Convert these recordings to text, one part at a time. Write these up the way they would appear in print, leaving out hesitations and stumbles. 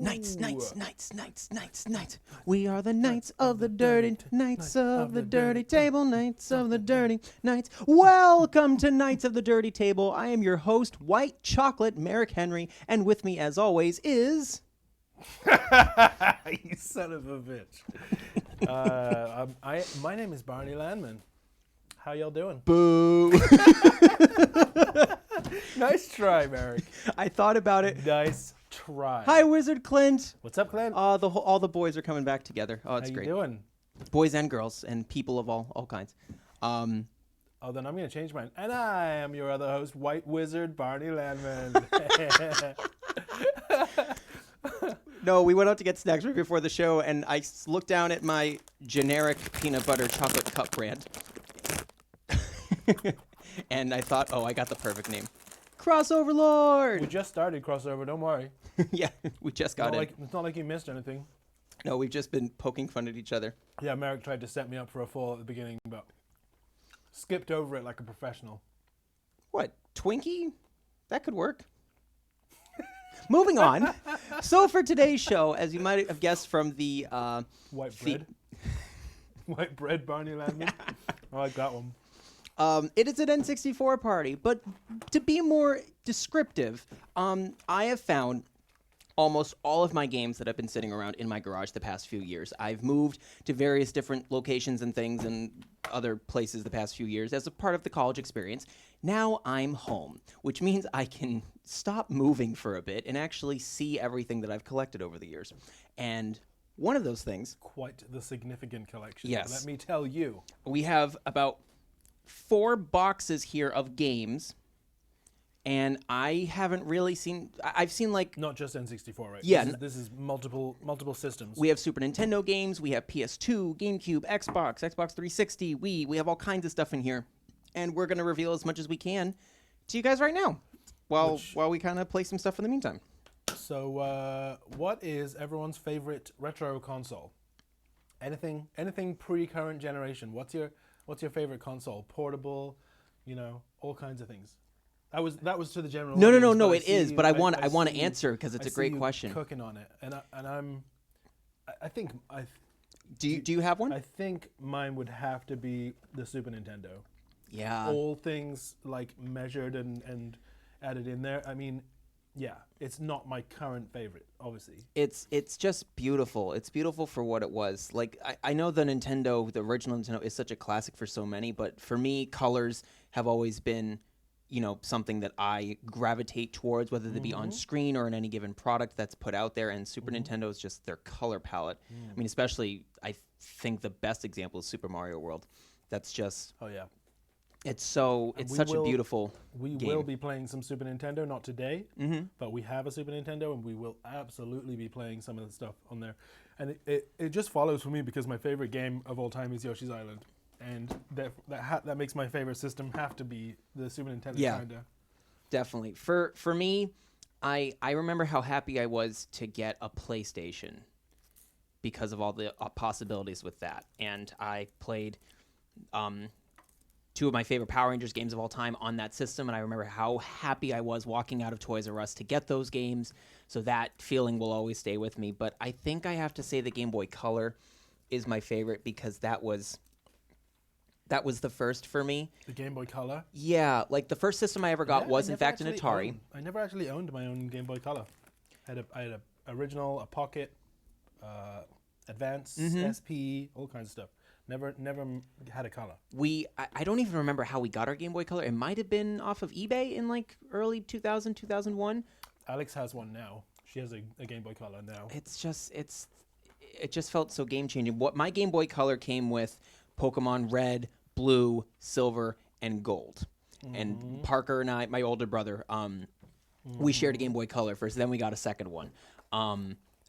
Knights. We are the Knights of the Dirty, Knights of the Dirty Table, Knights of the Dirty Knights. Welcome to Knights of the Dirty Table. I am your host, White Chocolate Merrick Henry, and with me, as always, is... You son of a bitch. My name is Barney Landman. How y'all doing? Boo. Nice try, Merrick. I thought about it. Nice try. Hi, Wizard Clint. What's up, Clint? All the boys are coming back together. Oh, it's How great. you doing? Boys and girls and people of all kinds. Then I'm going to change mine. And I am your other host, White Wizard Barney Landman. No, we went out to get snacks right before the show, and I looked down at my generic peanut butter chocolate cup brand. And I thought, I got the perfect name. Crossover Lord! We just started crossover, don't worry. Yeah, we just got it. It's not like you missed anything. No, we've just been poking fun at each other. Yeah, Merrick tried to set me up for a fall at the beginning, but skipped over it like a professional. What, Twinkie? That could work. Moving on. So for today's show, as you might have guessed from the... White bread? White bread, Barney Landman? I like that one. It is an N64 party, but to be more descriptive, I have found almost all of my games that have been sitting around in my garage the past few years. I've moved to various different locations and things and other places the past few years as a part of the college experience. Now I'm home, which means I can stop moving for a bit and actually see everything that I've collected over the years. And one of those things... Quite the significant collection. Yes. Let me tell you. We have about 4 boxes here of games, and I haven't really seen... I've seen like... Not just N64, right? Yeah. This is multiple systems. We have Super Nintendo games, we have PS2, GameCube, Xbox 360, Wii. We have all kinds of stuff in here, and we're going to reveal as much as we can to you guys right now, while we kind of play some stuff in the meantime. So, what is everyone's favorite retro console? Anything pre-current generation? What's your favorite console? Portable, all kinds of things. That was to the general. No. It is, but I want to answer because it's a great question. Cooking on it, and I think. Do you have one? I think mine would have to be the Super Nintendo. Yeah. All things like measured and added in there. I mean, yeah, it's not my current favorite, obviously. It's just beautiful. It's beautiful for what it was. Like, I know the original Nintendo is such a classic for so many, but for me, colors have always been, something that I gravitate towards, whether they be on screen or in any given product that's put out there. And Super Nintendo is just their color palette. I mean, especially, I think the best example is Super Mario World. That's just... Oh, yeah. It's such a beautiful We game. will be playing some Super Nintendo, not today, but we have a Super Nintendo, and we will absolutely be playing some of the stuff on there. And it just follows for me because my favorite game of all time is Yoshi's Island, and that makes my favorite system have to be the Super Nintendo. Yeah, definitely. For me, I remember how happy I was to get a PlayStation because of all the possibilities with that, and I played... 2 of my favorite Power Rangers games of all time on that system, and I remember how happy I was walking out of Toys R Us to get those games, so that feeling will always stay with me. But I think I have to say the Game Boy Color is my favorite because that was the first for me. The Game Boy Color? Yeah, like the first system I ever got was in fact an Atari. I never actually owned my own Game Boy Color. I had a original, a Pocket, Advance, SP, all kinds of stuff. Never had a color. I don't even remember how we got our Game Boy Color. It might have been off of eBay in like early 2000, 2001. Alex has one now. She has a Game Boy Color now. It just felt so game changing. What my Game Boy Color came with Pokemon Red, Blue, Silver, and Gold. And Parker and I, my older brother, we shared a Game Boy Color first. Then we got a second one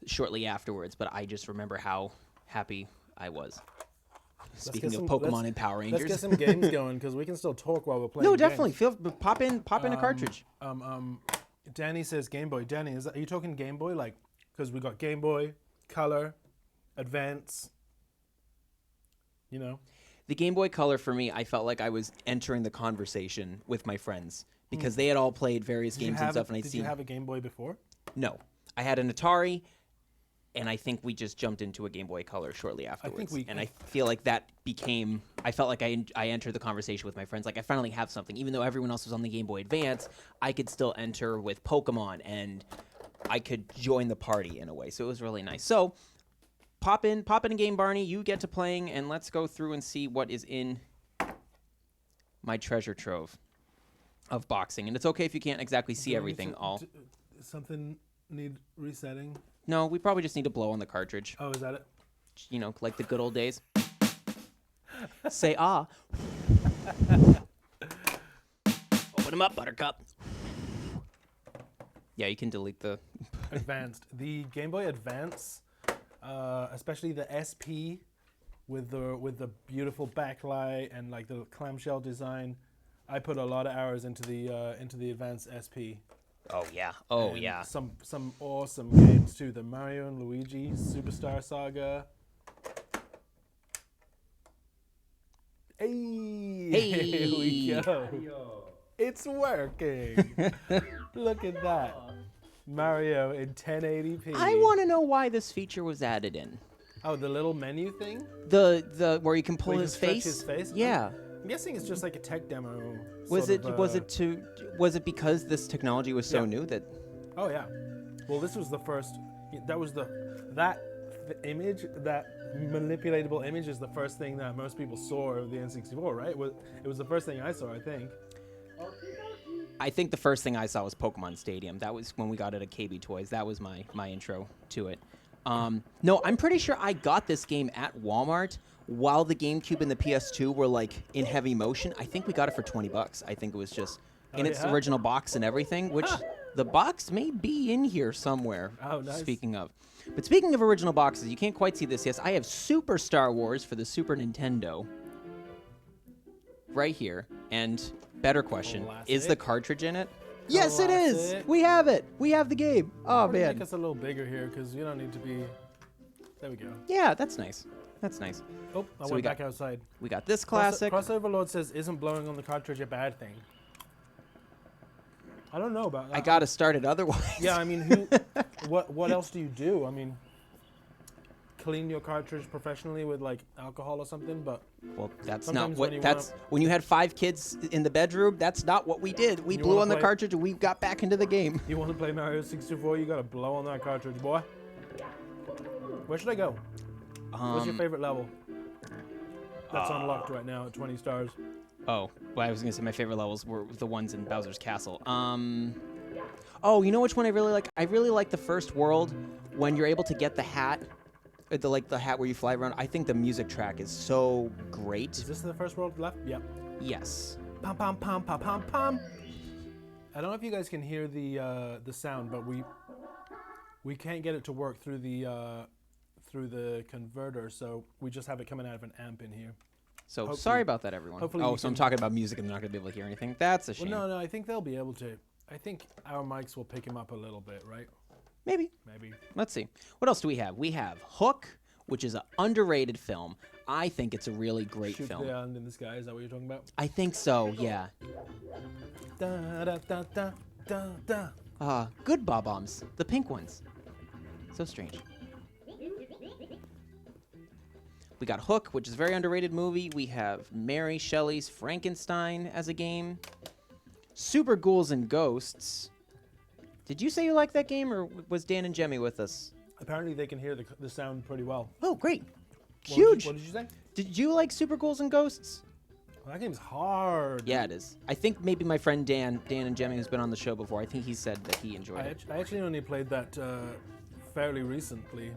shortly afterwards. But I just remember how happy I was. Speaking of Pokemon and Power Rangers. Let's get some games going because we can still talk while we're playing. No, definitely. Pop in a cartridge. Danny says Game Boy. Danny, are you talking Game Boy? Like, because we got Game Boy, Color, Advance. The Game Boy Color for me, I felt like I was entering the conversation with my friends because they had all played various games and stuff. And Did you have a Game Boy before? No, I had an Atari. and I think we just jumped into a Game Boy Color shortly afterwards. we- And I feel like that became. I felt like I entered the conversation with my friends. Like I finally have something, even though everyone else was on the Game Boy Advance. I could still enter with Pokemon, and I could join the party in a way. So it was really nice. So pop in a game, Barney. You get to playing, and let's go through and see what is in my treasure trove of boxing. And it's okay if you can't exactly see everything. Something need resetting. No, we probably just need to blow on the cartridge. Oh, is that it? You know, like the good old days. Say ah. Open them up, Buttercup. Yeah, you can delete the. Advanced. The Game Boy Advance, especially the SP, with the beautiful backlight and like the clamshell design. I put a lot of hours into the Advance SP. Oh yeah. Oh And yeah. Some awesome games too. The Mario and Luigi Superstar Saga. Hey, here we go. It's working. Look at that. Mario in 1080p. I want to know why this feature was added in. Oh, the little menu thing? The where you can pull Where you his can stretch face. his face? Yeah. I'm guessing it's just like a tech demo. Was sort it of, was it because this technology was so Yeah. new that? Oh yeah. Well, this was the first. That was the image, that manipulatable image, is the first thing that most people saw of the N64, right? It was the first thing I saw, I think. I think the first thing I saw was Pokemon Stadium. That was when we got it at KB Toys. That was my intro to it. No, I'm pretty sure I got this game at Walmart while the GameCube and the PS2 were like in heavy motion. I think we got it for $20. I think it was just in its yeah? original box and everything, which the box may be in here somewhere. Oh, nice. Speaking of. But speaking of original boxes, you can't quite see this. Yes, I have Super Star Wars for the Super Nintendo right here. And better question, is the cartridge in it? Yes, it is. Classic. We have it. We have the game. Oh, We're gonna man. make us a little bigger here because you don't need to be. There we go. Yeah, that's nice. That's nice. Oh, I we went got- back outside. We got this classic. Crossover Lord says, "Isn't blowing on the cartridge a bad thing?" I don't know about that. I got to start it otherwise. Yeah, I mean, what else do you do? I mean, clean your cartridge professionally with like alcohol or something, but Well, that's Sometimes not when you what. That's when you had 5 kids in the bedroom. That's not what we did. We You blew wanna on the play- cartridge and we got back into the game. you want to play Mario 64, you gotta blow on that cartridge, boy. Where should I go? What's your favorite level? That's unlocked right now at 20 stars. Oh, well, I was gonna say my favorite levels were the ones in Bowser's Castle. Oh, you know which one I really like? I really like the first world when you're able to get the hat, the hat where you fly around. I think the music track is so great. Is this the first world left? Yep. Yes. Pom pom pom pom pom pom. I don't know if you guys can hear the sound, but we can't get it to work through the converter, so we just have it coming out of an amp in here. So Hopefully- sorry about that, everyone. hopefully Oh, you so I'm can- talking about music and they're not gonna be able to hear anything. That's a Well, shame. no, I think they'll be able to. I think our mics will pick him up a little bit, right? Maybe. Maybe. Let's see. What else do we have? We have Hook, which is an underrated film. I think it's a really great Shoot film. the island in the sky. Is that what you're talking about? I think so, yeah. Da da da da da da. Good bob-ombs. The pink ones. So strange. We got Hook, which is a very underrated movie. We have Mary Shelley's Frankenstein as a game. Super Ghouls and Ghosts. Did you say you liked that game, or was Dan and Jemmy with us? Apparently, they can hear the sound pretty well. Oh, great. What Huge. did you say? Did you like Super Ghouls and Ghosts? Well, that game's hard. Yeah, it is. I think maybe my friend Dan and Jemmy, who's been on the show before, I think he said that he enjoyed it. I actually only played that fairly recently.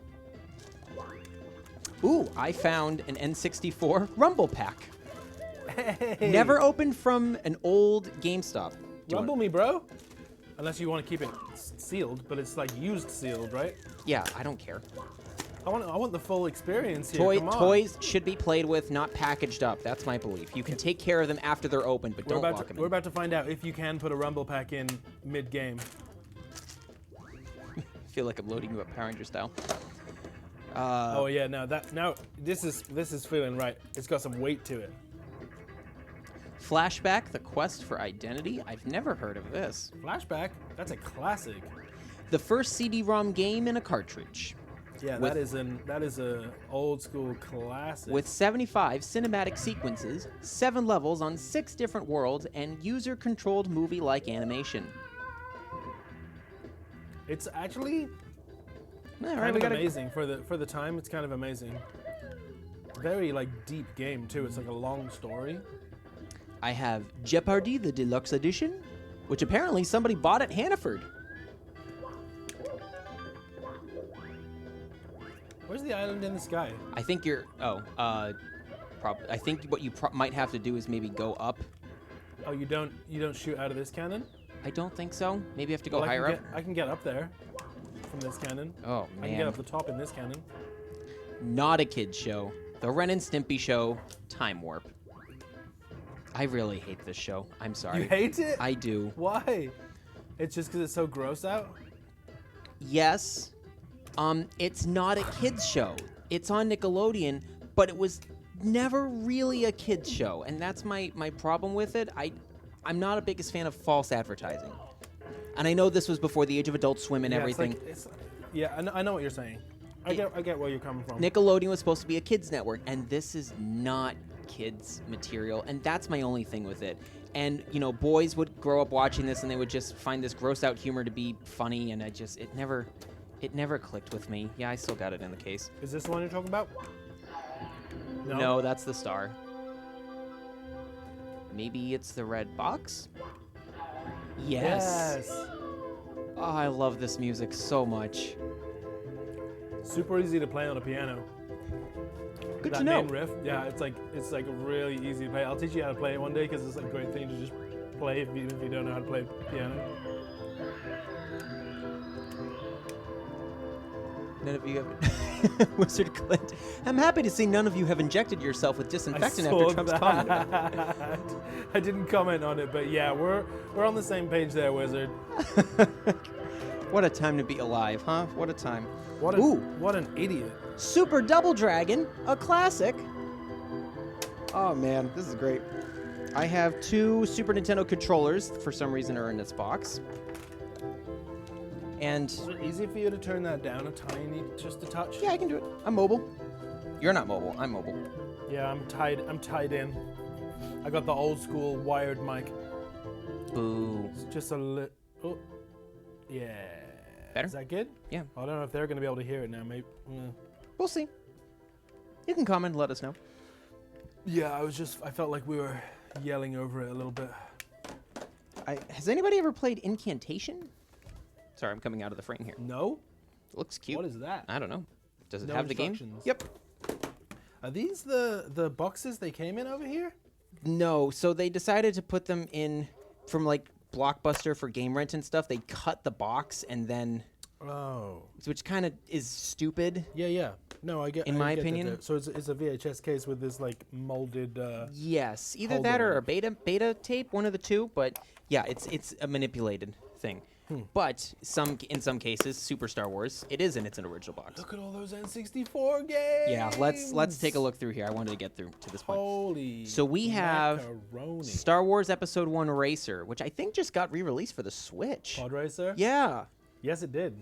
Ooh, I found an N64 Rumble Pack. Hey. Never opened from an old GameStop. Do you Rumble want- me, bro. Unless you want to keep it sealed, but it's like used sealed, right? Yeah, I don't care. I want the full experience here. Come on. Toys should be played with, not packaged up. That's my belief. You can take care of them after they're open, but don't lock them We're in. about to find out if you can put a Rumble pack in mid-game. I feel like I'm loading you up Power Ranger style. Oh yeah, now this is feeling right. It's got some weight to it. Flashback, The Quest for Identity. I've never heard of this. Flashback, that's a classic. The first CD-ROM game in a cartridge. Yeah, With- that is a old school classic. With 75 cinematic sequences, 7 levels on 6 different worlds, and user-controlled movie-like animation. It's actually All right, kind we of gotta. amazing for the time. It's kind of amazing. Very like deep game too. It's like a long story. I have Jeopardy, the deluxe edition, which apparently somebody bought at Hannaford. Where's the island in the sky? I think you're. I think what you might have to do is maybe go up. Oh, you don't shoot out of this cannon? I don't think so. Maybe you have to go Well, higher up. I can get up there from this cannon. Oh I can get up the top in this cannon. Not a kid's show. The Ren and Stimpy show. Time warp. I really hate this show. I'm sorry. You hate it? I do. Why? It's just because it's so gross out? Yes. It's not a kids show. It's on Nickelodeon, but it was never really a kids show, and that's my problem with it. I'm not a biggest fan of false advertising. And I know this was before the age of Adult Swim and Yeah, everything. I know what you're saying. I get where you're coming from. Nickelodeon was supposed to be a kids network, and this is not kids material, and that's my only thing with it. And boys would grow up watching this, and they would just find this gross out humor to be funny, and it never clicked with me. Yeah, I still got it in the case. Is this the one you're talking about? No, that's the star. Maybe it's the red box? Yes. Oh, I love this music so much. Super easy to play on a piano. Good that to know. main riff, yeah, it's like really easy to play. I'll teach you how to play it one day because it's a great thing to just play even if you don't know how to play piano. None of you have... Wizard Clint. I'm happy to see none of you have injected yourself with disinfectant after Trump's comment. I didn't comment on it, but yeah, we're on the same page there, Wizard. What a time to be alive, huh? What a time. What an idiot. Super Double Dragon, a classic. Oh man, this is great. I have 2 Super Nintendo controllers, for some reason, are in this box. And Is it easy for you to turn that down just a touch? yeah, I can do it. I'm mobile. You're not mobile. I'm mobile. Yeah, I'm tied in. I got the old school wired mic. Boo. It's just a little. Oh, yeah. Better? Is that good? Yeah. I don't know if they're gonna be able to hear it now. Maybe. We'll see. You can comment and let us know. Yeah, I felt like we were yelling over it a little bit. Has anybody ever played Incantation? Sorry, I'm coming out of the frame here. No. It looks cute. What is that? I don't know. Does it No have the game? instructions. Yep. Are these the boxes they came in over here? No, so they decided to put them in from like Blockbuster for game rent and stuff. They cut the box and then, Oh. which kind of is stupid. Yeah. No, I get. In I my get that opinion. there. So it's a VHS case with this like molded. Yes, either Hold that or on. a beta tape, one of the two. But yeah, it's a manipulated thing. But in some cases, Super Star Wars, it is in its original box. Look at all those N64 games. Yeah, let's take a look through here. I wanted to get through to this point. Holy. So we have macaroni. Star Wars Episode 1 Racer, which I think just got re-released for the Switch. Pod Racer. Yeah, Yes, it did.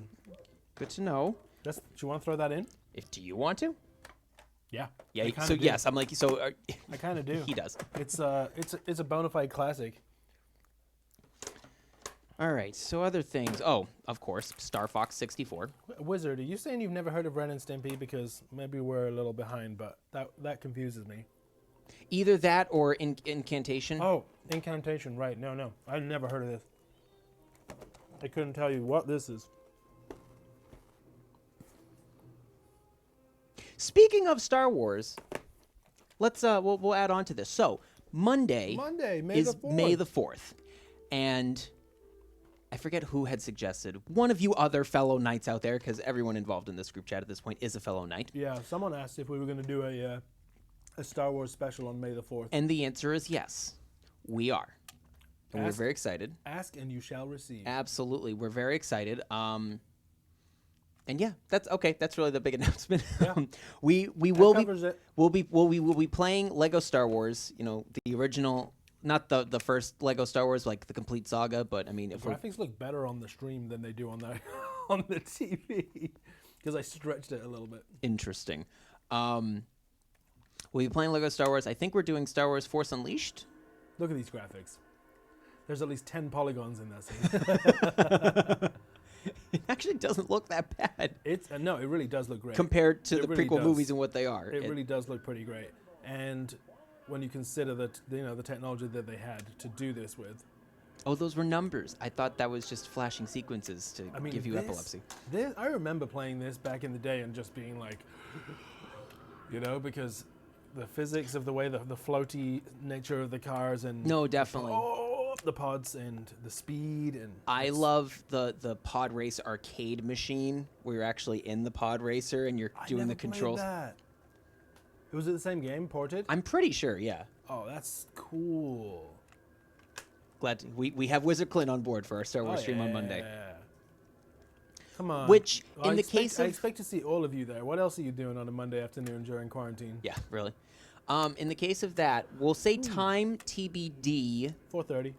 good to know. Do you want to throw that in? Do you want to? Yeah. Yeah. I kinda So do. yes, I'm like I kind of do. he does. It's a bona fide classic. All right. So other things. Oh, of course, Star Fox 64. Wizard, are you saying you've never heard of Ren and Stimpy? Because maybe we're a little behind, but that confuses me. Either that or Incantation. Oh, Incantation, right. No. I've never heard of this. I couldn't tell you what this is. Speaking of Star Wars, let's we'll add on to this. So Monday May is the 4th. May the 4th, and I forget who had suggested. One of you other fellow knights out there, because everyone involved in this group chat at this point is a fellow knight. Yeah, someone asked if we were going to do a Star Wars special on May the 4th. And the answer is yes, we are. And we're very excited. Ask and you shall receive. Absolutely, we're very excited. And yeah, that's okay. That's really the big announcement. Yeah. we will be covers it. we'll be playing Lego Star Wars. You know, the original, not the first Lego Star Wars, like the complete saga. But I mean, if we're Graphics look better on the stream than they do on the on the TV. because I stretched it a little bit. Interesting. We'll be playing Lego Star Wars. I think we're doing Star Wars Force Unleashed. Look at these graphics. There's at least 10 polygons in that scene. It actually doesn't look that bad. No, it really does look great. Compared to It the really prequel does. movies and what they are. It really does look pretty great. And when you consider that, the technology that they had to do this with. Oh, those were numbers. I thought that was just flashing sequences to give you epilepsy. I remember playing this back in the day and just being like, because the physics of the way the floaty nature of the cars and No, definitely. the pods and the speed and I love the pod race arcade machine where you're actually in the pod racer and you're doing the controls. That. Was it the same game ported? I'm pretty sure, yeah. Oh, that's cool. Glad we have Wizard Clint on board for our Star Wars stream on Monday. Come on. Which, I in the case I of... expect to see all of you there. What else are you doing on a Monday afternoon during quarantine? Yeah, really. In the case of that, we'll say time TBD. 4:30.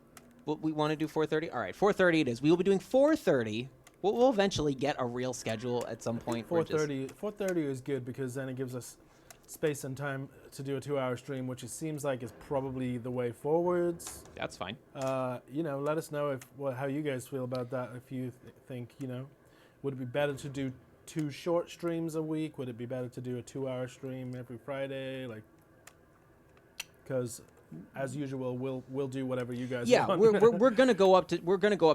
We want to do 4:30? All right, 4:30 it is. We will be doing 4:30. We'll eventually get a real schedule at some point. 4:30. 4:30 is good because then it gives us space and time to do a 2-hour stream, which it seems like is probably the way forwards. That's fine. Let us know how you guys feel about that. If you think, would it be better to do 2 short streams a week? Would it be better to do a 2-hour stream every Friday? Because as usual, we'll do whatever you guys want. we're gonna go up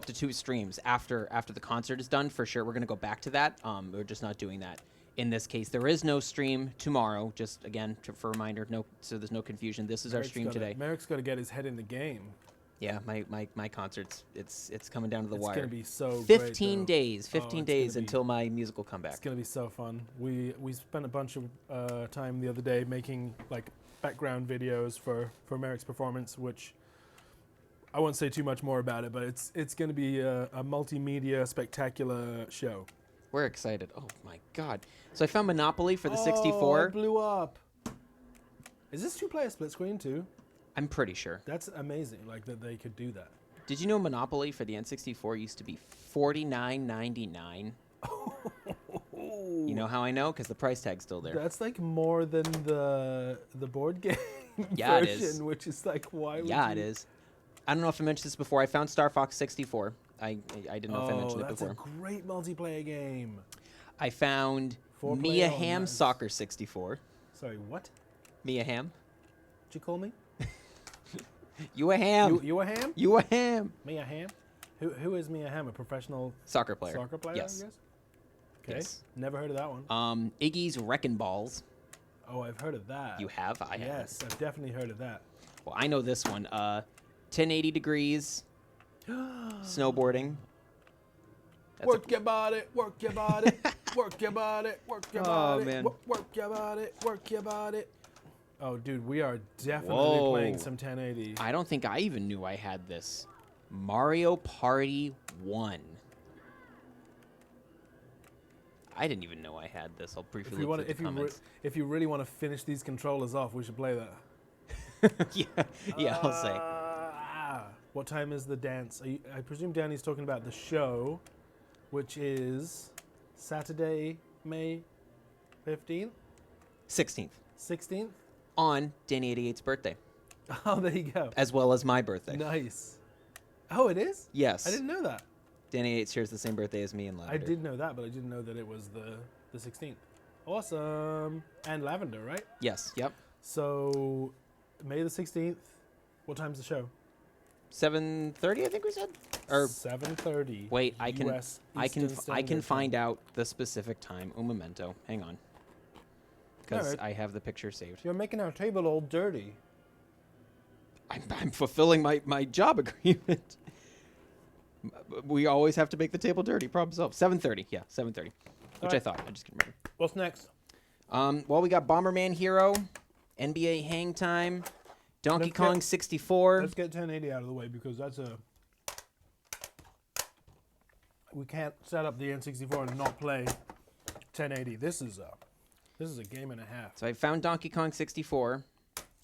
to 2 streams after the concert is done for sure. We're gonna go back to that. We're just not doing that in this case. There is no stream tomorrow. Just again for a reminder, so there's no confusion. This is our stream today. Merrick's got to get his head in the game. Yeah, my concerts. It's coming down to the wire. It's gonna be so 15 great, days. 15 days until my musical comeback. It's gonna be so fun. We spent a bunch of time the other day making background videos for Merrick's performance, which I won't say too much more about it, but it's going to be a multimedia spectacular show. We're excited. Oh my god! So I found Monopoly for the Oh, 64. it blew up. Is this 2-player split screen too? I'm pretty sure. That's amazing. That they could do that. Did you know Monopoly for the N64 used to be $49.99? You know how I know? Because the price tag's still there. That's more than the board game Yeah, version, it is. which is why would Yeah, you? it is. I don't know if I mentioned this before. I found Star Fox 64. I didn't know if I mentioned it before. That's a great multiplayer game. I found 4-player? Mia Oh, Hamm nice. Soccer 64. Sorry, what? Mia Hamm? What'd you call me? You a ham? You a ham? You a ham? Mia Hamm? Who is Mia Hamm? A professional Soccer player. soccer player? Yes. I guess. Okay. Yes. Never heard of that one. Iggy's Wrecking Balls. Oh, I've heard of that. You have? I have. Yes, I've definitely heard of that. Well, I know this one. 1080 degrees. Snowboarding. That's Work your body, work your body, work your body, work your body, man. work your body, work your body. Oh, dude, we are definitely Whoa. playing some 1080. I don't think I even knew I had this. Mario Party 1. I didn't even know I had this. I'll briefly look through the comments. If you really want to finish these controllers off, we should play that. yeah, I'll say. What time is the dance? I presume Danny's talking about the show, which is Saturday, May 15th? 16th. 16th? On Danny 88's birthday. Oh, there you go. As well as my birthday. Nice. Oh, it is? Yes. I didn't know that. Danny 88 shares the same birthday as me and Lavender. I did know that, but I didn't know that it was the 16th. Awesome. And Lavender, right? Yes, yep. So, May the 16th. What time's the show? 7:30, I think we said? Or 7:30. wait, I can US Eastern Standard find Time. out the specific time. Un momento. Hang on. Because Alright. I have the picture saved. You're making our table all dirty. I'm fulfilling my job agreement. We always have to make the table dirty. Problem solved. 7:30. Yeah, 7:30. Which Alright. I thought. I just couldn't remember. What's next? Well, we got Bomberman Hero, NBA Hang Time, Donkey Let's Kong get- 64. Let's get 1080 out of the way because that's a... We can't set up the N64 and not play 1080. This is a game and a half. So I found Donkey Kong 64,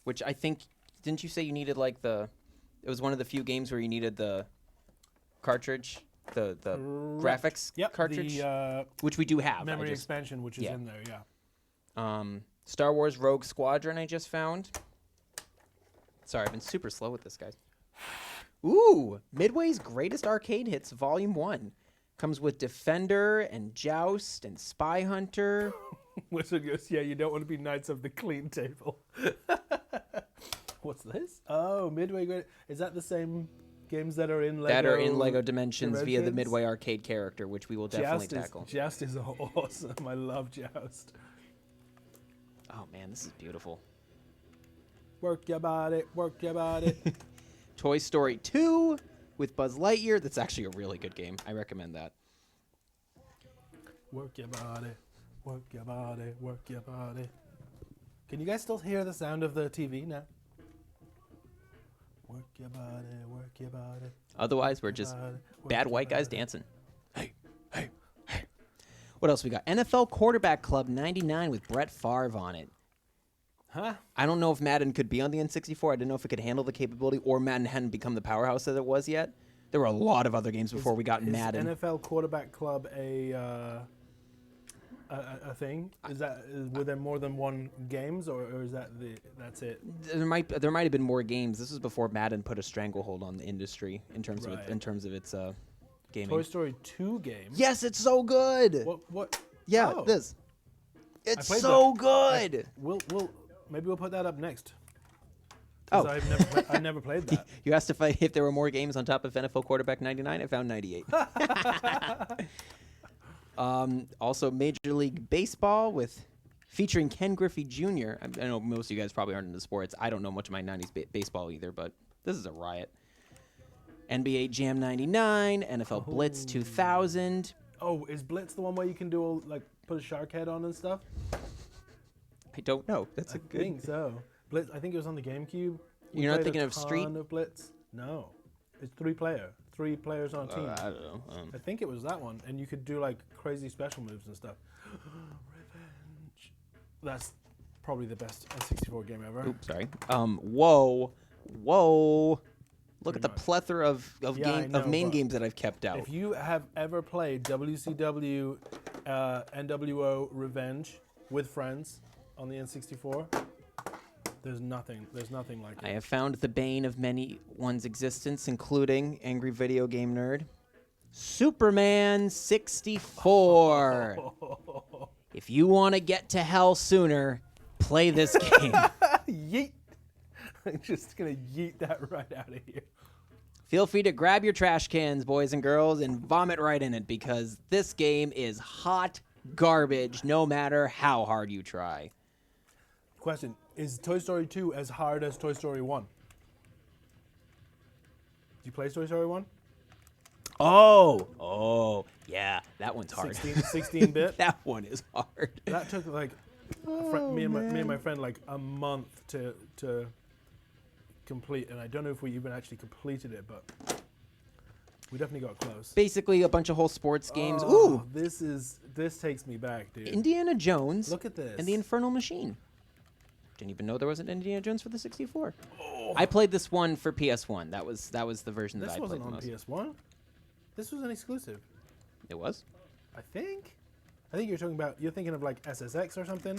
which I think, didn't you say you needed like it was one of the few games where you needed the cartridge the Correct. graphics Yep, cartridge, the which we do have. memory expansion, which is in there, yeah. Star Wars Rogue Squadron I just found. Sorry, I've been super slow with this, guys. Ooh, Midway's Greatest Arcade Hits Volume 1. Comes with Defender and Joust and Spy Hunter. Which goes, yeah, you don't want to be Knights of the Clean Table. What's this? Oh, Midway Great. Is that the same games that are in Lego? That are in Lego Dimensions via the Midway Arcade character, which we will definitely tackle. Joust is awesome. I love Joust. Oh man, this is beautiful. Work your body, work your body. Toy Story 2 with Buzz Lightyear. That's actually a really good game. I recommend that. Work your body, work your body, work your body. Can you guys still hear the sound of the TV now? Work your body, work your body. Otherwise, we're just bad white guys dancing. Hey, hey, hey. What else we got? NFL Quarterback Club 99 with Brett Favre on it. Huh? I don't know if Madden could be on the N64. I didn't know if it could handle the capability, or Madden hadn't become the powerhouse that it was yet. There were a lot of other games before we got Madden. Is NFL Quarterback Club a thing? Were there more than one games, or is that's it? There might have been more games. This was before Madden put a stranglehold on the industry in terms of its gaming. Toy Story 2 game. Yes, it's so good. What? Yeah, Oh. this. It's so good. Maybe we'll put that up next. Oh. I've never played that. You asked if there were more games on top of NFL Quarterback 99. I found 98. Also, Major League Baseball featuring Ken Griffey Jr. I know most of you guys probably aren't into sports. I don't know much of my 90s baseball either, but this is a riot. NBA Jam 99, NFL Blitz 2000. Oh, is Blitz the one where you can do put a shark head on and stuff? I don't know. That's a good. I think so. Blitz. I think it was on the GameCube. You're not thinking of Street? Of Blitz? No, it's 3-player. 3 players on a team. I don't know. I think it was that one, and you could do crazy special moves and stuff. Revenge. That's probably the best N64 game ever. Oops, sorry. Whoa. Look at the plethora of main games that I've kept out. If you have ever played WCW NWO Revenge with friends on the N64, there's nothing like it. I have found the bane of many one's existence, including Angry Video Game Nerd, Superman 64. If you want to get to hell sooner, play this game. Yeet. I'm just going to yeet that right out of here. Feel free to grab your trash cans, boys and girls, and vomit right in it, because this game is hot garbage no matter how hard you try. Question, is Toy Story 2 as hard as Toy Story 1? Did you play Toy Story 1? Oh, yeah, that one's hard. 16-bit? That one is hard. That took me and my friend a month to complete, and I don't know if we even actually completed it, but we definitely got close. Basically, a bunch of whole sports games. Oh, Ooh, this takes me back, dude. Indiana Jones. Look at this. And the Infernal Machine. Didn't even know there was an Indiana Jones for the 64. Oh. I played this one for PS1. That was the version that I played the most. This wasn't on PS1. This was an exclusive. It was? I think you're thinking of SSX or something.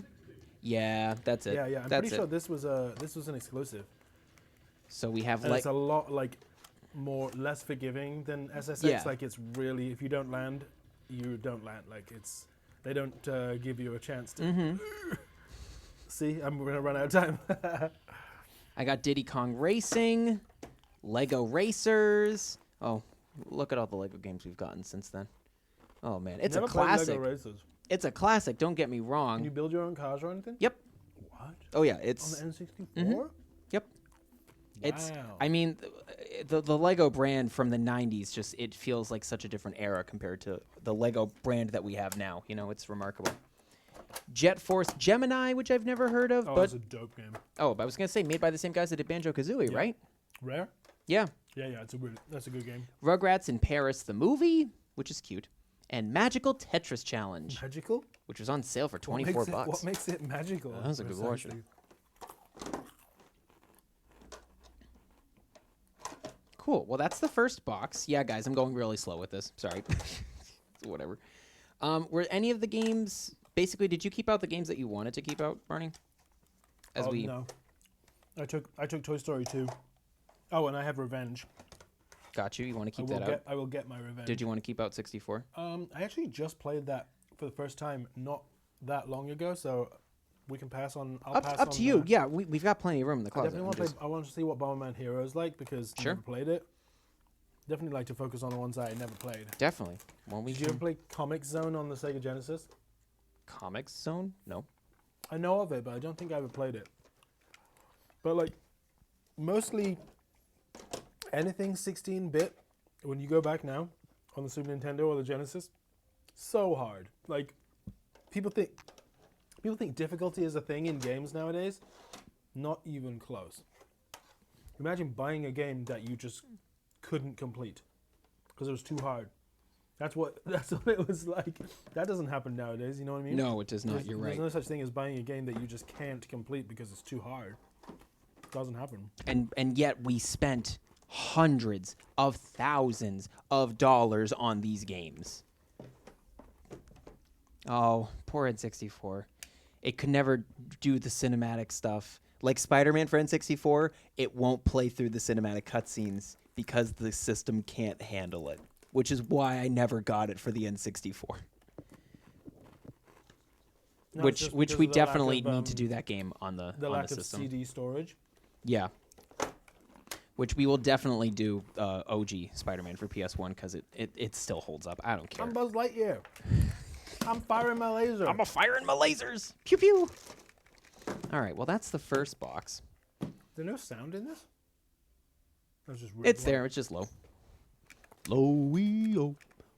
Yeah, that's it. Yeah. I'm pretty sure this was an exclusive. So we have it's a lot less forgiving than SSX. Yeah. It's really, if you don't land, you don't land. They don't give you a chance to. Mm-hmm. See, I'm gonna run out of time. I got Diddy Kong Racing, Lego Racers. Oh, look at all the Lego games we've gotten since then. Oh man, it's Never a classic. Lego Racers. It's a classic. Don't get me wrong. Can you build your own cars or anything? Yep. What? Oh yeah, it's on the N64. Mm-hmm. Yep. Wow. I mean, the Lego brand from the 90s it feels like such a different era compared to the Lego brand that we have now. It's remarkable. Jet Force Gemini, which I've never heard of. Oh, but it's a dope game. Oh, but I was going to say, made by the same guys that did Banjo-Kazooie, Yeah. right? Rare? Yeah. Yeah, that's a good game. Rugrats in Paris, the movie, which is cute. And Magical Tetris Challenge, Magical? which was on sale for $24. What makes it magical? That was a good question. Cool. Well, that's the first box. Yeah, guys, I'm going really slow with this. Sorry. Whatever. Were any of the games basically? Did you keep out the games that you wanted to keep out, Barney? No, I took Toy Story 2. Oh, and I have Revenge. Got you. You want to keep that out? I will get my Revenge. Did you want to keep out 64? I actually just played that for the first time not that long ago, so we can pass on. I'll pass up on to you. Yeah, we've got plenty of room in the I closet. definitely want to I want to see what Bomberman Hero is like because I Sure. never played it. Definitely like to focus on the ones that I never played. Definitely. Well, Did you ever play Comic Zone on the Sega Genesis? Comics Zone? No. I know of it, but I don't think I ever played it. But like, mostly anything 16-bit, when you go back now on the Super Nintendo or the Genesis, so hard. Like, people think difficulty is a thing in games nowadays. Not even close. Imagine buying a game that you just couldn't complete because it was too hard. That's what it was like. That doesn't happen nowadays. You know what I mean? No, it does not. You're right. There's no such thing as buying a game that you just can't complete because it's too hard. It doesn't happen. And yet we spent hundreds of thousands of dollars on these games. Oh, poor N64. It could never do the cinematic stuff. Like Spider-Man for N64, it won't play through the cinematic cutscenes because the system can't handle it, which is why I never got it for the N64. No, which we of the definitely lack of, need to do that game on the lack system. of CD storage. Yeah. Which we will definitely do OG Spider-Man for PS1 because it still holds up. I don't care. I'm Buzz Lightyear. I'm firing my laser. I'm a firing my lasers. Pew pew. All right. Well, that's the first box. Is there no sound in this? That's just It's there. It's just low. Low-wee-oh.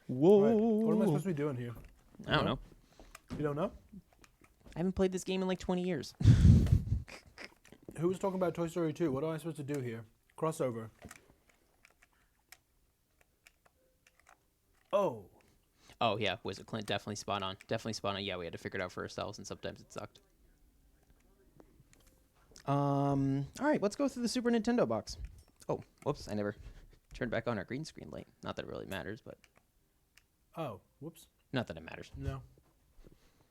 Whoa. Right. What am I supposed to be doing here? I don't know. You don't know? I haven't played this game in like 20 years. Who was talking about Toy Story 2? What am I supposed to do here? Crossover. Oh. Oh, yeah. Wizard Clint, definitely spot on. Definitely spot on. Yeah, we had to figure it out for ourselves, and sometimes it sucked. All right, let's go through the Super Nintendo box. Oh, whoops. I never turned back on our green screen light. Not that it really matters, but... Oh, whoops. Not that it matters. No.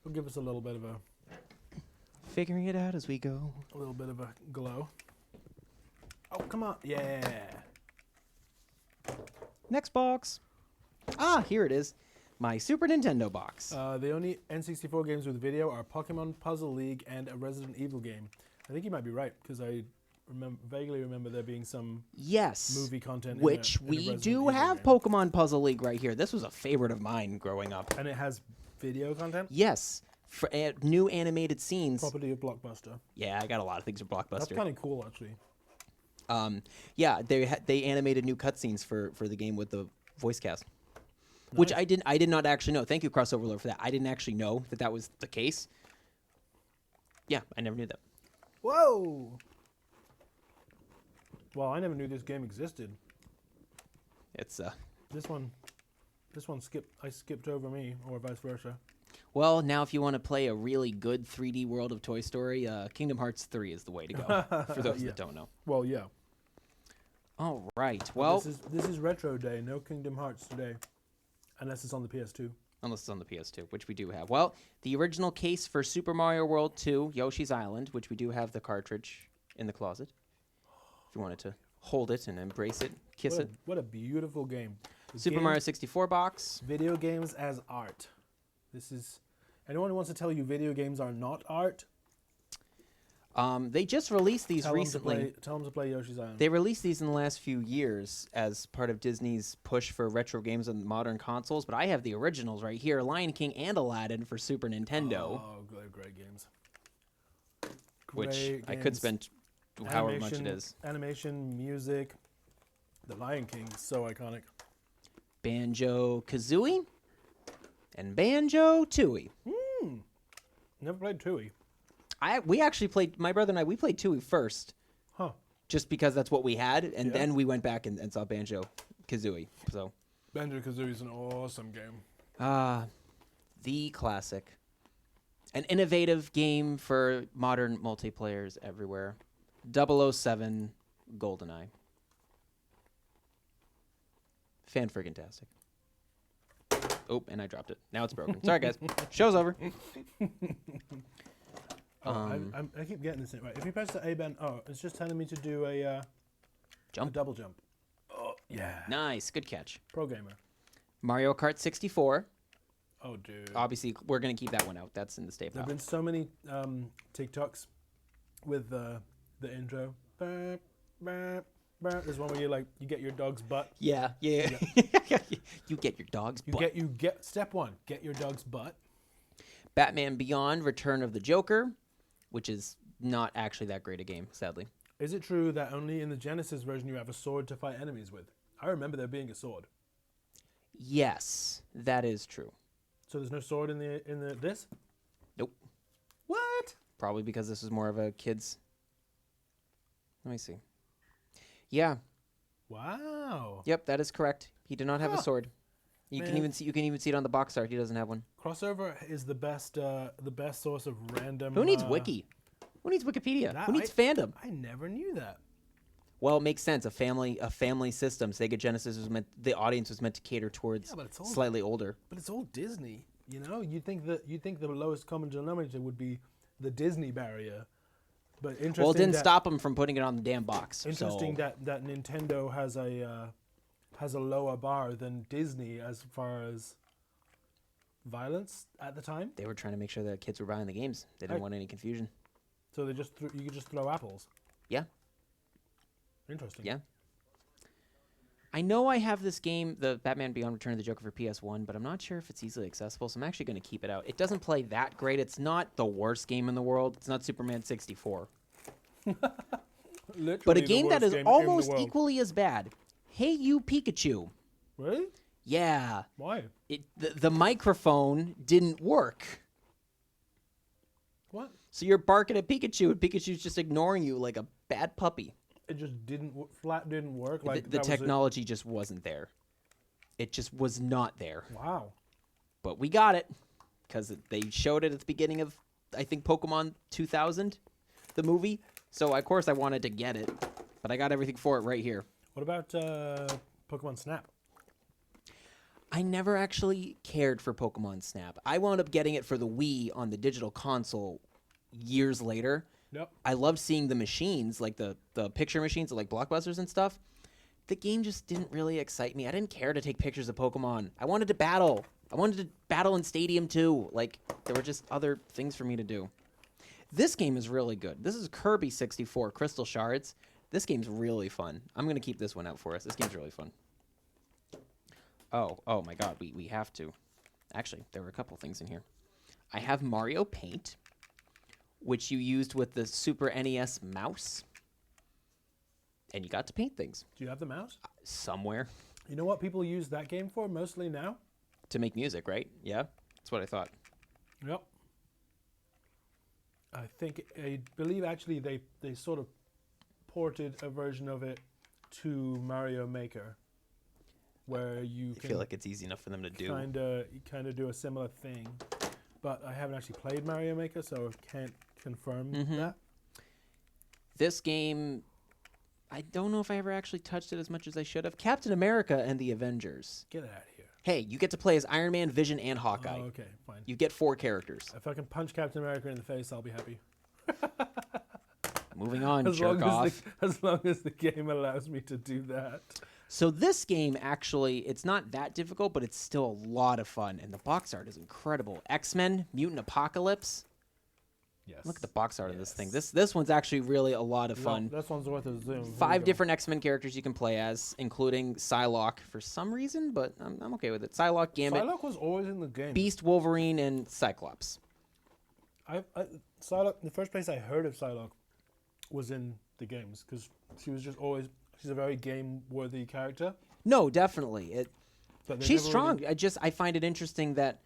It'll give us a little bit of a Figuring it out as we go. glow. Oh, come on. Yeah. Next box. Ah, here it is. My Super Nintendo box. The only N64 games with video are Pokemon Puzzle League and a Resident Evil game. I think you might be right, because I vaguely remember there being some Yes. movie content Which in a we Resident do Evil have game. Pokemon Puzzle League right here. This was a favorite of mine growing up. And it has video content? Yes. For new animated scenes. Property of Blockbuster. Yeah, I got a lot of things from That's Blockbuster. kind of cool, actually. Yeah, they animated new cutscenes for the game with the voice cast. Which Nice. I did not actually know. Thank you, Crossover Lord, for that. I didn't actually know that was the case. Yeah, I never knew that. Whoa! Well, I never knew this game existed. It's This one skipped over me, or vice versa. well, now if you want to play a really good 3D World of Toy Story, Kingdom Hearts 3 is the way to go. For those Yeah. that don't know. Well, yeah. All right. Well, This is retro day. No Kingdom Hearts today, unless it's on the PS2. unless it's on the PS2, which we do have. Well, the original case for Super Mario World 2, Yoshi's Island, which we do have the cartridge in the closet. If you wanted to hold it and embrace it, kiss it. What a beautiful game. The Super game- Mario 64 box. Video games as art. This is anyone who wants to tell you video games are not art. They just released these recently. Tell them to play Yoshi's Island. They released these in the last few years as part of Disney's push for retro games on modern consoles, but I have the originals right here, Lion King and Aladdin for Super Nintendo, Oh, great games. which Great I could games. spend however much it is. Animation, music. The Lion King is so iconic. Banjo-Kazooie and Banjo-Tooie. Never played Tooie. We actually played, my brother and I, we played Tooie first, Huh. just because that's what we had, and Yeah. then we went back and saw Banjo-Kazooie. So, Banjo-Kazooie is an awesome game. the classic. An innovative game for modern multiplayers everywhere. 007 GoldenEye. Fan-friggin-tastic. Oh, and I dropped it. Now it's broken. Sorry, guys. Show's over. I keep getting this thing right. If you press the A button, it's just telling me to do a Jump. a double jump. Oh, yeah. Nice. Good catch. Pro gamer. Mario Kart 64. Oh, dude. Obviously, we're going to keep that one out. That's in the stay There have pile. been so many TikToks with the intro. Bah, bah, bah. There's one where you get your dog's butt. Yeah. You get your dog's butt. You get step one, get your dog's butt. Batman Beyond: Return of the Joker, which is not actually that great a game, sadly. Is it true that only in the Genesis version you have a sword to fight enemies with? I remember there being a sword. Yes, that is true. So there's no sword in the this? Nope. What? Probably because this is more of a kid's. Let me see. Yeah. Wow. Yep, that is correct. He did not have a Huh. sword. You can even see it on the box art. He doesn't have one. Crossover is the best source of random. Who needs Wiki? Who needs Wikipedia? That- Who needs fandom? I never knew that. Well, it makes sense. A family system. Sega Genesis the audience was meant to cater towards Yeah, but it's all- slightly older. But it's all Disney, you know. You'd think the lowest common denominator would be the Disney barrier, but interesting. Well, it didn't that, stop them from putting it on the damn box. Interesting so. that Nintendo has a lower bar than Disney as far as violence at the time. They were trying to make sure that kids were buying the games. They didn't want any confusion. So you could just throw apples. Yeah. Interesting. Yeah. I know I have this game, the Batman Beyond Return of the Joker for PS1, but I'm not sure if it's easily accessible, so I'm actually going to keep it out. It doesn't play that great. It's not the worst game in the world. It's not Superman 64. Literally But a the game that worst is game in the almost world. equally as bad. Hey You Pikachu. Really? Yeah. Why? The microphone didn't work. What? So you're barking at Pikachu, and Pikachu's just ignoring you like a bad puppy. It just didn't work. Like The that was technology just wasn't there. It just was not there. Wow. But we got it because they showed it at the beginning of, I think, Pokemon 2000, the movie. So, of course, I wanted to get it. But I got everything for it right here. What about Pokemon Snap? I never actually cared for Pokemon Snap. I wound up getting it for the Wii on the digital console years later. Yep. I loved seeing the machines, like the picture machines, like Blockbusters and stuff. The game just didn't really excite me. I didn't care to take pictures of Pokemon. I wanted to battle. I wanted to battle in Stadium 2. Like, there were just other things for me to do. This game is really good. This is Kirby 64 Crystal Shards. This game's really fun. I'm going to keep this one out for us. This game's really fun. Oh my god, we have to. Actually, there were a couple things in here. I have Mario Paint, which you used with the Super NES mouse. And you got to paint things. Do you have the mouse? Somewhere. You know what people use that game for mostly now? To make music, right? Yeah? That's what I thought. Yep. I believe actually they sort of ported a version of it to Mario Maker, where you I can feel like it's easy enough for them to do. kind of do a similar thing. But I haven't actually played Mario Maker, so I can't confirm that. This game, I don't know if I ever actually touched it as much as I should have. Captain America and the Avengers. Get it out of here. Hey, you get to play as Iron Man, Vision, and Hawkeye. Oh, okay, fine. You get 4 characters. If I can punch Captain America in the face, I'll be happy. Moving on, As jerk off. long as the game allows me to do that. So this game, actually, it's not that difficult, but it's still a lot of fun. And the box art is incredible. X-Men, Mutant Apocalypse. Yes. Look at the box art of this thing. This one's actually really a lot of fun. This one's worth a zoom. Here 5 we go. different X-Men characters you can play as, including Psylocke for some reason, but I'm okay with it. Psylocke, Gambit, Psylocke was always in the game. Beast, Wolverine, and Cyclops. Psylocke, the first place I heard of Psylocke was in the games, because she was just always, she's a very game-worthy character. No, definitely. But they She's never strong. really- I find it interesting that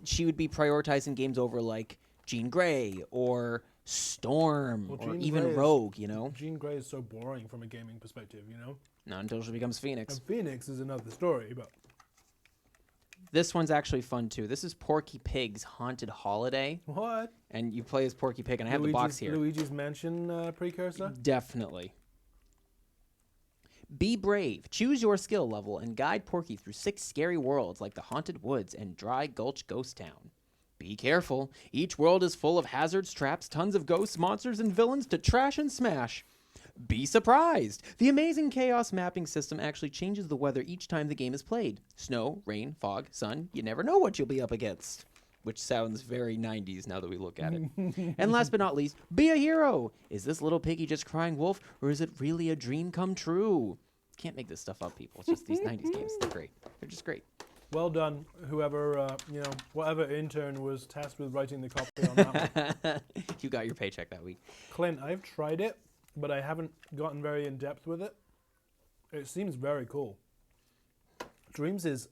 she would be prioritizing games over like Jean Grey or Storm Well, or Jean even Grey is- Rogue, you know? Jean Grey is so boring from a gaming perspective, you know? Not until she becomes Phoenix. And Phoenix is another story, but This one's actually fun too. This is Porky Pig's Haunted Holiday, what? and you play as Porky Pig, and I have the box here. Luigi's Mansion precursor? Definitely. Be brave, choose your skill level, and guide Porky through 6 scary worlds like the Haunted Woods and Dry Gulch Ghost Town. Be careful, each world is full of hazards, traps, tons of ghosts, monsters, and villains to trash and smash. Be surprised! The amazing chaos mapping system actually changes the weather each time the game is played. Snow, rain, fog, sun, you never know what you'll be up against. Which sounds very 90s now that we look at it. And last but not least, be a hero! Is this little piggy just crying wolf, or is it really a dream come true? Can't make this stuff up, people. It's just these 90s games. They're great. They're just great. Well done, whoever, whatever intern was tasked with writing the copy on that one. You got your paycheck that week. Clint, I've tried it, but I haven't gotten very in depth with it. It seems very cool. Dreams is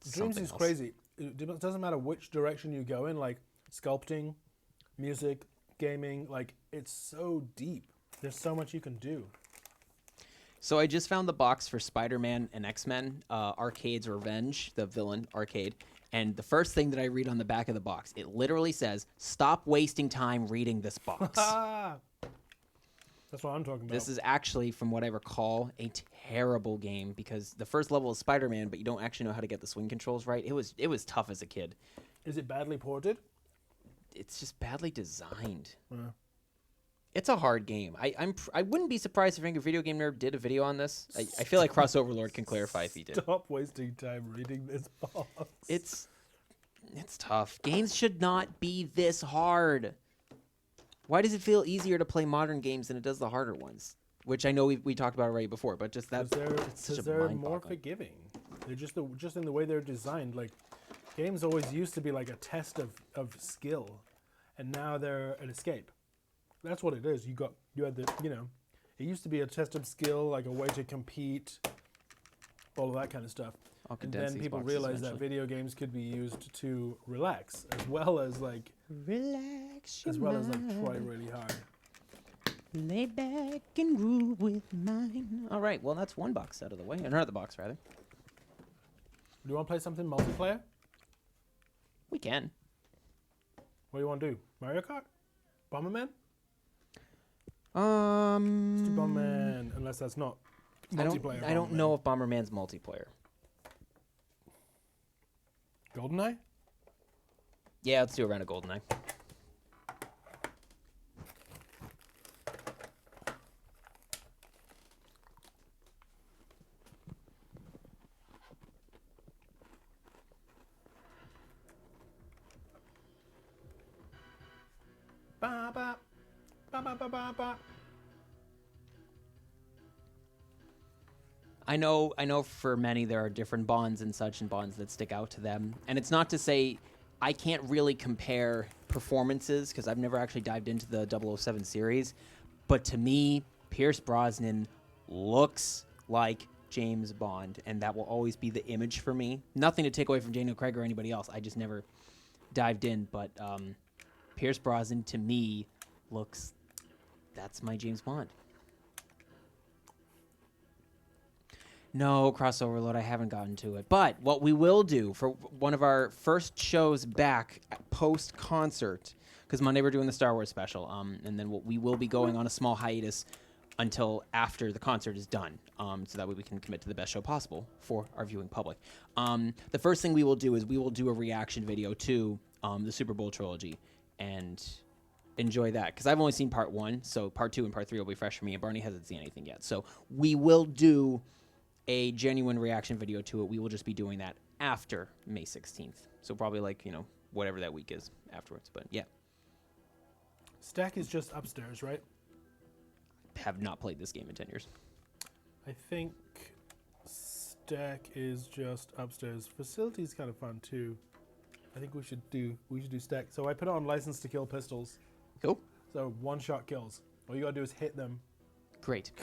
Something else. crazy. It doesn't matter which direction you go in, like sculpting, music, gaming, like it's so deep. There's so much you can do. So I just found the box for Spider-Man and X-Men, Arcade's Revenge, the villain arcade. And the first thing that I read on the back of the box, it literally says, "Stop wasting time reading this box." That's what I'm talking about. This is actually, from what I recall, a terrible game because the first level is Spider-Man, but you don't actually know how to get the swing controls right. It was tough as a kid. Is it badly ported? It's just badly designed. Yeah. It's a hard game. I wouldn't be surprised if Angry Video Game Nerd did a video on this. I feel like Crossover Lord can clarify if he did. Stop wasting time reading this box. It's tough. Games should not be this hard. Why does it feel easier to play modern games than it does the harder ones? Which I know we talked about already before, but just that. Because they're more forgiving. They're just in the way they're designed. Like games always used to be like a test of skill, and now they're an escape. That's what it is. You had the it used to be a test of skill, like a way to compete, all of that kind of stuff. And then people realized that video games could be used to relax as well as like try really hard. Lay back and groove with mine. All right, well that's one box out of the way. Another box rather. Do you want to play something multiplayer? We can. What do you want to do? Mario Kart? Bomberman? Let's do Bomberman, unless that's not multiplayer. I don't know if Bomberman's multiplayer. GoldenEye? Yeah, let's do a round of GoldenEye. Ba ba ba ba ba ba ba. I know for many there are different bonds and such and bonds that stick out to them. And it's not to say I can't really compare performances because I've never actually dived into the 007 series. But to me, Pierce Brosnan looks like James Bond, and that will always be the image for me. Nothing to take away from Daniel Craig or anybody else. I just never dived in. But Pierce Brosnan, to me, that's my James Bond. No, Crossover Load, I haven't gotten to it. But what we will do for one of our first shows back post-concert, because Monday we're doing the Star Wars special, and then we will be going on a small hiatus until after the concert is done, so that way we can commit to the best show possible for our viewing public. The first thing we will do is we will do a reaction video to the Super Bowl trilogy and enjoy that, because I've only seen part 1, so part 2 and part 3 will be fresh for me, and Barney hasn't seen anything yet. So we will do a genuine reaction video to it. We will just be doing that after May 16th. So probably like, whatever that week is afterwards. But yeah. Stack is just upstairs, right? Have not played this game in 10 years. I think Stack is just upstairs. Facility's kind of fun too. I think we should do Stack. So I put it on License to Kill pistols. Cool. So one-shot kills. All you gotta do is hit them. Great.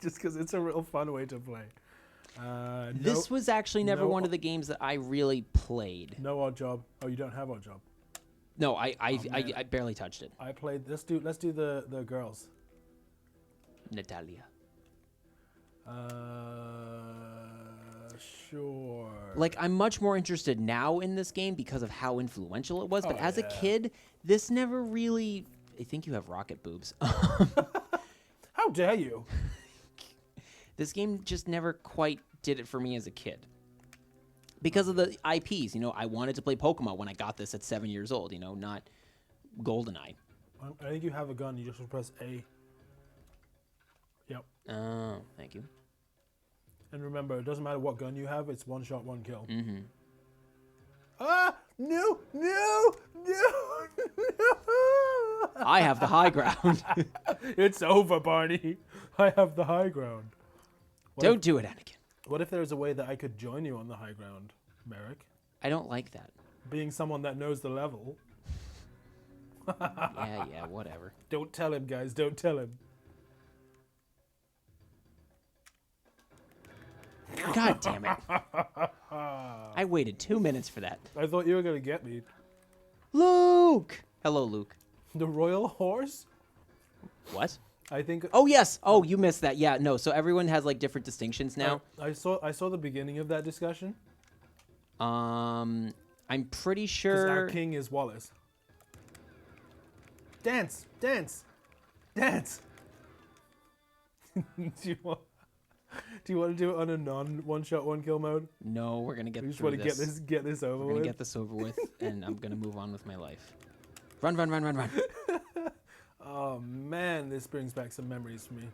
Just because it's a real fun way to play. This was actually never one of the games that I really played. No Odd Job. Oh, you don't have Odd Job. No, I barely touched it. I played. Let's do the girls. Natalia. Sure. Like, I'm much more interested now in this game because of how influential it was. But as a kid, this never really. I think you have rocket boobs. How dare you? This game just never quite did it for me as a kid. Because of the IPs, I wanted to play Pokemon when I got this at 7 years old, not GoldenEye. I think you have a gun. You just press A. Yep. Oh, thank you. And remember, it doesn't matter what gun you have. It's one shot, one kill. Mm-hmm. Ah! No! No! No! No! I have the high ground. It's over, Barney. I have the high ground. Don't do it, Anakin. What if there's a way that I could join you on the high ground, Merrick? I don't like that. Being someone that knows the level. Yeah, whatever. Don't tell him, guys. Don't tell him. God damn it. I waited 2 minutes for that. I thought you were going to get me. Luke! Hello, Luke. The royal horse? What? I think... Oh, yes. Oh, you missed that. Yeah, no. So everyone has, like, different distinctions now. I saw the beginning of that discussion. I'm pretty 'Cause sure... our king is Wallace. Dance! Dance! Dance! Do you want to do it on a non-one-shot, one-kill mode? No, we're going to get We just through want to this. get this over We're with. going to get this over with, and I'm going to move on with my life. Run, run, run, run, run. Oh, man, this brings back some memories for me.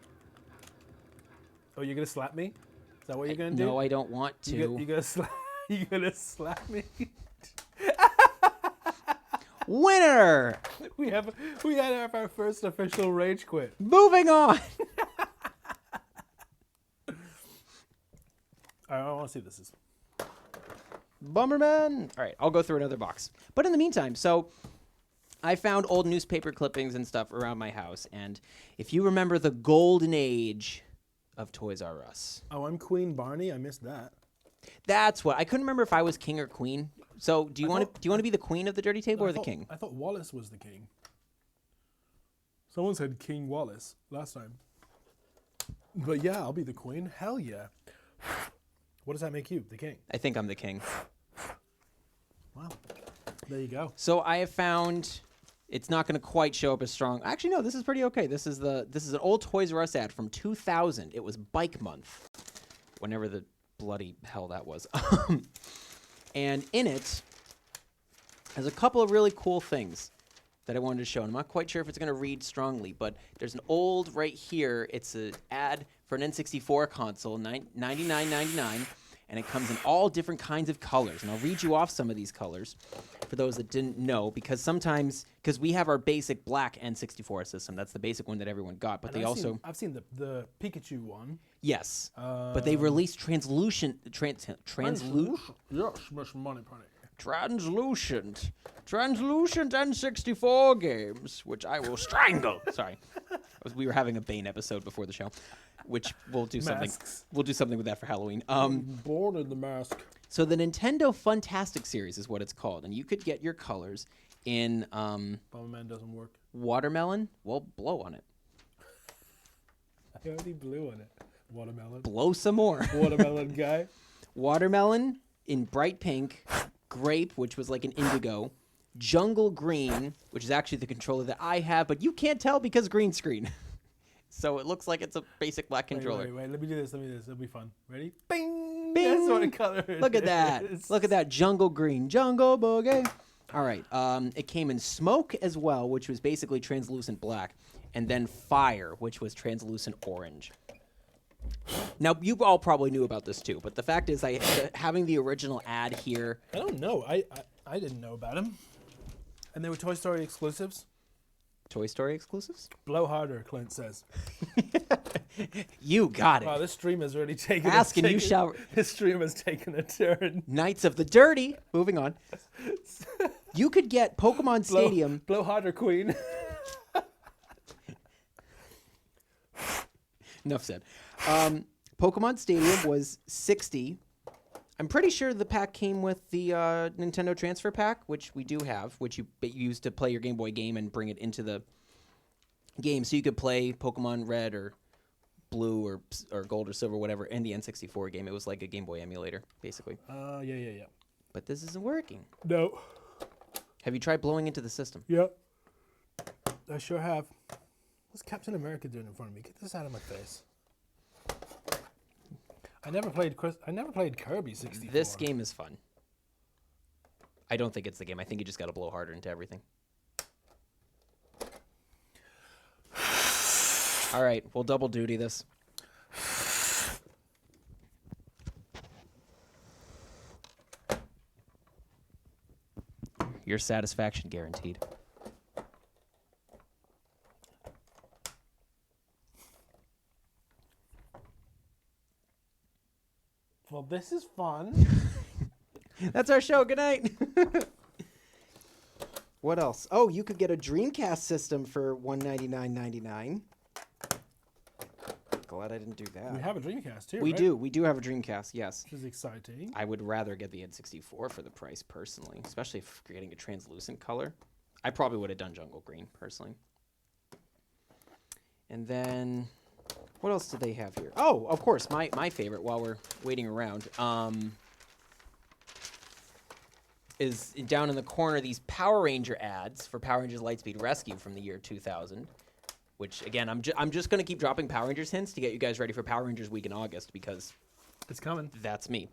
Oh, you're going to slap me? Is that what you're going to do? No, I don't want to. You gonna slap me? Winner! We had our first official rage quit. Moving on! I want to see this. Bummerman! All right, I'll go through another box. But in the meantime, so I found old newspaper clippings and stuff around my house. And if you remember the golden age of Toys R Us. Oh, I'm Queen Barney. I missed that. That's what I couldn't remember if I was king or queen. So do you want to be the queen of the dirty table or the king? I thought Wallace was the king. Someone said King Wallace last time. But yeah, I'll be the queen. Hell yeah. What does that make you? The king? I think I'm the king. Wow. There you go. So I have found it's not going to quite show up as strong. Actually, no, this is pretty okay. This is an old Toys R Us ad from 2000. It was Bike Month, whenever the bloody hell that was. And in it, there's a couple of really cool things that I wanted to show. And I'm not quite sure if it's going to read strongly, but there's an old right here. It's an ad for an N64 console, $99.99, and it comes in all different kinds of colors. And I'll read you off some of these colors for those that didn't know, because we have our basic black N64 system. That's the basic one that everyone got, but And I've seen the Pikachu one. Yes, but they released translucent. Yes, much money, Barney. Translucent N64 games, which I will strangle. Sorry, we were having a Bane episode before the show, which we'll do something. Masks. We'll do something with that for Halloween. Born in the mask. So the Nintendo Funtastic series is what it's called, and you could get your colors in Bomberman doesn't work. watermelon. Well, blow on it. I already blew on it. Watermelon. Blow some more. Watermelon guy. Watermelon in bright pink, grape, which was like an indigo, jungle green, which is actually the controller that I have, but you can't tell because green screen. So it looks like it's a basic black controller. Wait. Let me do this. It'll be fun. Ready? Bing! Bing! That's what color it Look at that. is. Look at that jungle green. Jungle boogie. All right. It came in smoke as well, which was basically translucent black, and then fire, which was translucent orange. Now, you all probably knew about this too, but the fact is, having the original ad here. I don't know. I didn't know about him. And they were Toy Story exclusives. Toy Story exclusives? Blow harder, Clint says. You got it. Wow, this stream has already taken Ask and you shall. This stream has taken a turn. Knights of the Dirty. Moving on. You could get Pokemon Stadium. Blow harder, Queen. Enough said. Pokemon Stadium was $60. I'm pretty sure the pack came with the Nintendo Transfer Pack, which we do have, which you use to play your Game Boy game and bring it into the game. So you could play Pokemon Red or Blue or Gold or Silver, whatever, in the N64 game. It was like a Game Boy emulator, basically. Yeah. But this isn't working. No. Have you tried blowing into the system? Yep. I sure have. What's Captain America doing in front of me? Get this out of my face. I never played Kirby 64. This game is fun. I don't think it's the game. I think you just got to blow harder into everything. All right, we'll double duty this. Your satisfaction guaranteed. Well, this is fun. That's our show. Good night. What else? Oh, you could get a Dreamcast system for $199.99. Glad I didn't do that. We have a Dreamcast too. We right? do. We do have a Dreamcast. Yes. Which is exciting. I would rather get the N64 for the price personally, especially if you're getting a translucent color. I probably would have done Jungle Green personally. And then, what else do they have here? Oh, of course, my favorite while we're waiting around is down in the corner these Power Ranger ads for Power Rangers Lightspeed Rescue from the year 2000. Which, again, I'm just going to keep dropping Power Rangers hints to get you guys ready for Power Rangers Week in August, because it's coming. That's me.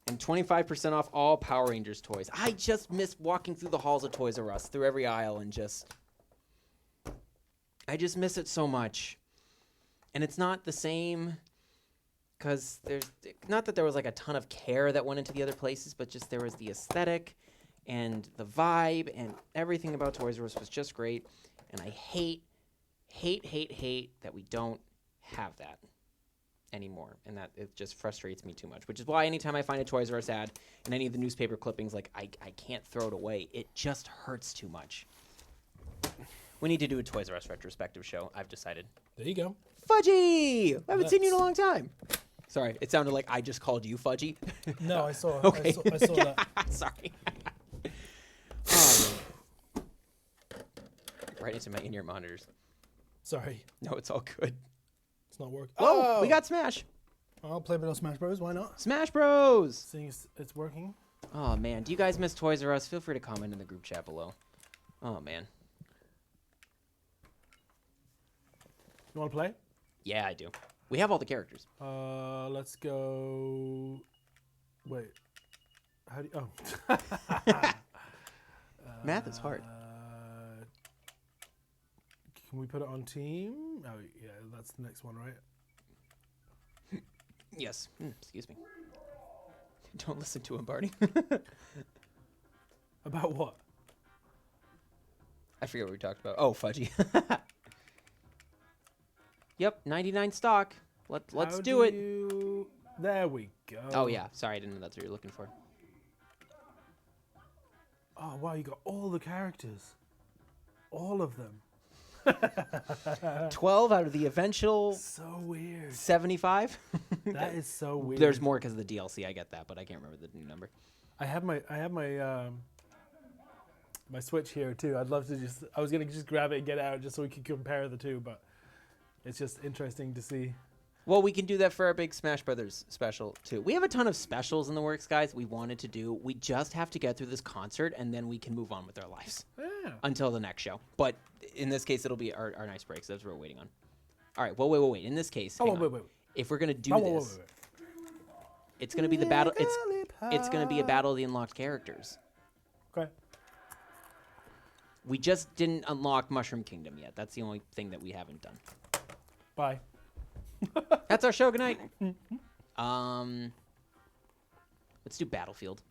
And 25% off all Power Rangers toys. I just miss walking through the halls of Toys R Us, through every aisle, and I just miss it so much. And it's not the same, because there's, not that there was like a ton of care that went into the other places, but just there was the aesthetic and the vibe, and everything about Toys R Us was just great. And I hate that we don't have that anymore, and that it just frustrates me too much, which is why anytime I find a Toys R Us ad in any of the newspaper clippings, like, I can't throw it away. It just hurts too much. We need to do a Toys R Us retrospective show, I've decided. There you go. Fudgy! I haven't seen you in a long time. Sorry, it sounded like I just called you Fudgy. No, I saw, okay. I saw that. Sorry. Right into my in-ear monitors. Sorry. No, it's all good. It's not working. Oh, we got Smash. I'll play a bit of Smash Bros. Why not? Smash Bros. Seeing it's working. Oh, man. Do you guys miss Toys R Us? Feel free to comment in the group chat below. Oh, man. You want to play? Yeah, I do. We have all the characters. Let's go. Wait. How do you... Oh. Math is hard. Can we put it on team? Oh, yeah, that's the next one, right? Yes. Excuse me. Don't listen to him, Barney. About what? I forget what we talked about. Oh, Fudgy. Yep, 99 stock. Let's do it. There we go. Oh, yeah. Sorry, I didn't know that's what you're looking for. Oh, wow, you got all the characters. All of them. 12 out of the eventual so weird 75. That is so weird. There's more because of the DLC. I get that, but I can't remember the new number. I have my my Switch here too. I'd love to I was gonna just grab it and get it out just so we could compare the two, but it's just interesting to see. Well, we can do that for our big Smash Brothers special too. We have a ton of specials in the works, guys. We wanted to do. We just have to get through this concert, and then we can move on with our lives until the next show. But in this case, it'll be our nice breaks. That's what we're waiting on. All right. Well, wait. In this case, wait. If we're gonna do this, it's gonna be the battle. It's gonna be a battle of the unlocked characters. Okay. We just didn't unlock Mushroom Kingdom yet. That's the only thing that we haven't done. Bye. That's our show. Good night. Let's do Battlefield.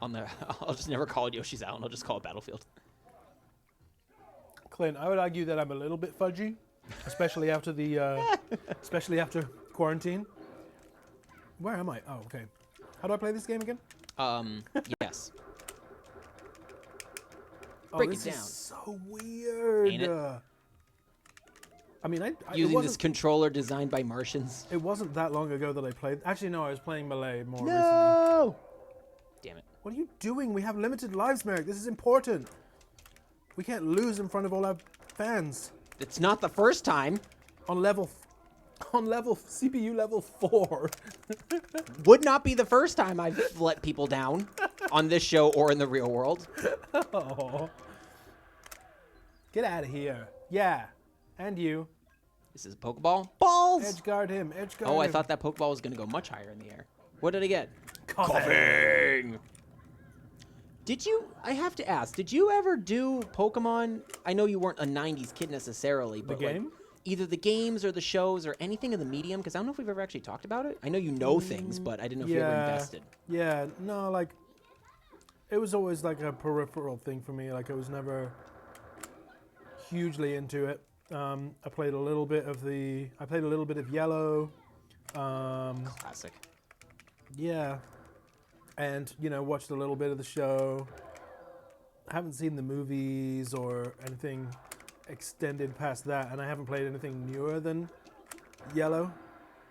I'll just never call it Yoshi's Island. I'll just call it Battlefield. Clint, I would argue that I'm a little bit fudgy, especially after quarantine. Where am I? Oh, okay. How do I play this game again? Yes. Break it down. Is so weird. Ain't it? I mean, using this controller designed by Martians. It wasn't that long ago that I played. Actually, no, I was playing Melee more recently. No! Damn it. What are you doing? We have limited lives, Merrick. This is important. We can't lose in front of all our fans. It's not the first time. On CPU level 4. Would not be the first time I've let people down on this show or in the real world. Oh. Get out of here. Yeah. And you. This is a Pokeball. Balls! Edge guard him. Edge guard Oh, I him. thought that Pokeball was going to go much higher in the air. What did I get? Coughing. Did you, I have to ask, did you ever do Pokemon? I know you weren't a 90s kid necessarily, but game? like either the games or the shows or anything in the medium, because I don't know if we've ever actually talked about it. I know you know things, but I didn't know if you ever invested. Yeah, no, like, it was always like a peripheral thing for me. Like, I was never hugely into it. I played a little bit of Yellow. Classic. Yeah. And, you know, watched a little bit of the show. Haven't seen the movies or anything extended past that, and I haven't played anything newer than Yellow.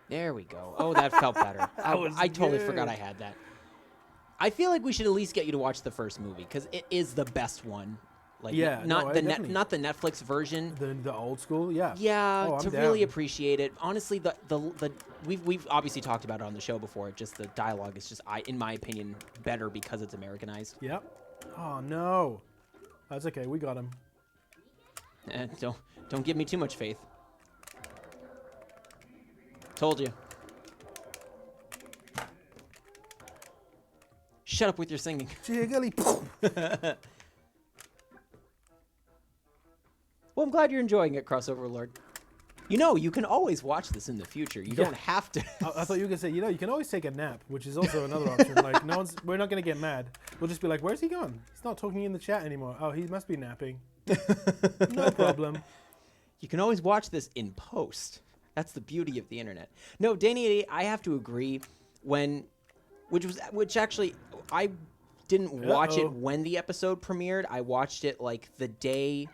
There we go. Oh, that felt better. I totally forgot I had that. I feel like we should at least get you to watch the first movie because it is the best one. Like, Yeah, not no, not the Netflix version. The old school, yeah. Yeah, Oh, I'm to down. really appreciate it. Honestly, we've obviously talked about it on the show before. Just the dialogue is just, in my opinion, better because it's Americanized. Yep. Oh no, that's okay. We got him. Don't give me too much faith. Told you. Shut up with your singing. Jiggly. Well, I'm glad you're enjoying it, Crossover Lord. You know, you can always watch this in the future. You don't have to. I thought you were gonna say, you know, you can always take a nap, which is also another option. Like, we're not gonna get mad. We'll just be like, where's he gone? He's not talking in the chat anymore. Oh, he must be napping. No problem. You can always watch this in post. That's the beauty of the internet. No, Danny, I have to agree. Which actually, I didn't watch it when the episode premiered. I watched it like the day.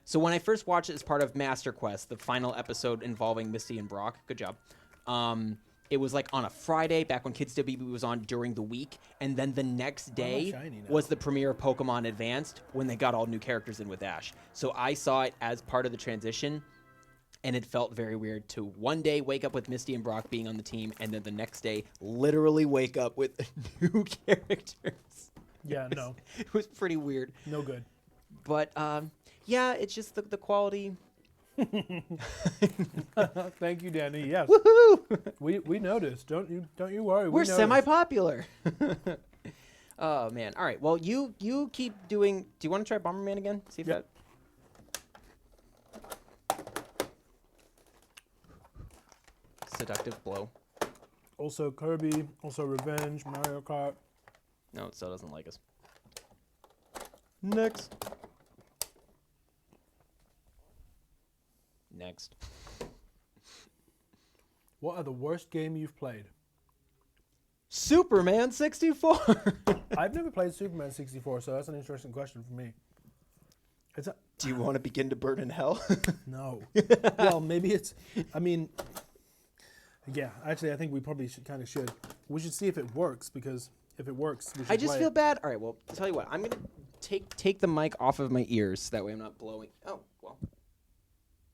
So when I first watched it as part of Master Quest, the final episode involving Misty and Brock, good job. It was like on a Friday, back when Kids WB was on during the week, and then the next day was the premiere of Pokemon Advanced when they got all new characters in with Ash. So I saw it as part of the transition, and it felt very weird to one day wake up with Misty and Brock being on the team, and then the next day literally wake up with new characters. Yeah, no. It was pretty weird. No good. But yeah, it's just the quality. Thank you, Danny. Yes. Woohoo! We noticed. Don't you worry. We're noticed. semi-popular. Oh man! All right. Well, you keep doing. Do you want to try Bomberman again? See if that. Seductive blow. Also Kirby. Also Revenge. Mario Kart. No, it still doesn't like us. Next. What are the worst game you've played? Superman 64. I've never played Superman 64, so that's an interesting question for me. Do you want to begin to burn in hell? No. Well, maybe it's. I mean, yeah. Actually, I think we probably should. We should see if it works, because if it works, we should I just play feel it. bad. All right. Well, I'll tell you what. I'm gonna take the mic off of my ears. That way, I'm not blowing. Oh well.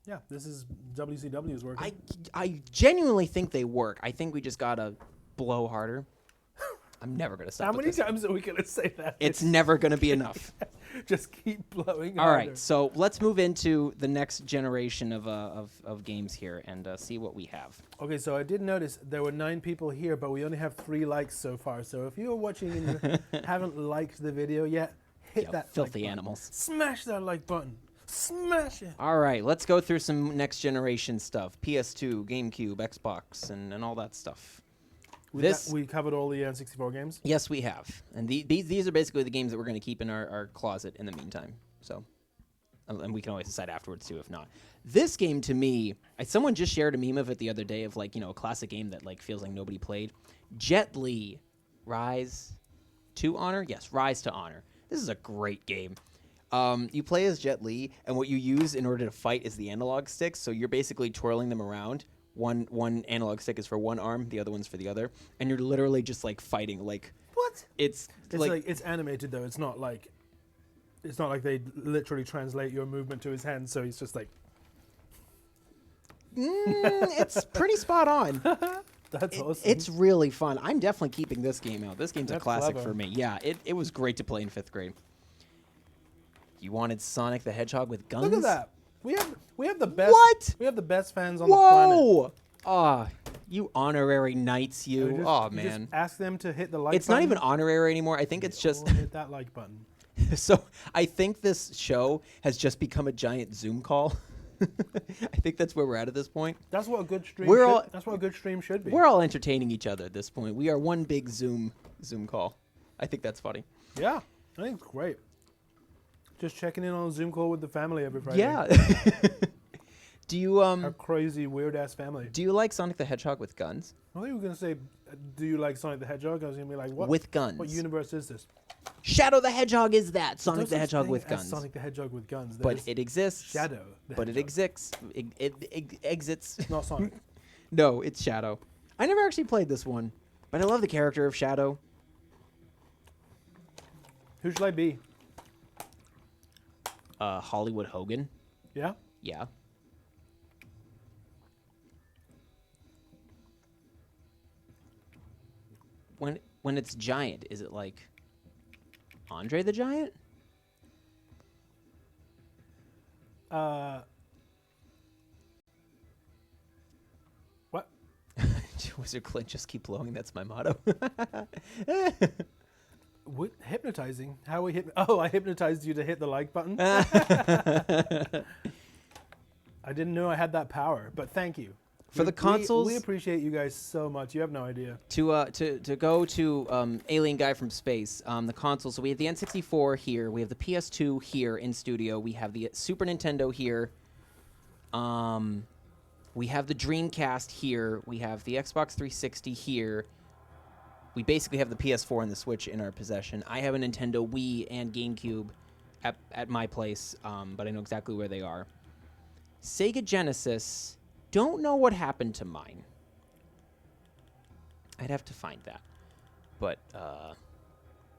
Yeah, this is WCW's working. I genuinely think they work. I think we just gotta blow harder. I'm never gonna stop. How many times are we gonna say that? It's never gonna be enough. Just keep blowing. All harder. right, so let's move into the next generation of games here and see what we have. Okay, so I did notice there were 9 people here, but we only have 3 likes so far. So if you're watching and you haven't liked the video yet, hit that filthy like animals. Smash that like button. Smash it. All right, let's go through some next generation stuff. PS2, GameCube, Xbox, and all that stuff. We covered all the N64 games? Yes, we have. And these are basically the games that we're going to keep in our closet in the meantime. So, and we can always decide afterwards, too, if not. This game, to me, someone just shared a meme of it the other day of, like, you know, a classic game that, like, feels like nobody played. Jet Li, Rise to Honor? Yes, Rise to Honor. This is a great game. You play as Jet Li, and what you use in order to fight is the analog sticks. So you're basically twirling them around. One analog stick is for one arm, the other one's for the other, and you're literally just like fighting. Like what? It's like it's animated though. It's not like they literally translate your movement to his hand. So he's just like. It's pretty spot on. That's awesome. It's really fun. I'm definitely keeping this game out. This game's That's a classic clever. for me. Yeah, it was great to play in 5th grade. You wanted Sonic the Hedgehog with guns? Look at that. We have the best. What? We have the best fans on the planet. Whoa! Ah, you honorary knights, you. You just- Oh, you man. Just ask them to hit the like It's button. not even honorary anymore. I think it's just. Or hit that like button. So I think this show has just become a giant Zoom call. I think that's where we're at this point. That's what a good stream. We're all- That's what a good stream should be. We're all entertaining each other at this point. We are one big Zoom call. I think that's funny. Yeah, I think it's great. Just checking in on a Zoom call with the family every Friday. Yeah. Do you Our crazy weird ass family. do you like Sonic the Hedgehog with guns? I thought you were gonna say, do you like Sonic the Hedgehog? I was gonna be like, what? With guns. What universe is this? Shadow the Hedgehog is that Sonic There's the such Hedgehog thing with as guns. Sonic the Hedgehog with guns. But There's it exists. Shadow. The But it Hedgehog. exists. It exits. Not Sonic. No, it's Shadow. I never actually played this one, but I love the character of Shadow. Who should I be? Hollywood Hogan. Yeah. Yeah. When it's giant, is it like Andre the Giant? What? Wizard Clint, just keep blowing. That's my motto. What? Hypnotizing? How we hit? Oh, I hypnotized you to hit the like button. I didn't know I had that power, but thank you. For the consoles, we appreciate you guys so much. You have no idea. to go to Alien Guy from Space, the consoles. So we have the N64 here. We have the PS2 here in studio. We have the Super Nintendo here. We have the Dreamcast here. We have the Xbox 360 here. We basically have the PS4 and the Switch in our possession. I have a Nintendo Wii and GameCube at my place, but I know exactly where they are. Sega Genesis, don't know what happened to mine. I'd have to find that. But,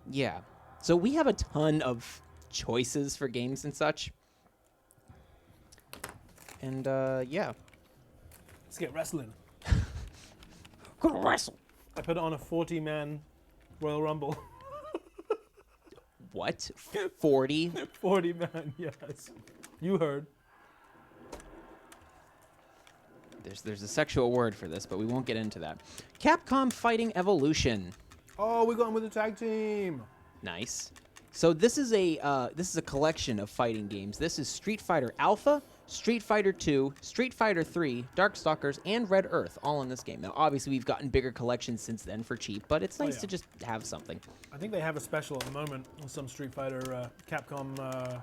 yeah. So we have a ton of choices for games and such. And, yeah. Let's get wrestling. Go wrestle. I put it on a 40-man Royal Rumble. What? 40? 40-man, yes. You heard. There's a sexual word for this, but we won't get into that. Capcom Fighting Evolution. Oh, we're going with the tag team. Nice. So this is a collection of fighting games. This is Street Fighter Alpha, Street Fighter 2, Street Fighter 3, Darkstalkers, and Red Earth, all in this game. Now, obviously, we've gotten bigger collections since then for cheap, but it's nice yeah. to just have something. I think they have a special at the moment on some Street Fighter Capcom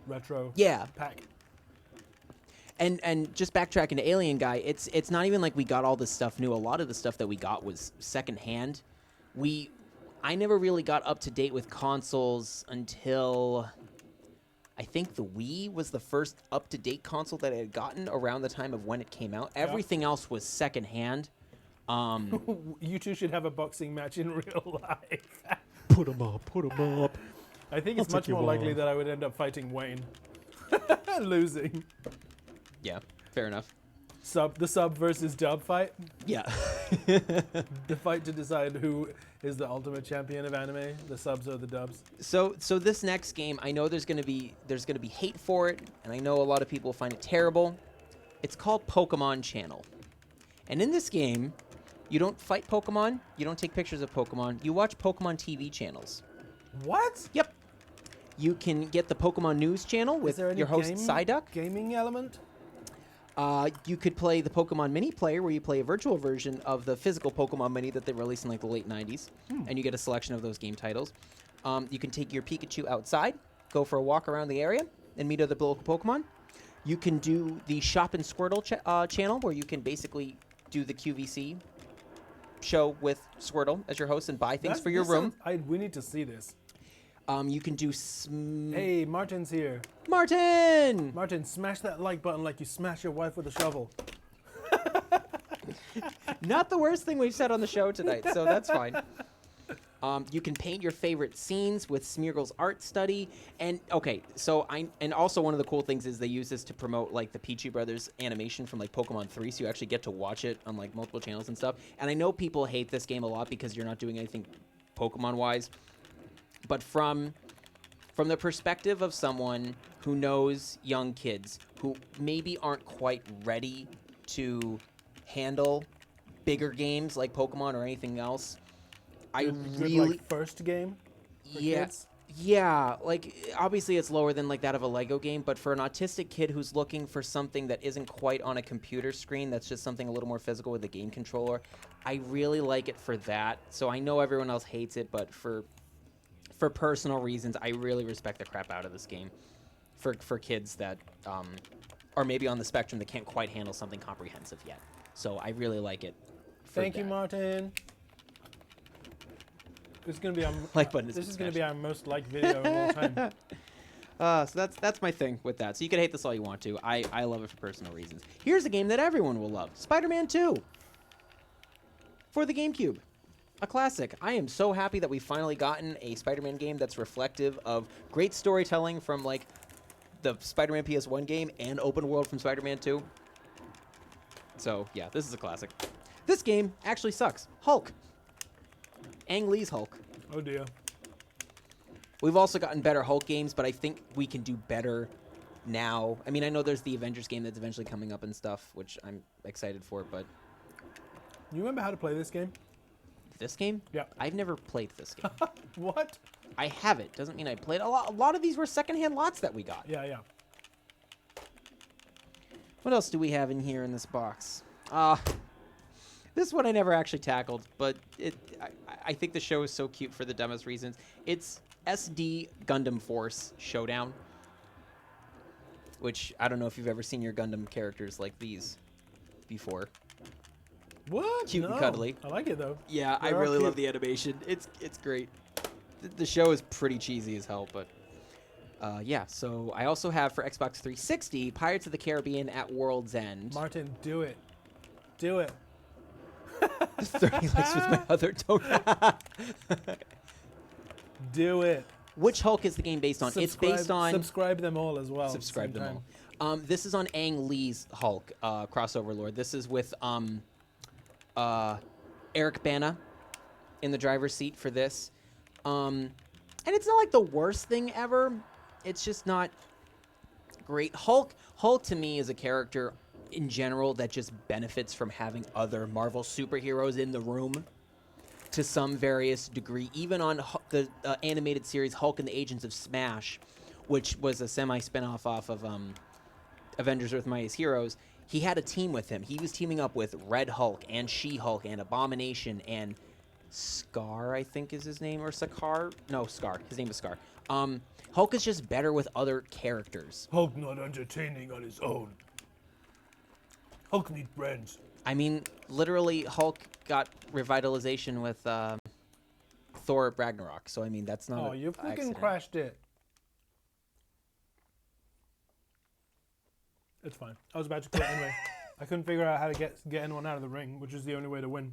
retro Yeah. pack. And just backtracking to Alien Guy, it's not even like we got all this stuff new. A lot of the stuff that we got was secondhand. I never really got up to date with consoles until I think the Wii was the first up to date console that I had gotten around the time of when it came out. Everything else was secondhand. You two should have a boxing match in real life. Put 'em up, put 'em up. I think it's much more likely that I would end up fighting Wayne. Losing. Yeah, fair enough. The sub versus dub fight. Yeah. The fight to decide who is the ultimate champion of anime, the subs or the dubs. So this next game, I know there's gonna be hate for it, and I know a lot of people find it terrible. It's called Pokemon Channel, and in this game, you don't fight Pokemon, you don't take pictures of Pokemon, you watch Pokemon TV channels. What? Yep. You can get the Pokemon News channel with your host Psyduck. Gaming element? You could play the Pokemon Mini Player, where you play a virtual version of the physical Pokemon Mini that they released in like the late 90s, and you get a selection of those game titles. You can take your Pikachu outside, go for a walk around the area, and meet other local Pokemon. You can do the Shop and Squirtle channel, where you can basically do the QVC show with Squirtle as your host and buy things for your room. We need to see this. You can do... Hey, Martin's here. Martin! Martin, smash that like button like you smash your wife with a shovel. Not the worst thing we've said on the show tonight, so that's fine. You can paint your favorite scenes with Smeargle's art study. And, okay, so and also one of the cool things is they use this to promote, like, the Peachy Brothers animation from, like, Pokemon 3, so you actually get to watch it on, like, multiple channels and stuff. And I know people hate this game a lot because you're not doing anything Pokemon-wise. But from from the perspective of someone who knows young kids who maybe aren't quite ready to handle bigger games like Pokemon or anything else. I Good, really like first game for yeah. kids. Yeah, like obviously it's lower than like that of a Lego game, but for an autistic kid who's looking for something that isn't quite on a computer screen, that's just something a little more physical with a game controller, I really like it for that. So I know everyone else hates it, but for personal reasons, I really respect the crap out of this game for kids that are maybe on the spectrum that can't quite handle something comprehensive yet. So I really like it. Thank you, Martin. This is gonna be our Like button is this is gonna smashed. be our most liked video of all time. So that's my thing with that. So you can hate this all you want to. I love it for personal reasons. Here's a game that everyone will love. Spider-Man 2. For the GameCube. A classic. I am so happy that we've finally gotten a Spider-Man game that's reflective of great storytelling from like the Spider-Man PS1 game and open world from Spider-Man 2. So yeah, this is a classic. This game actually sucks. Hulk. Ang Lee's Hulk. Oh dear. We've also gotten better Hulk games, but I think we can do better now. I mean, I know there's the Avengers game that's eventually coming up and stuff, which I'm excited for, but You remember how to play this game? this game? Yeah. I've never played this game. What? I have it. Doesn't mean I played. A lot of these were secondhand lots that we got. Yeah, yeah. What else do we have in here in this box? This one I never actually tackled, but I think the show is so cute for the dumbest reasons. It's SD Gundam Force Showdown, which I don't know if you've ever seen your Gundam characters like these before. What? Cute no. and cuddly. I like it though. Yeah, I They're all really love cute. the animation. It's great. The show is pretty cheesy as hell, but yeah. So I also have for Xbox 360 Pirates of the Caribbean at World's End. Martin, do it. Do it. 30 likes with my other token. Do it. Which Hulk is the game based on? It's based on... Subscribe them all as well. Subscribe them sometime. all. This is on Ang Lee's Hulk, crossover lord. This is with Eric Bana in the driver's seat for this. And it's not like the worst thing ever. It's just not great. Hulk to me is a character in general that just benefits from having other Marvel superheroes in the room to some various degree. Even on the animated series Hulk and the Agents of Smash, which was a semi-spinoff off of Avengers Earth Mightiest Heroes, he had a team with him. He was teaming up with Red Hulk and She-Hulk and Abomination and Scar, I think is his name, or Sakaar? No, Scar. His name is Scar. Hulk is just better with other characters. Hulk not entertaining on his own. Hulk need friends. I mean, literally, Hulk got revitalization with Thor Ragnarok. So, I mean, that's not Oh, you freaking accident. crashed it. It's fine. I was about to quit anyway. I couldn't figure out how to get anyone out of the ring, which is the only way to win.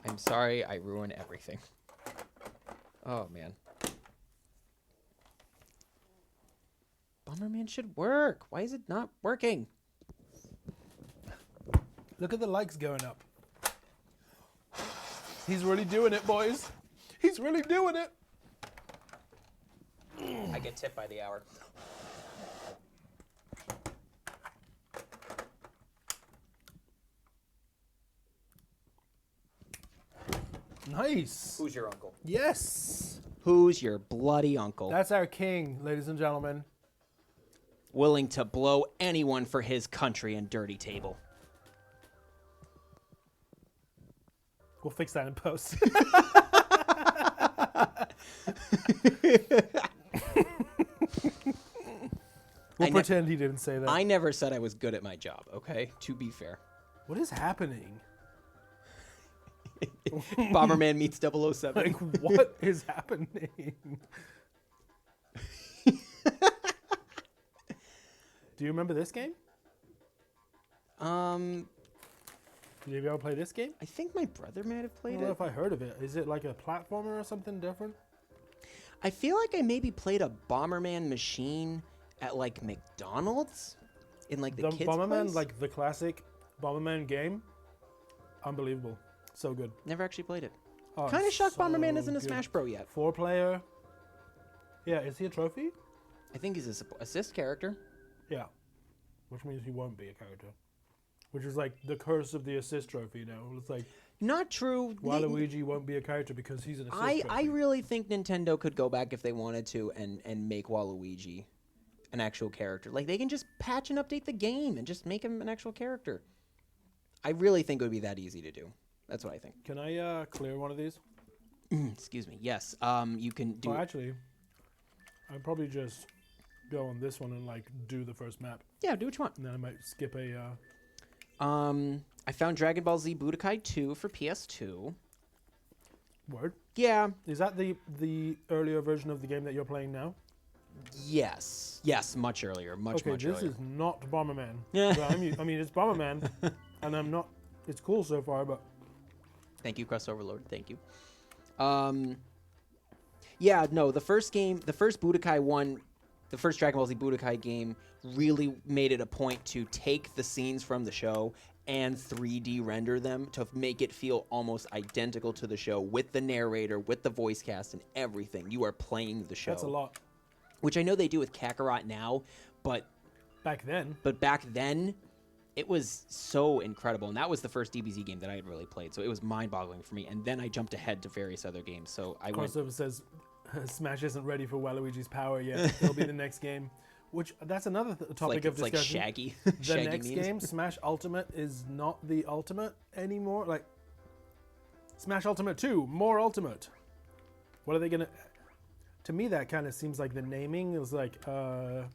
I'm sorry, I ruined everything. Oh, man. Bomberman should work. Why is it not working? Look at the likes going up. He's really doing it, boys. He's really doing it. I get tipped by the hour. Nice. Who's your uncle? Yes. Who's your bloody uncle? That's our king, ladies and gentlemen. Willing to blow anyone for his country and dirty table. We'll fix that in post. We'll pretend he didn't say that. I never said I was good at my job, okay? To be fair. What is happening? Bomberman meets 007. Like, what is happening? Do you remember this game? Did you ever play this game? I think my brother might have I played don't know it. if I heard of it. Is it like a platformer or something different? I feel like I maybe played a Bomberman machine at like McDonald's in like the kids' Bomberman, place. like the classic Bomberman game. Unbelievable. So good. Never actually played it. Oh, Kind of shocked so Bomberman isn't a good. Smash Bro yet. 4-player. Yeah, is he a trophy? I think he's a assist character. Yeah. Which means he won't be a character. Which is like the curse of the assist trophy now. It's like Not true. Waluigi won't be a character because he's an assist trophy. I really think Nintendo could go back if they wanted to and make Waluigi an actual character. Like, they can just patch and update the game and just make him an actual character. I really think it would be that easy to do. That's what I think. Can I clear one of these? Excuse me. Yes. You can do. Well, actually, I'd probably just go on this one and like do the first map, Yeah, do what you want. and then I might skip a. I found Dragon Ball Z Budokai 2 for PS2. Word. Yeah. Is that the earlier version of the game that you're playing now? Yes. Yes. Much earlier. Much Okay, this earlier. is not Bomberman. Yeah. Well, I mean, it's Bomberman, and I'm not. It's cool so far, but Thank you, Crust Overlord. Thank you. Yeah, no, the first Budokai 1, the first Dragon Ball Z Budokai game really made it a point to take the scenes from the show and 3D render them to make it feel almost identical to the show with the narrator, with the voice cast and everything. You are playing the show. that's a lot. Which I know they do with Kakarot now, but Back then, back then it was so incredible, and that was the first DBZ game that I had really played, so it was mind-boggling for me. And then I jumped ahead to various other games, so I went. crossover says Smash isn't ready for Waluigi's power yet. It'll be the next game. Which that's another topic of It's like discussion. Shaggy. The Shaggy next memes. game, Smash Ultimate, is not the Ultimate anymore. Like Smash Ultimate 2, more Ultimate. What are they gonna? To me, that kind of seems like the naming is like the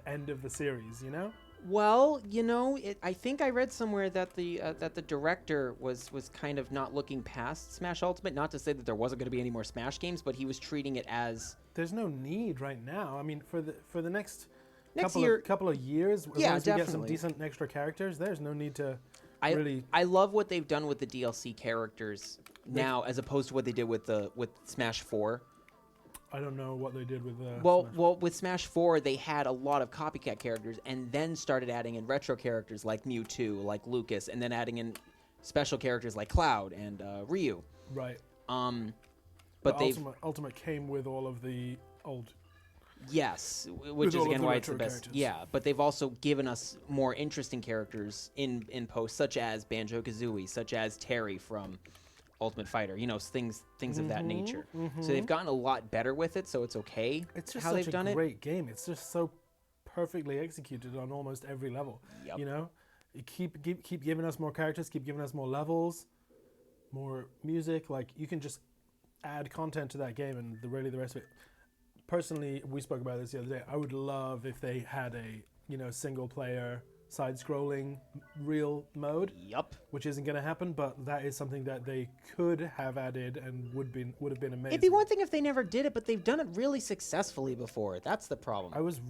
end of the series. You know? Well, you know, I think I read somewhere that the director was kind of not looking past Smash Ultimate. Not to say that there wasn't going to be any more Smash games, but he was treating it as There's no need right now. I mean, for the next year. couple of years, as Yeah, long as we get some definitely. decent extra characters, there's no need to I really. I love what they've done with the DLC characters now, as opposed to what they did with Smash 4. I don't know what they did with Well, Smash. with Smash 4, they had a lot of copycat characters, and then started adding in retro characters like Mewtwo, like Lucas, and then adding in special characters like Cloud and Ryu. Right. But they've Ultimate came with all of the old. yes, which With is all of again the why it's the retro best. characters. Yeah, but they've also given us more interesting characters in post, such as Banjo Kazooie, such as Terry from Ultimate Fighter. You know, things of that nature. So they've gotten a lot better with it. So it's okay. It's just how such they've done a it. great game. It's just so perfectly executed on almost every level. Yep. You know, you keep giving us more characters, keep giving us more levels, more music. Like you can just add content to that game, and the rest of it. Personally, we spoke about this the other day. I would love if they had a single player side-scrolling real mode, Yup. which isn't going to happen, but that is something that they could have added and would have been amazing. It'd be one thing if they never did it, but they've done it really successfully before. That's the problem. I was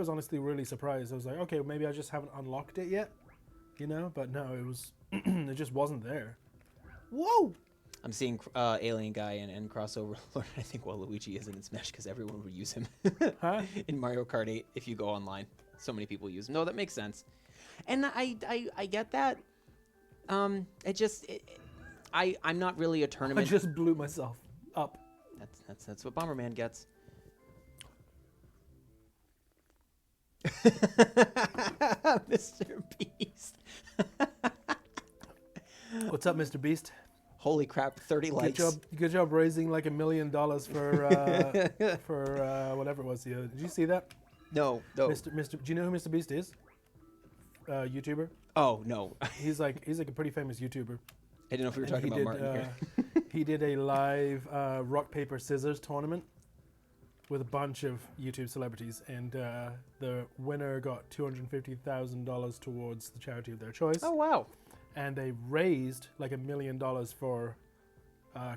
honestly really surprised. I was like, okay, maybe I just haven't unlocked it yet, but no, it was it just wasn't there. Whoa! I'm seeing Alien Guy and Crossover Lord. I think Waluigi isn't in Smash because everyone would use him. Huh? In Mario Kart 8, if you go online, so many people use him. No, that makes sense. And I get that. I'm not really a I tournament. just blew myself up. That's what Bomberman gets. Mr. Beast. What's up, Mr. Beast? Holy crap! 30 likes. Good job raising like $1 million for whatever it was. Did you see that? No. Mr. Do you know who Mr. Beast is? YouTuber. Oh no. He's like a pretty famous YouTuber. I didn't know if we were And talking about Martin here. He did a live rock paper scissors tournament with a bunch of YouTube celebrities, and the winner got $250,000 towards the charity of their choice. Oh wow. And they raised like $1 million for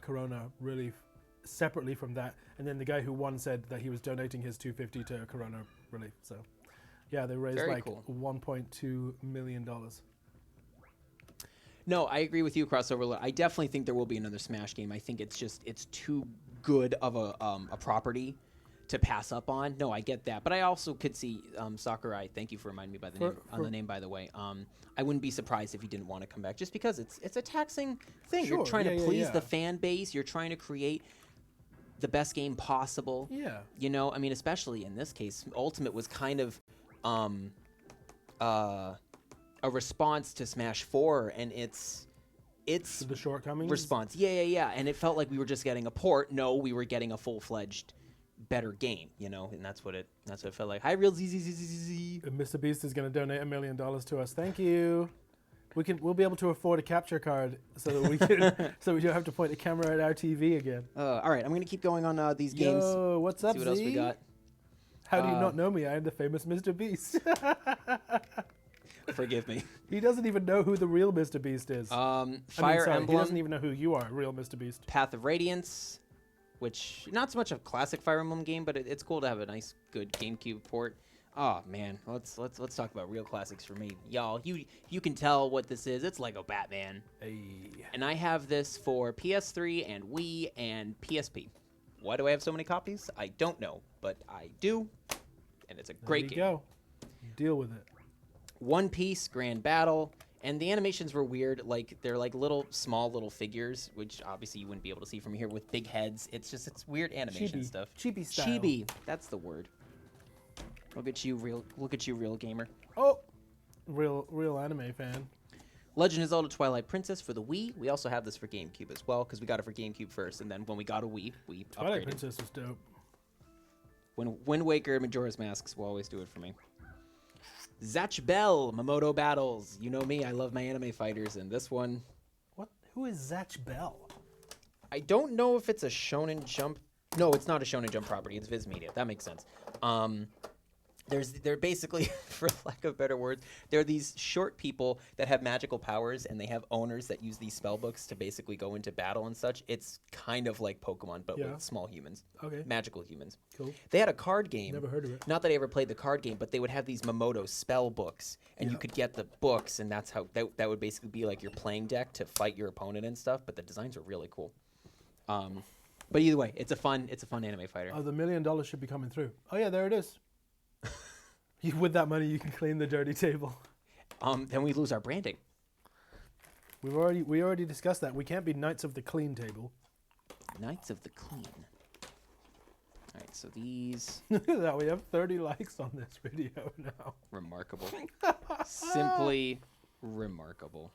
Corona relief separately from that. And then the guy who won said that he was donating his $250 to Corona relief. So yeah, they raised Very like cool. $1.2 million. No, I agree with you, Crossover. I definitely think there will be another Smash game. I think it's too good of a property to pass up on. No, I get that, but I also could see Sakurai. Thank you for reminding me by the name on the name, by the way. I wouldn't be surprised if he didn't want to come back, just because it's a taxing thing. Sure, You're trying to yeah, please yeah. the fan base. You're trying to create the best game possible. Yeah. You know, I mean, especially in this case, Ultimate was kind of a response to Smash 4, and it's To the shortcomings. response. Yeah. And it felt like we were just getting a port. No, we were getting a full-fledged, better game. You know, and that's what it felt like. Hi, real ZZZZZ. And Mr. Beast is going to donate $1 million to us. Thank you. We'll be able to afford a capture card so that we can so we don't have to point a camera at our TV again. All right, I'm gonna keep going on these games. Yo, what's up, See what else we Z? got. How do you not know me? I am the famous Mr. Beast. Forgive me. He doesn't even know who the real Mr. Beast is. Fire He Emblem, doesn't even know who you are, real Mr. Beast. Path of Radiance, which not so much a classic Fire Emblem game, but it's cool to have a nice, good GameCube port. Oh man, let's talk about real classics for me, y'all. You can tell what this is. It's Lego Batman, and I have this for PS3 and Wii and PSP. Why do I have so many copies? I don't know, but I do, and it's a great game. There you go. Deal with it. One Piece Grand Battle, and the animations were weird. Like they're like small little figures, which obviously you wouldn't be able to see from here with big heads. It's weird animation Chibi. stuff. Chibi style. Chibi, that's the word. Look at you, real gamer. Oh, real anime fan. Legend of Zelda Twilight Princess for the Wii. We also have this for GameCube as well, because we got it for GameCube first, and then when we got a Wii, we Twilight upgraded. Princess was dope. When Wind Waker and Majora's Masks will always do it for me. Zatch Bell, Mamoto Battles. You know me, I love my anime fighters, and this one... What? Who is Zatch Bell? I don't know if it's a Shonen Jump... No, it's not a Shonen Jump property, it's Viz Media. That makes sense. They're basically, for lack of better words, they're these short people that have magical powers, and they have owners that use these spell books to basically go into battle and such. It's kind of like Pokemon, but with small humans. Okay. Magical humans. Cool. They had a card game. Never heard of it. Not that I ever played the card game, but they would have these Mamoto spell books, and you could get the books, and that's how that would basically be like your playing deck to fight your opponent and stuff. But the designs are really cool. But either way, it's a fun anime fighter. Oh, the $1 million should be coming through. Oh yeah, there it is. With that money, you can clean the dirty table. Then we lose our branding. We already discussed that. We can't be Knights of the Clean table. Knights of the Clean. All right, so these Look at that. We have 30 likes on this video now. remarkable, simply remarkable.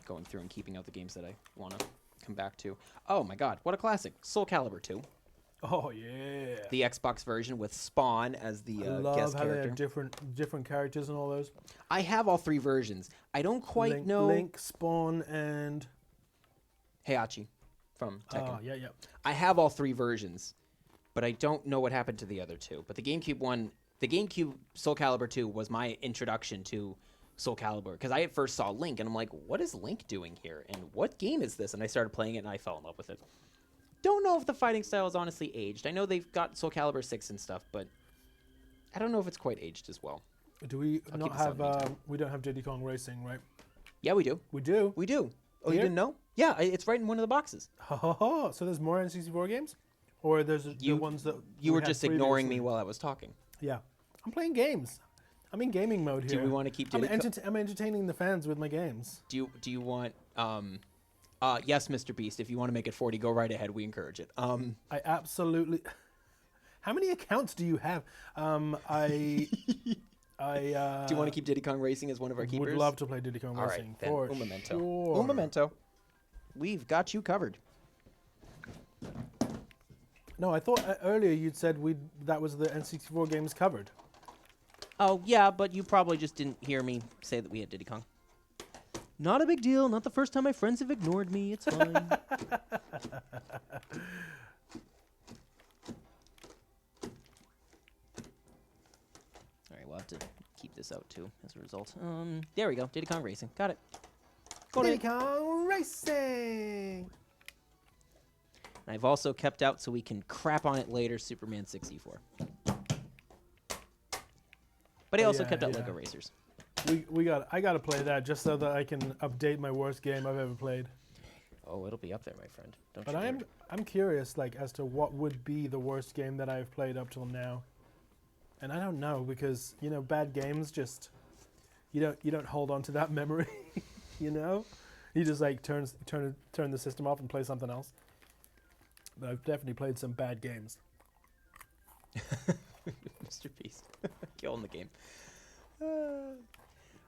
Going through and keeping out the games that I want to come back to. Oh my God, what a classic! Soul Calibur 2. Oh yeah. The Xbox version with Spawn as the I love guest how they character. have different characters and all those. I have all three versions. I don't quite know Link, Spawn, and Heihachi from Tekken. oh yeah. I have all three versions, but I don't know what happened to the other two. But the GameCube one, the GameCube Soul Calibur 2 was my introduction to Soul Calibur, because I at first saw Link and I'm like, what is Link doing here? And what game is this? And I started playing it and I fell in love with it. Don't know if the fighting style is honestly aged. I know they've got Soul Calibur 6 and stuff, but I don't know if it's quite aged as well. Do we I'll not keep this on have? meantime. We don't have Diddy Kong Racing, right? Yeah, we do. We do. We do. Oh, Here? you didn't know? Yeah, it's right in one of the boxes. So there's more N64 games, or there's the ones that You we were had just ignoring me previously? while I was talking. Yeah, I'm playing games. I'm in gaming mode here. Do we want to keep I'm, Diddy Kong? I'm entertaining the fans with my games. Do you want yes, Mr. Beast, if you want to make it 40, go right ahead. We encourage it. I absolutely. How many accounts do you have? I Do you want to keep Diddy Kong Racing as one of our keepers? would love to play Diddy Kong All right, Racing then, for un momento. sure. Un momento. We've got you covered. No, I thought earlier you'd said that was the N64 games covered. Oh, yeah, but you probably just didn't hear me say that we had Diddy Kong. Not a big deal. Not the first time my friends have ignored me. It's fine. All right, we'll have to keep this out, too, as a result. There we go. Diddy Kong Racing. Got it. Diddy Kong Racing! And I've also kept out so we can crap on it later, Superman 64. But I also kept out Lego Racers. I gotta play that just so that I can update my worst game I've ever played. Oh, it'll be up there, my friend. Don't But you I'm curious, like, as to what would be the worst game that I've played up till now. And I don't know, because bad games just you don't hold on to that memory. You just like turn the system off and play something else. I've definitely played some bad games. Mr. Beast. Killing the game.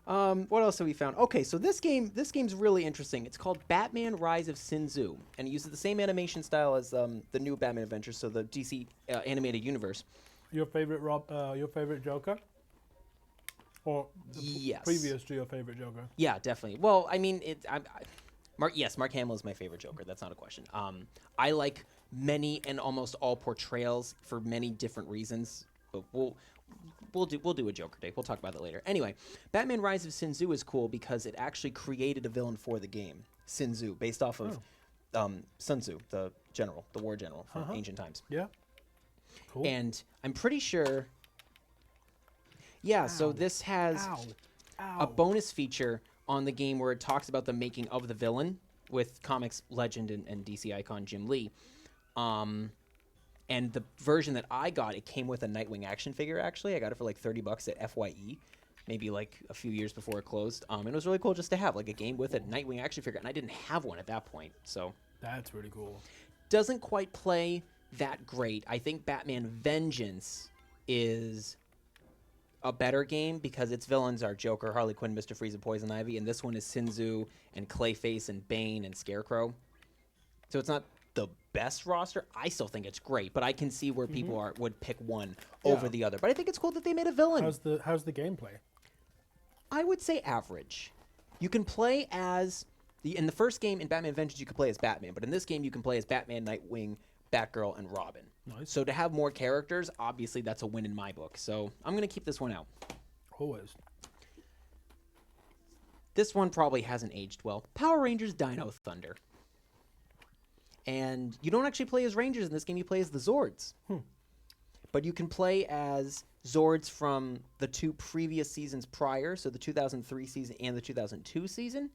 What else have we found? Okay, so this game's really interesting. It's called Batman Rise of Sinzu, and it uses the same animation style as the new Batman Adventures, so the DC animated universe. Your favorite your favorite Joker? Or Yes. previous to your favorite Joker? Yeah, definitely. Well, I mean, Mark Hamill is my favorite Joker. That's not a question. I like many and almost all portrayals for many different reasons, but we'll do a Joker day. We'll talk about that later. Anyway, Batman Rise of Sinzu is cool because it actually created a villain for the game, Sinzu, based off of Sun Tzu, the war general from ancient times. Yeah. Cool. And I'm pretty sure. Yeah, so this has a bonus feature on the game where it talks about the making of the villain with comics legend and DC icon Jim Lee. And the version that I got, it came with a Nightwing action figure, actually. I got it for like $30 at FYE, maybe like a few years before it closed. And it was really cool just to have like a game with a Nightwing action figure. And I didn't have one at that point, so. That's really cool. Doesn't quite play that great. I think Batman Vengeance is a better game because its villains are Joker, Harley Quinn, Mr. Freeze, and Poison Ivy. And this one is Sinzu and Clayface and Bane and Scarecrow. So it's not the best roster. I still think it's great, but I can see where people would pick one over the other. But I think it's cool that they made a villain. How's the gameplay? I would say average. You can play as in the first game in Batman Vengeance, you can play as Batman, but in this game you can play as Batman, Nightwing, Batgirl, and Robin. Nice. So to have more characters, obviously that's a win in my book. So I'm gonna keep this one out. Always. This one probably hasn't aged well. Power Rangers Dino Thunder. And you don't actually play as Rangers in this game, you play as the Zords. But you can play as Zords from the two previous seasons prior, so the 2003 season and the 2002 season.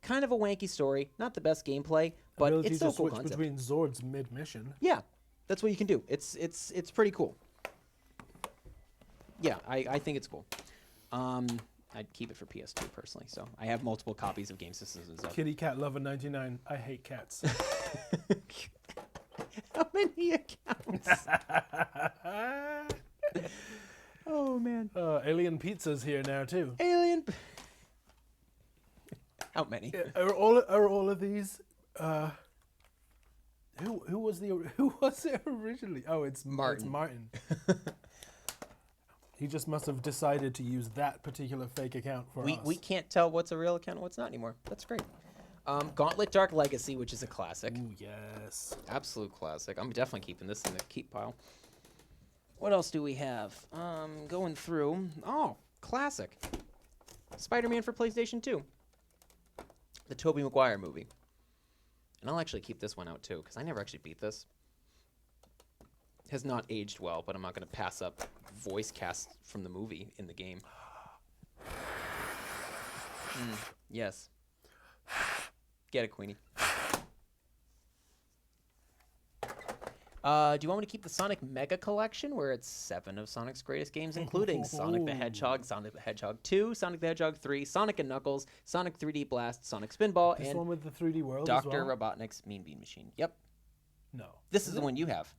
Kind of a wanky story, not the best gameplay, but Ability it's still a to cool switch concept. between Zords mid-mission. Yeah, that's what you can do. It's pretty cool. Yeah, I think it's cool. I'd keep it for PS2 personally, so I have multiple copies of Game Systems. Kitty Cat Lover 99. I hate cats. How many accounts? Oh man. Alien Pizza's here now too. Alien. How many? Are all of these? Who was it originally? Oh, it's Martin. It's Martin. He just must have decided to use that particular fake account for us. We can't tell what's a real account and what's not anymore. That's great. Gauntlet Dark Legacy, which is a classic. Ooh, yes. Absolute classic. I'm definitely keeping this in the keep pile. What else do we have? Going through. Oh, classic. Spider-Man for PlayStation 2. The Tobey Maguire movie. And I'll actually keep this one out too, because I never actually beat this. Has not aged well, but I'm not going to pass up voice cast from the movie in the game. Yes. Get it, Queenie. Do you want me to keep the Sonic Mega Collection, where it's 7 of Sonic's greatest games, including Sonic the Hedgehog, Sonic the Hedgehog 2, Sonic the Hedgehog 3, Sonic and Knuckles, Sonic 3D Blast, Sonic Spinball, This and one with the 3D world Dr. as well? Robotnik's Mean Bean Machine. Yep. No. This is the one you have.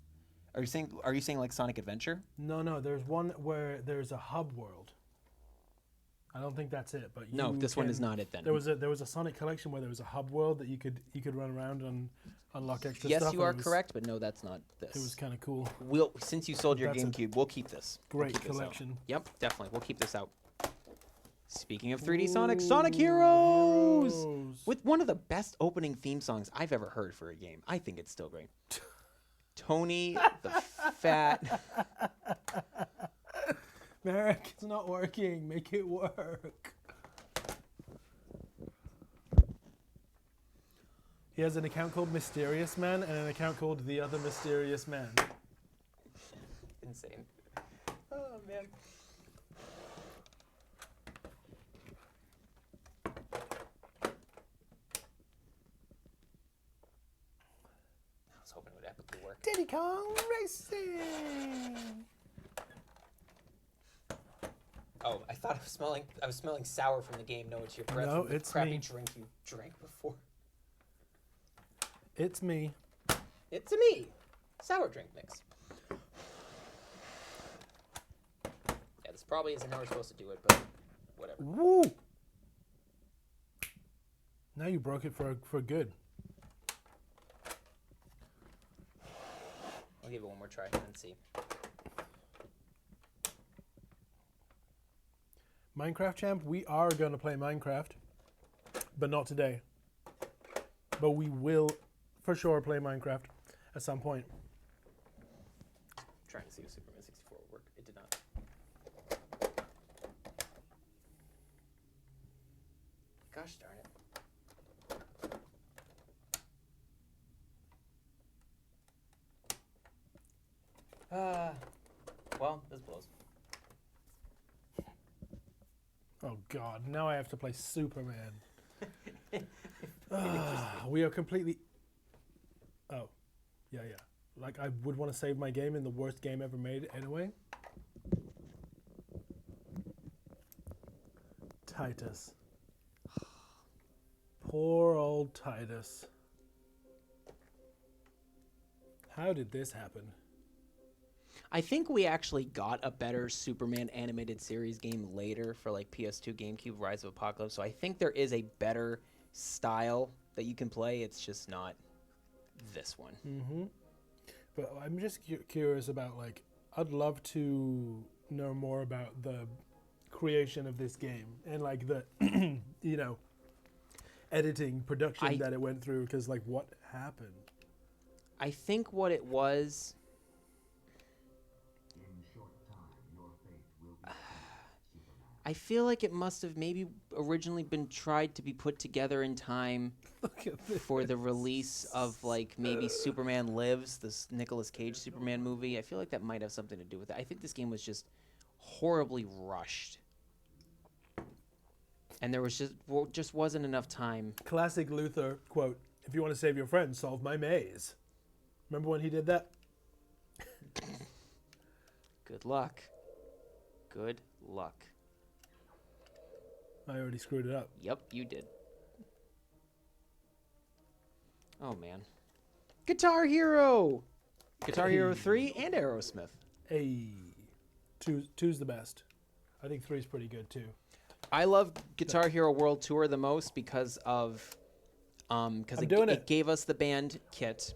Are you saying like Sonic Adventure? No. There's one where there's a hub world. I don't think that's it, but No, this one is not it then. There was a Sonic collection where there was a hub world that you could run around and unlock extra Yes, stuff. you are correct, but no, that's not this. It was kind of cool. Since you sold your That's a GameCube, we'll keep this. We'll Great keep this out. collection. Yep, definitely. We'll keep this out. Speaking of 3D Sonic, Sonic Heroes! Heroes. With one of the best opening theme songs I've ever heard for a game. I think it's still great. Tony the Fat. Merrick, it's not working. Make it work. He has an account called Mysterious Man and an account called The Other Mysterious Man. Insane. Oh, man. I was hoping it would epically work. Diddy Kong Racing! Oh, I thought I was smelling sour from the game. No, it's your breath No, from the it's crappy me. drink you drank before. It's me. It's me. sour drink mix. Yeah, this probably isn't how we're supposed to do it, but whatever. Woo! Now you broke it for good. I'll give it one more try and see. Minecraft Champ, we are going to play Minecraft, but not today. But we will for sure play Minecraft at some point. I'm trying to see if Superman 64 would work. It did not. Gosh darn it. Well, this blows. Oh God, now I have to play Superman. We are completely... Oh, yeah. Like, I would want to save my game in the worst game ever made anyway. Titus. Poor old Titus. How did this happen? I think we actually got a better Superman animated series game later for like PS2, GameCube, Rise of Apocalypse. So I think there is a better style that you can play. It's just not this one. Mm-hmm. But I'm just curious about, like, I'd love to know more about the creation of this game and, like, the, you know, editing, production that it went through, because, like, what happened? I think what it was... I feel like it must have maybe originally been tried to be put together in time for the release of, like, maybe Superman Lives, this Nicolas Cage Superman movie. I feel like that might have something to do with it. I think this game was just horribly rushed. And there was just wasn't enough time. Classic Luther quote, "If you want to save your friends, solve my maze." Remember when he did that? Good luck. Good luck. I already screwed it up. Yep, you did. Oh, man. Guitar Hero! Guitar Hero 3 and Aerosmith. Hey. Two's the best. I think 3's pretty good, too. I love Guitar Hero World Tour the most because of... it gave us the band kit,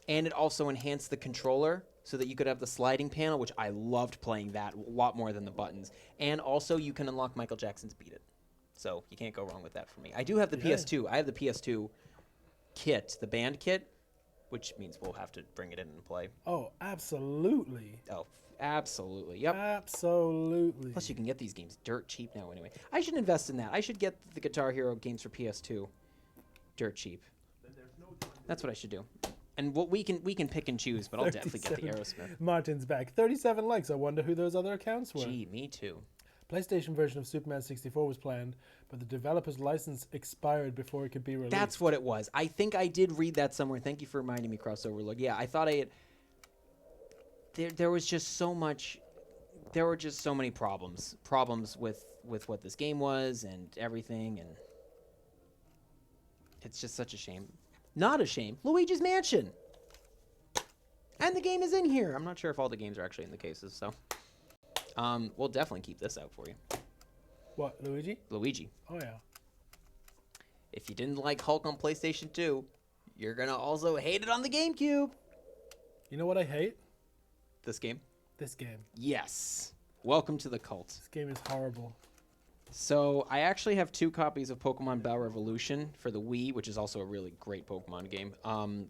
and it also enhanced the controller so that you could have the sliding panel, which I loved playing that a lot more than the buttons. And also, you can unlock Michael Jackson's Beat It. So you can't go wrong with that for me. I do have the PS2. I have the PS2 kit, the band kit, which means we'll have to bring it in and play. Oh, absolutely. Oh, absolutely. Yep. Absolutely. Plus, you can get these games dirt cheap now anyway. I should invest in that. I should get the Guitar Hero games for PS2 dirt cheap. That's what I should do. And we can pick and choose, but I'll definitely get the Aerosmith. Martin's back. 37 likes. I wonder who those other accounts were. Gee, me too. PlayStation version of Superman 64 was planned, but the developer's license expired before it could be released. That's what it was. I think I did read that somewhere. Thank you for reminding me, Crossover Look. Yeah, I thought I had... There was just so much... There were just so many problems. Problems with what this game was and everything, and... It's just such a shame. Not a shame. Luigi's Mansion! And the game is in here. I'm not sure if all the games are actually in the cases, so... we'll definitely keep this out for you. What, Luigi? Luigi. Oh, yeah. If you didn't like Hulk on PlayStation 2, you're going to also hate it on the GameCube. You know what I hate? This game? This game. Yes. Welcome to the cult. This game is horrible. So, I actually have 2 copies of Pokemon Battle Revolution for the Wii, which is also a really great Pokemon game.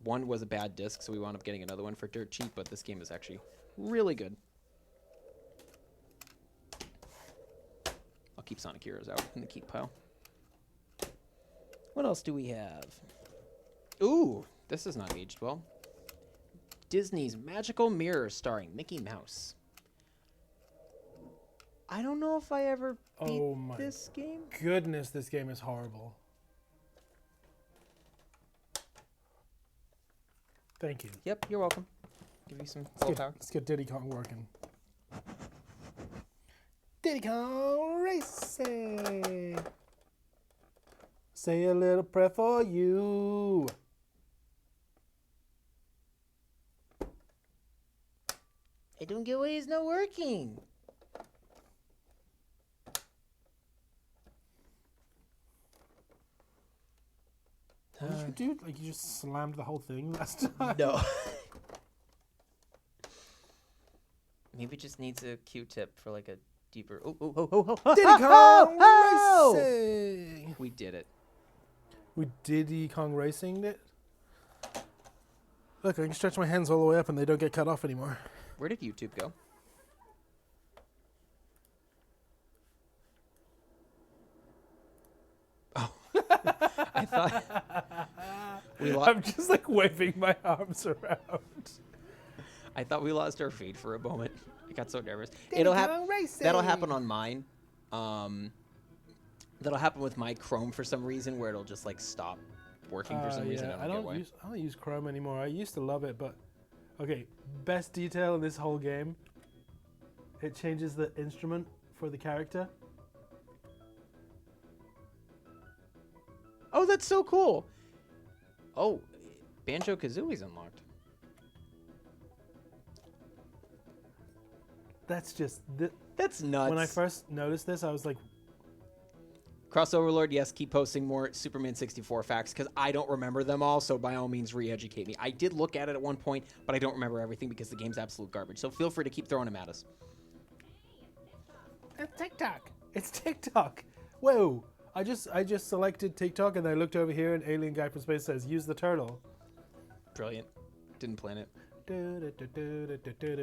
One was a bad disc, so we wound up getting another one for dirt cheap, but this game is actually really good. I'll keep Sonic Heroes out in the keep pile. What else do we have? Ooh, this is not aged well. Disney's Magical Mirror starring Mickey Mouse. I don't know if I ever beat this game. Goodness, this game is horrible. Thank you. Yep, you're welcome. Give you some full power. Let's get Diddy Kong working. Diddy Kong Racing. Say a little prayer for you. I don't get why it's not working. What did you do? Like, you just slammed the whole thing last time? No. Maybe it just needs a Q-tip for like a deeper. Oh! Diddy Kong Racing! We did it. We Diddy Kong Racing it? Look, I can stretch my hands all the way up and they don't get cut off anymore. Where did YouTube go? Oh. I thought we lost. I'm just like waving my arms around. I thought we lost our feed for a moment. I got so nervous. Diddy Kong Racing! That'll happen on mine. That'll happen with my Chrome for some reason, where it'll just like stop working for some reason. I don't use Chrome anymore. I used to love it, but okay. Best detail in this whole game. It changes the instrument for the character. Oh, that's so cool. Oh, Banjo-Kazooie's unlocked. That's just That's nuts. when I first noticed this, I was like, Cross Overlord, yes, keep posting more Superman 64 facts, because I don't remember them all, so by all means, re-educate me. I did look at it at one point, but I don't remember everything because the game's absolute garbage, so feel free to keep throwing them at us. it's TikTok. It's TikTok. Whoa. I just selected TikTok and I looked over here and Alien Guy from Space says, use the turtle. Brilliant. Didn't plan it.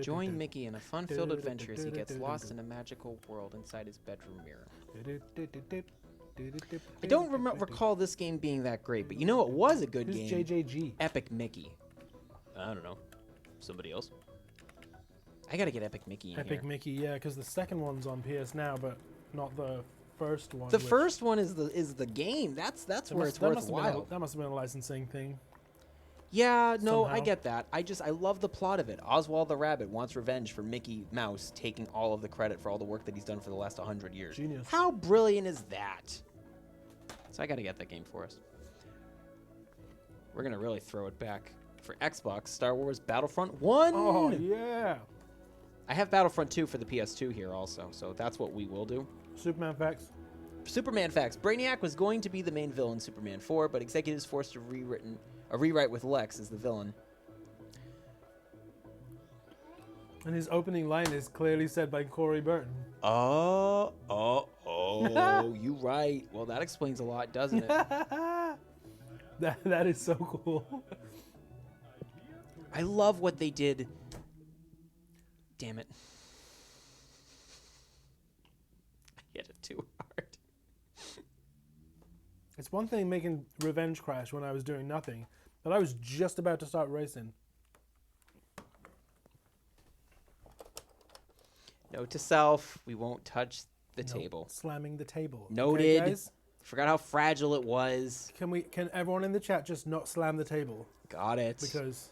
Join Mickey in a fun-filled adventure as he gets lost in a magical world inside his bedroom mirror. I don't recall this game being that great, but you know it was a good game. Who's JJG? Epic Mickey. I don't know. Somebody else. I gotta get Epic Mickey in Epic here. Mickey, yeah, because the second one's on PS Now, but not the first one. The first one is the game. That's where it's worthwhile. That must have been a licensing thing. Yeah, no, I Somehow. get that. I love the plot of it. Oswald the Rabbit wants revenge for Mickey Mouse taking all of the credit for all the work that he's done for the last 100 years. Genius. How brilliant is that? So I got to get that game for us. We're going to really throw it back. For Xbox, Star Wars Battlefront 1. Oh, yeah. I have Battlefront 2 for the PS2 here also, so that's what we will do. Superman facts. Superman facts. Brainiac was going to be the main villain in Superman 4, but executives forced a rewrite with Lex as the villain. And his opening line is clearly said by Corey Burton. Oh, you right. Well, that explains a lot, doesn't it? That is so cool. I love what they did. Damn it. I hit it too hard. It's one thing making Revenge Crash when I was doing nothing, but I was just about to start racing. Note to self, we won't touch the Nope. table. Slamming the table. Noted. Okay, guys? Forgot how fragile it was. Can everyone in the chat just not slam the table? Got it. Because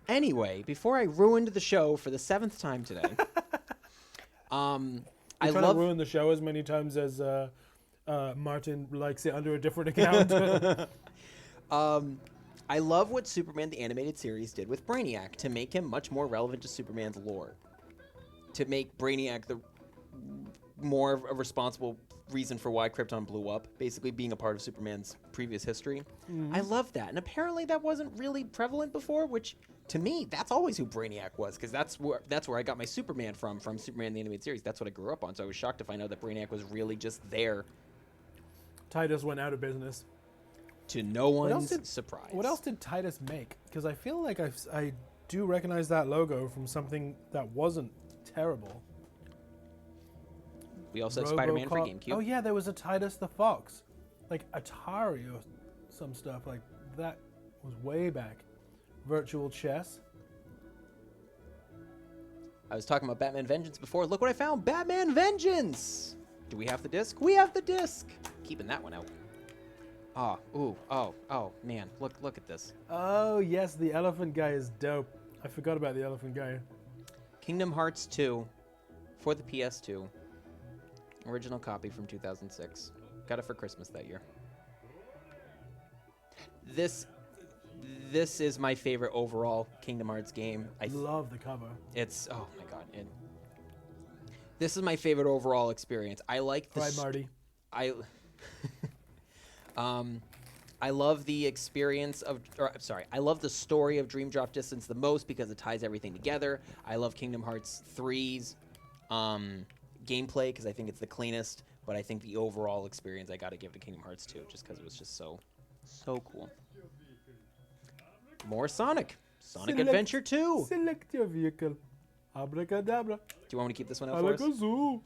Anyway, before I ruined the show for the 7th time today, I to ruin the show as many times as Martin likes it under a different account. I love what Superman the Animated Series did with Brainiac to make him much more relevant to Superman's lore. To make Brainiac the more of a responsible reason for why Krypton blew up, basically being a part of Superman's previous history. Mm-hmm. I love that. And apparently that wasn't really prevalent before, which to me, that's always who Brainiac was, because that's where I got my Superman from Superman the Animated Series. That's what I grew up on, so I was shocked to find out that Brainiac was really just there. Titus went out of business. To no one's surprise. What else did Titus make? Because I feel like I do recognize that logo from something that wasn't terrible. We also have Spider-Man for GameCube. Oh yeah, there was a Titus the Fox. Like Atari or some stuff. Like that was way back. Virtual Chess. I was talking about Batman Vengeance before. Look what I found. Batman Vengeance! Do we have the disc? We have the disc! Keeping that one out. Oh, man. Look at this. Oh, yes, the elephant guy is dope. I forgot about the elephant guy. Kingdom Hearts 2 for the PS2. Original copy from 2006. Got it for Christmas that year. This this is my favorite overall Kingdom Hearts game. I Love the cover. It's oh my god. This is my favorite overall experience. I like the Right, Marty. I I love the experience of I love the story of Dream Drop Distance the most because it ties everything together. I love Kingdom Hearts 3's gameplay because I think it's the cleanest, but I think the overall experience I got to give to Kingdom Hearts 2 just because it was just so cool. More Sonic Adventure 2. Select your vehicle. Abracadabra. Do you want me to keep this one out for us? Alakazoo.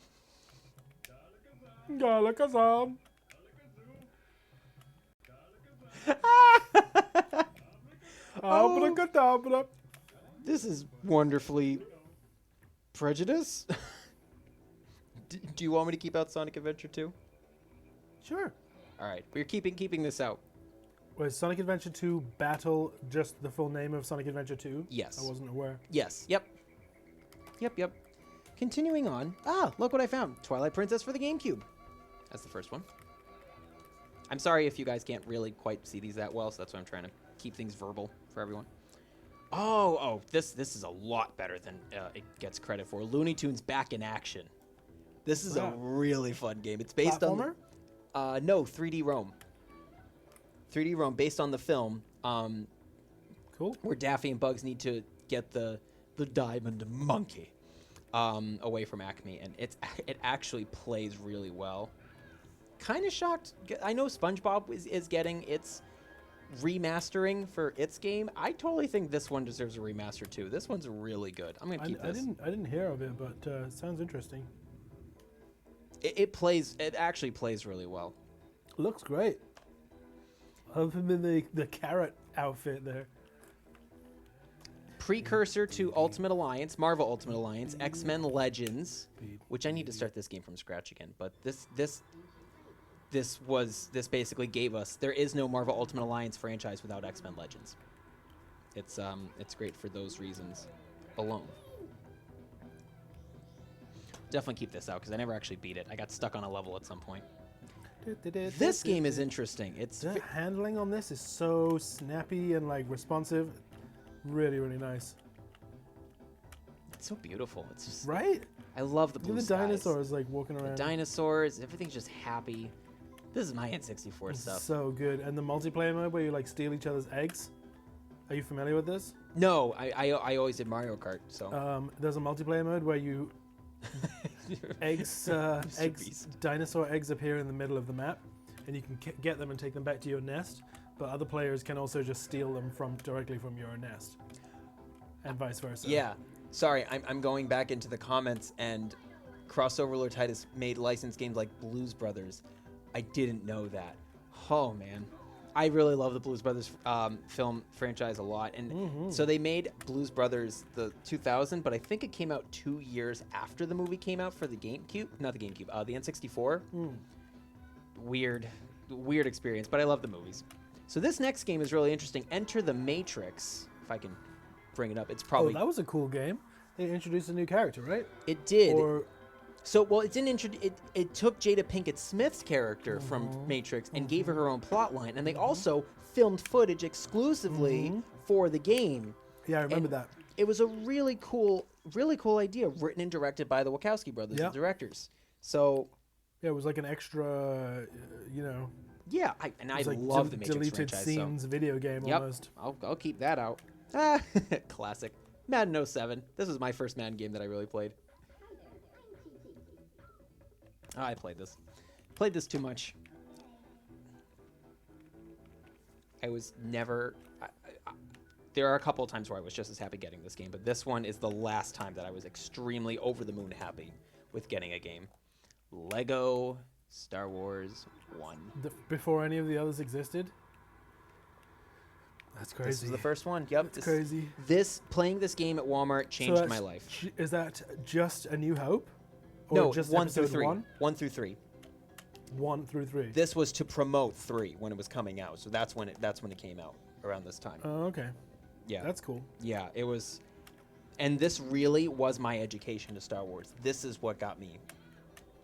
Galakazam. Abracadabra. This is wonderfully prejudice. Do you want me to keep out Sonic Adventure 2? Sure. All right, we're keeping this out. Was Sonic Adventure 2 Battle just the full name of Sonic Adventure 2? Yes. I wasn't aware. Yes. Yep. Continuing on. Ah, look what I found. Twilight Princess for the GameCube. That's the first one. I'm sorry if you guys can't really quite see these that well, so that's why I'm trying to keep things verbal for everyone. Oh, this is a lot better than it gets credit for. Looney Tunes Back in Action. This is a really fun game. It's based Platformer? on no 3D Rome. 3D Rome based on the film. Cool. Where Daffy and Bugs need to get the diamond monkey away from Acme, and it actually plays really well. Kind of shocked. I know SpongeBob is getting its remastering for its game. I totally think this one deserves a remaster too. This one's really good. I'm gonna keep this. I didn't hear of it, but it sounds interesting. It actually plays really well. Looks great. Other than the carrot outfit there. Precursor to Ultimate Alliance, Marvel Ultimate Alliance, X-Men Legends, which I need to start this game from scratch again. But this basically gave us, there is no Marvel Ultimate Alliance franchise without X-Men Legends. It's great for those reasons alone. Definitely keep this out because I never actually beat it. I got stuck on a level at some point. This game is interesting. The handling on this is so snappy and like responsive. Really, really nice. It's so beautiful. It's just right. I love the blue Look at the dinosaurs like walking around. The dinosaurs, everything's just happy. This is my N64 stuff. So good. And the multiplayer mode where you like steal each other's eggs. Are you familiar with this? No, I always did Mario Kart. So there's a multiplayer mode where you dinosaur eggs appear in the middle of the map, and you can get them and take them back to your nest. But other players can also just steal them directly from your nest, and vice versa. Yeah. Sorry, I'm going back into the comments, and Crossover Lord Titus made licensed games like Blues Brothers. I didn't know that. Oh man, I really love the Blues Brothers film franchise a lot, and so they made Blues Brothers the 2000, but I think it came out 2 years after the movie came out for the GameCube, not the GameCube, the N64. Weird experience, but I love the movies. So this next game is really interesting. Enter the Matrix. If I can bring it up, it's probably. Oh, that was a cool game. They introduced a new character, right? It did. Or So, well, it didn't it took Jada Pinkett Smith's character from Matrix and gave her own plot line, and they also filmed footage exclusively for the game. Yeah, I remember that. It was a really cool idea, written and directed by the Wachowski brothers, the directors. So, yeah, it was like an extra, yeah, I like love the Matrix deleted franchise. scenes video game almost. I'll keep that out. Classic. Madden 07. This was my first Madden game that I really played. I played this. Played this too much. I was never... there are a couple of times where I was just as happy getting this game, but this one is the last time that I was extremely over the moon happy with getting a game. Lego Star Wars 1. Before any of the others existed? That's crazy. This was the first one. Yep. That's crazy. Playing this game at Walmart changed my life. Is that just A New Hope? Or No, just 1 through 3. 1? 1 through 3. 1 through 3. This was to promote 3 when it was coming out, so that's when it came out around this time. Oh, okay. Yeah. That's cool. Yeah, it was, and this really was my education to Star Wars. This is what got me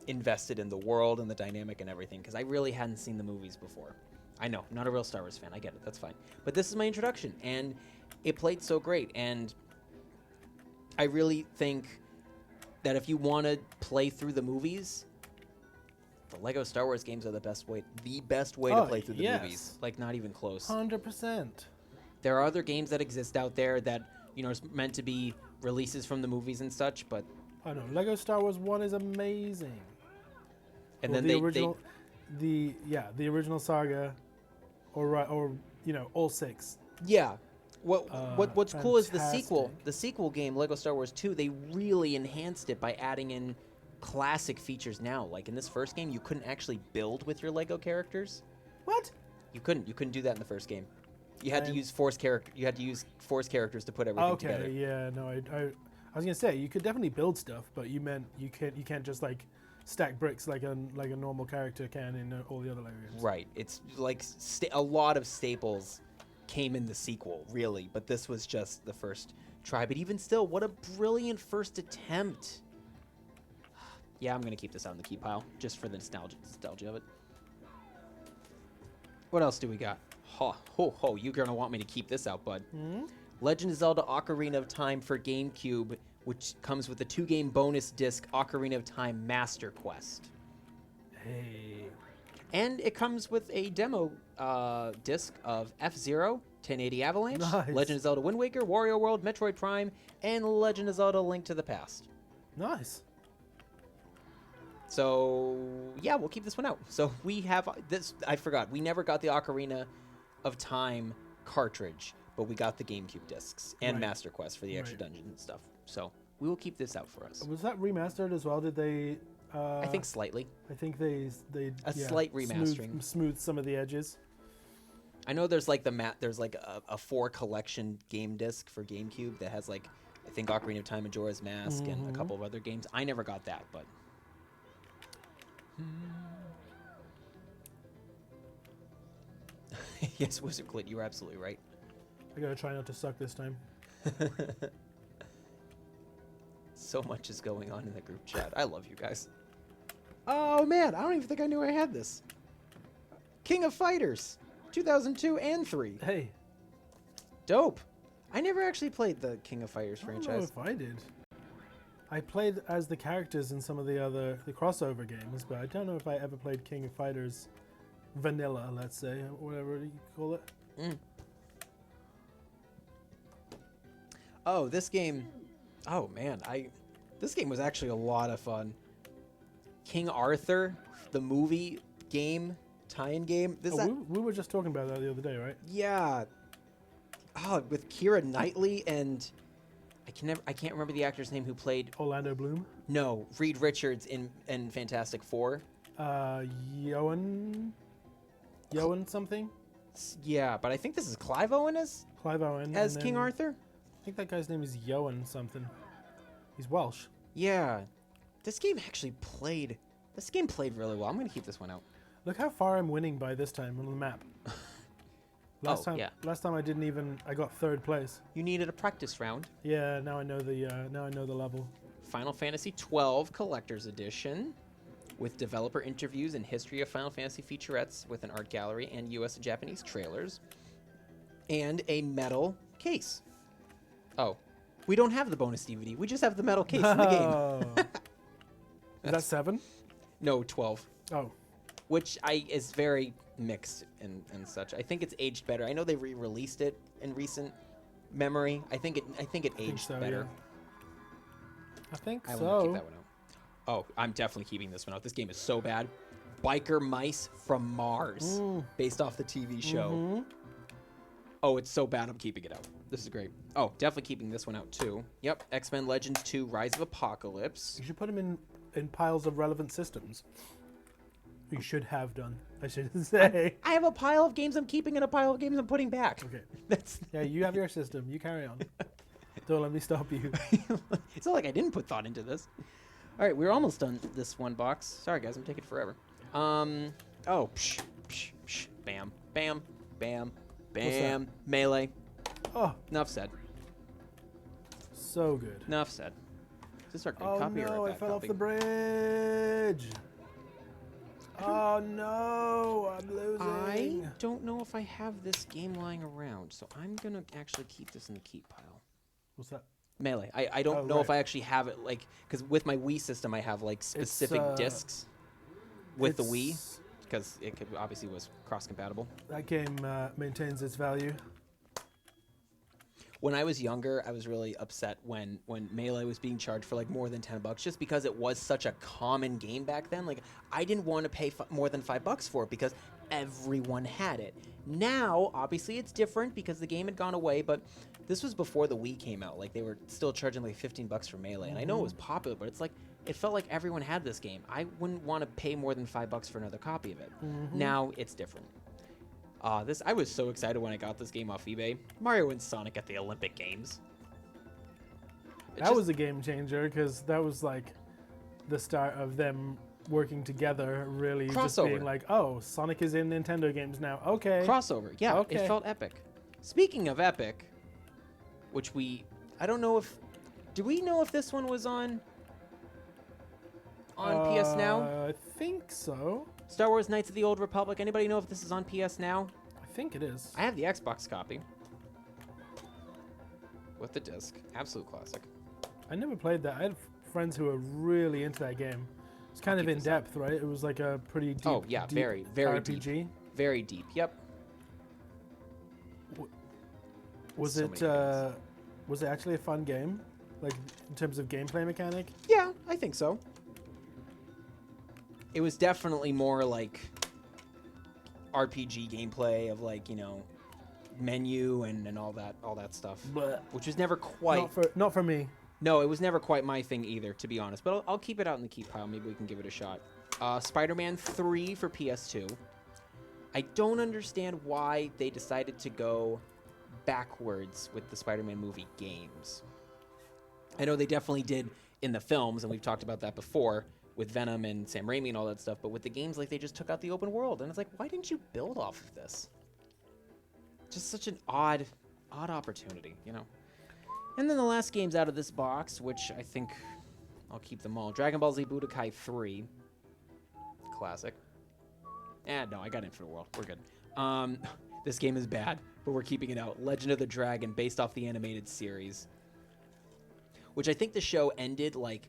invested in the world and the dynamic and everything, because I really hadn't seen the movies before. I know, not a real Star Wars fan. I get it. That's fine. But this is my introduction, and it played so great. And I really think that if you want to play through the movies, the Lego Star Wars games are the best way to play through the movies. Like, not even close. 100%. There are other games that exist out there that, you know, is meant to be releases from the movies and such, but... I know. Lego Star Wars 1 is amazing. And well, then the original, the original saga, or you know, all 6. Yeah. What's cool is the fantastic. sequel game, Lego Star Wars 2, they really enhanced it by adding in classic features now. Like in this first game, you couldn't actually build with your Lego characters. What? You couldn't do that in the first game. You had to use Force characters to put everything together. Okay, yeah, no, I was gonna say you could definitely build stuff, but you can't just like stack bricks like a normal character can in all the other Lego games. Right. It's like a lot of staples came in the sequel, really, but this was just the first try. But even still, what a brilliant first attempt. Yeah, I'm gonna keep this out in the keep pile just for the nostalgia of it. What else do we got? You're gonna want me to keep this out, bud. Legend of Zelda Ocarina of Time for GameCube, which comes with a 2-game bonus disc, Ocarina of Time Master Quest. Hey. And it comes with a demo disc of F-Zero, 1080 Avalanche, Nice. Legend of Zelda Wind Waker, Wario World, Metroid Prime, and Legend of Zelda Link to the Past. Nice. So, yeah, we'll keep this one out. So we have this. I forgot. We never got the Ocarina of Time cartridge, but we got the GameCube discs and Right. Master Quest for the extra dungeon and stuff. So we will keep this out for us. Was that remastered as well? Did they? I think slightly. I think they slight remastering. smooth some of the edges. I know there's like there's like a 4 collection game disc for GameCube that has like I think Ocarina of Time, Majora's Mask, and a couple of other games. I never got that, but. Yes, Wizard Clit, you were absolutely right. I gotta try not to suck this time. So much is going on in the group chat. I love you guys. Oh man, I don't even think I knew I had this. King of Fighters, 2002 and 3. Hey, Dope. I never actually played the King of Fighters I don't know franchise. if I did. I played as the characters in some of the crossover games, but I don't know if I ever played King of Fighters vanilla, let's say, or whatever you call it. Oh, this game. Oh man, this game was actually a lot of fun. King Arthur, the movie game, tie-in game. We were just talking about that the other day, right? Yeah. Oh, with Keira Knightley and I can't remember the actor's name who played. Orlando Bloom. No, Reed Richards in Fantastic Four. Yoan something. Yeah, but I think this is Clive Owen as Clive Owen King Arthur. I think that guy's name is Yoan something. He's Welsh. Yeah, this game played really well. I'm gonna keep this one out. Look how far I'm winning by this time on the map. Last time I got 3rd place. You needed a practice round. Yeah, now I know the level. Final Fantasy XII Collector's Edition, with developer interviews and history of Final Fantasy featurettes with an art gallery and US and Japanese trailers, and a metal case. Oh, we don't have the bonus DVD. We just have the metal case in the game. Is that 7? No, 12. Oh. Which is very mixed and such. I think it's aged better. I know they re-released it in recent memory. I think it aged so, better. Yeah. I think I so. want to keep that one out. Oh, I'm definitely keeping this one out. This game is so bad. Biker Mice from Mars, based off the TV show. Oh, it's so bad. I'm keeping it out. This is great. Oh, definitely keeping this one out too. Yep, X-Men Legends 2: Rise of Apocalypse. You should put them in piles of relevant systems. You should have done, I should say. I have a pile of games I'm keeping and a pile of games I'm putting back. Okay. That's Yeah, you have your system. You carry on. Don't let me stop you. It's not like I didn't put thought into this. All right, we're almost done this one box. Sorry, guys, I'm taking forever. Oh, psh, psh, psh, bam, bam, bam, bam, melee. Oh, Enough said. so good. Enough said. Is this our Oh copy or no, our I bad fell copy? off the bridge. Oh no, I'm losing. I don't know if I have this game lying around, so I'm gonna actually keep this in the keep pile. What's that? Melee. I don't Oh, know if right. I actually have it, like, because with my Wii system, I have, like, specific discs with the Wii, It's- because it could, obviously was cross-compatible. That game maintains its value. When I was younger, I was really upset when Melee was being charged for, like, more than $10, just because it was such a common game back then. Like, I didn't want to pay more than $5 for it because everyone had it. Now, obviously, it's different because the game had gone away, but this was before the Wii came out. Like, they were still charging, like, $15 for Melee, and I know it was popular, but it's like, it felt like everyone had this game. I wouldn't want to pay more than $5 for another copy of it. Now, it's different. I was so excited when I got this game off eBay. Mario and Sonic at the Olympic Games. That was a game changer because that was like the start of them working together, really just Crossover. being like, oh, Sonic is in Nintendo games now. Okay. Crossover. Yeah, Okay. it felt epic. Speaking of epic, which I don't know if, do we know if this one was on PS Now? I think so. Star Wars Knights of the Old Republic. Anybody know if this is on PS Now? I think it is. I have the Xbox copy. With the disc. Absolute classic. I never played that. I had friends who were really into that game. It's kind I'll of keep in this up. depth, right? It was like a pretty deep. Oh, yeah, deep very, very RPG. deep. Very deep. Yep. Was So it? many games. Was it actually a fun game? Like in terms of gameplay mechanic? Yeah, I think so. It was definitely more like RPG gameplay of, like, you know, menu and all that stuff, But which was never quite. not for me. No, it was never quite my thing either, to be honest. But I'll keep it out in the keep pile. Maybe we can give it a shot. Spider-Man 3 for PS2. I don't understand why they decided to go backwards with the Spider-Man movie games. I know they definitely did in the films, and we've talked about that before with Venom and Sam Raimi and all that stuff. But with the games, like, they just took out the open world, and it's like, why didn't you build off of this? Just such an odd opportunity, you know. And then the last games out of this box, which I think I'll keep them all. Dragon Ball Z Budokai 3. Classic. No, I got Infinite World. We're good. This game is bad, but we're keeping it out. Legend of the Dragon, based off the animated series. Which I think the show ended, like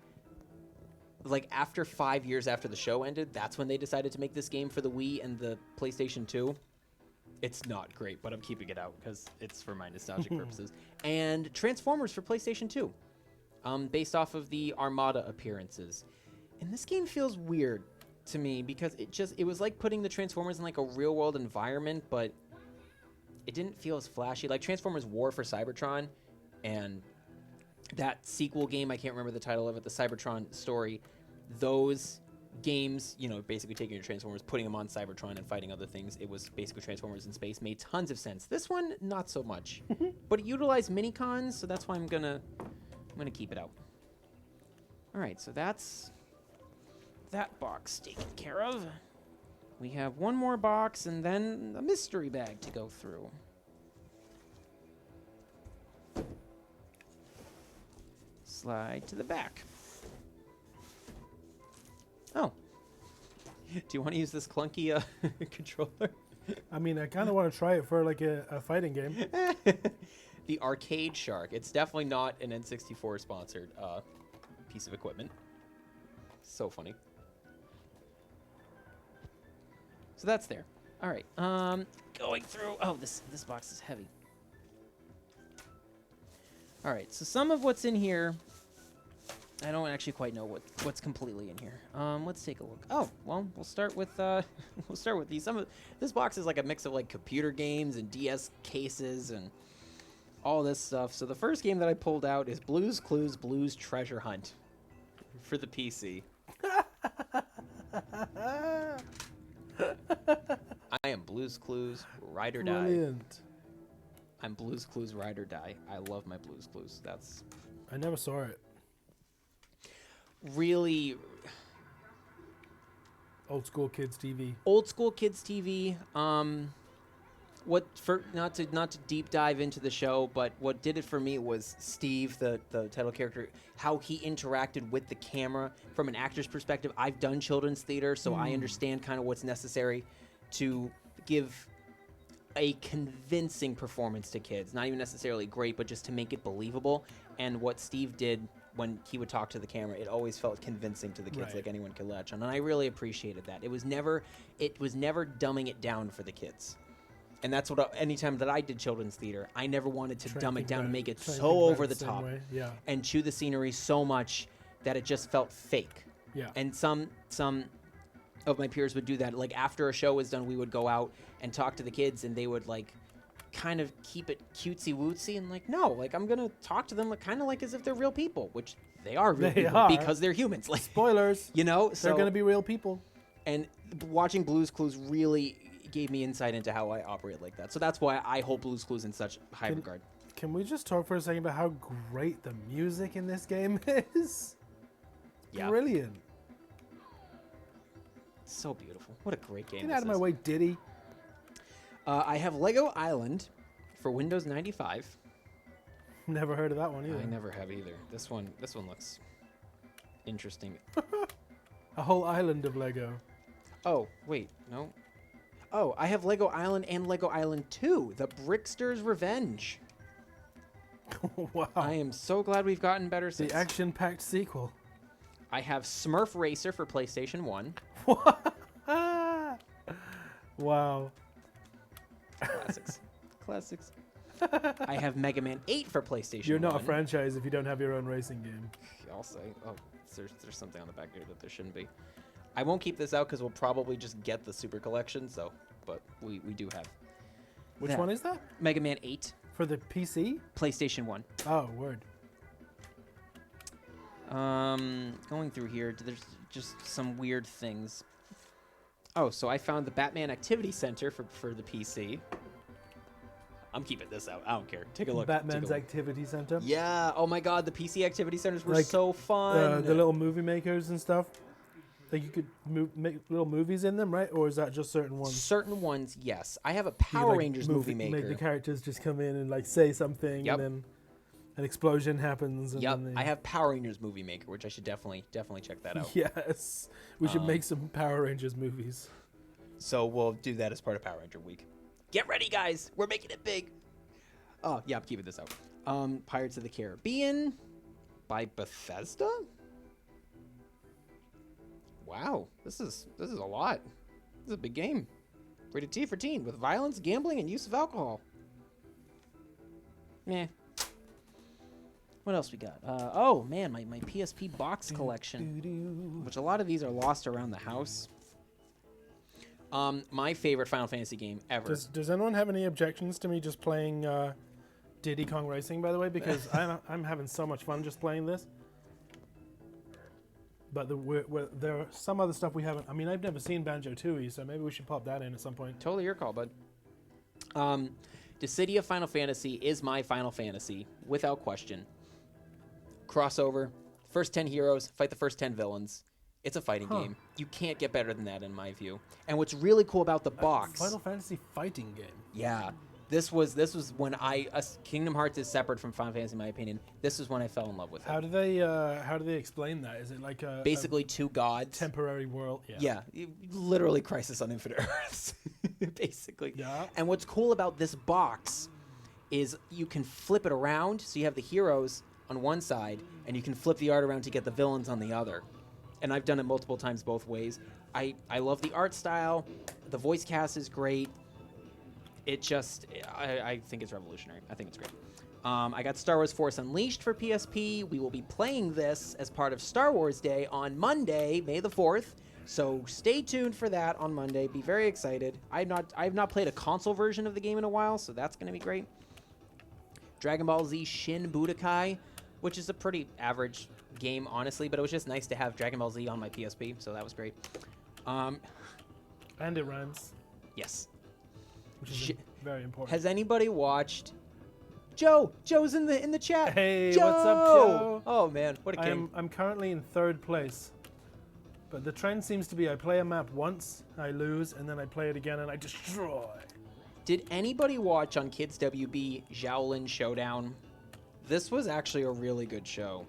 after 5 years after the show ended, that's when they decided to make this game for the Wii and the PlayStation 2. It's not great, but I'm keeping it out because it's for my nostalgic purposes. And Transformers for PlayStation 2, based off of the Armada appearances. And this game feels weird to me because it was like putting the Transformers in, like, a real world environment, but it didn't feel as flashy. Like Transformers War for Cybertron and that sequel game, I can't remember the title of it, the Cybertron story. Those games, you know, basically taking your Transformers, putting them on Cybertron and fighting other things. It was basically Transformers in space. Made tons of sense. This one, not so much. But it utilized mini-cons, so that's why I'm gonna keep it out. All right, so that's that box taken care of. We have one more box and then a mystery bag to go through. Slide to the back. Oh. Do you want to use this clunky controller? I mean, I kind of want to try it for like a fighting game. The Arcade Shark. It's definitely not an N64 sponsored piece of equipment. So funny. So that's there. All right. Going through. Oh, this box is heavy. All right. So some of what's in here, I don't actually quite know what's completely in here. Let's take a look. Oh, well, we'll start with these. This box is like a mix of, like, computer games and DS cases and all this stuff. So the first game that I pulled out is Blue's Clues Blues Treasure Hunt for the PC. I am Blue's Clues Ride or Die. Brilliant. I'm Blue's Clues Ride or Die. I love my Blue's Clues. That's I never saw it. really Old school kids TV. old school kids TV. what for not to deep dive into the show, but what did it for me was Steve, the title character, how he interacted with the camera from an actor's perspective. I've done children's theater, so I understand kind of what's necessary to give a convincing performance to kids. Not even necessarily great, but just to make it believable. And what Steve did when he would talk to the camera, it always felt convincing to the kids, Right. like anyone could latch on. And I really appreciated that. It was never dumbing it down for the kids. And that's what anytime that I did children's theater, I never wanted to dumb it down and make it so over the top Yeah. and chew the scenery so much that it just felt fake. Yeah. And some of my peers would do that. Like after a show was done, we would go out and talk to the kids, and they would like kind of keep it cutesy wootsy and like, no, like I'm gonna talk to them like kind of like as if they're real people, which they are real They people are. because they're humans. Like, Spoilers. you know, They're so going to be real people. and watching Blue's Clues really gave me insight into how I operate like that. So that's why I hold Blue's Clues in such high regard. Can we just talk for a second about how great the music in this game is? Yeah, Brilliant. so beautiful. What a great game! Get this out of my is. way, Diddy. I have Lego Island for Windows 95. Never heard of that one either. I never have either. This one looks interesting. A whole island of Lego. Oh, wait, no. Oh, I have Lego Island and Lego Island 2, The Brickster's Revenge. Wow. I am so glad we've gotten better since. The action-packed sequel. I have Smurf Racer for PlayStation 1. Wow. Classics. Classics. I have Mega Man 8 for PlayStation 1. You're not a franchise if you don't have your own racing game. I'll say, oh, there's something on the back here that there shouldn't be. I won't keep this out because we'll probably just get the Super Collection, so, but we do have. Which that. one is that? Mega Man 8, For the PC? PlayStation 1. Oh, word. Going through here, there's just some weird things. Oh, so I found the Batman Activity Center for the PC. I'm keeping this out. I don't care. Take a look. Batman's Take a look. Activity Center. Yeah. Oh my God, the PC Activity Centers were Like, so fun. The little movie makers and stuff. Like you could make little movies in them, right? Or is that just certain ones? Certain ones, yes. I have a You, Power like, Rangers movie Make maker. the characters just come in and like say something, Yep. and then an explosion happens. And Yep. then they... I have Power Rangers movie maker, which I should definitely check that out. Yes, we should make some Power Rangers movies. So we'll do that as part of Power Ranger Week. Get ready, guys. We're making it big. Oh, yeah, I'm keeping this out. Pirates of the Caribbean by Bethesda? Wow, this is a lot. This is a big game. Rated T for teen with violence, gambling, and use of alcohol. Meh. What else we got? Oh, man, my PSP box collection, which a lot of these are lost around the house. My favorite Final Fantasy game ever. Does anyone have any objections to me just playing Diddy Kong Racing, by the way? Because I'm having so much fun just playing this. But there are some other stuff we haven't. I mean, I've never seen Banjo-Tooie, so maybe we should pop that in at some point. Totally your call, bud. Dissidia Final Fantasy is my Final Fantasy, without question. Crossover, first 10 heroes, fight the first 10 villains. It's a fighting game. You can't get better than that, in my view. And what's really cool about the box... Final Fantasy fighting game. Yeah. This was when Kingdom Hearts is separate from Final Fantasy, in my opinion. This was when I fell in love with it. How do they explain that? Is it like a Basically, two gods. temporary world? Yeah, literally Crisis on Infinite Earths, basically. Yeah. And what's cool about this box is you can flip it around, so you have the heroes on one side, and you can flip the art around to get the villains on the other. And I've done it multiple times both ways. I love the art style. The voice cast is great. It just, I think it's revolutionary. I think it's great. I got Star Wars Force Unleashed for PSP. We will be playing this as part of Star Wars Day on Monday, May the 4th. So stay tuned for that on Monday. Be very excited. I've not played a console version of the game in a while, so that's going to be great. Dragon Ball Z Shin Budokai, which is a pretty average game, honestly, but it was just nice to have Dragon Ball Z on my PSP, so that was great. And it rhymes, Yes. which is very important. Has anybody watched Joe? Joe's in the chat. Hey, what's up, Joe? Oh man, what a king. I'm currently in 3rd place, but the trend seems to be I play a map once, I lose, and then I play it again and I destroy. Did anybody watch on Kids WB Shaolin Showdown? This was actually a really good show.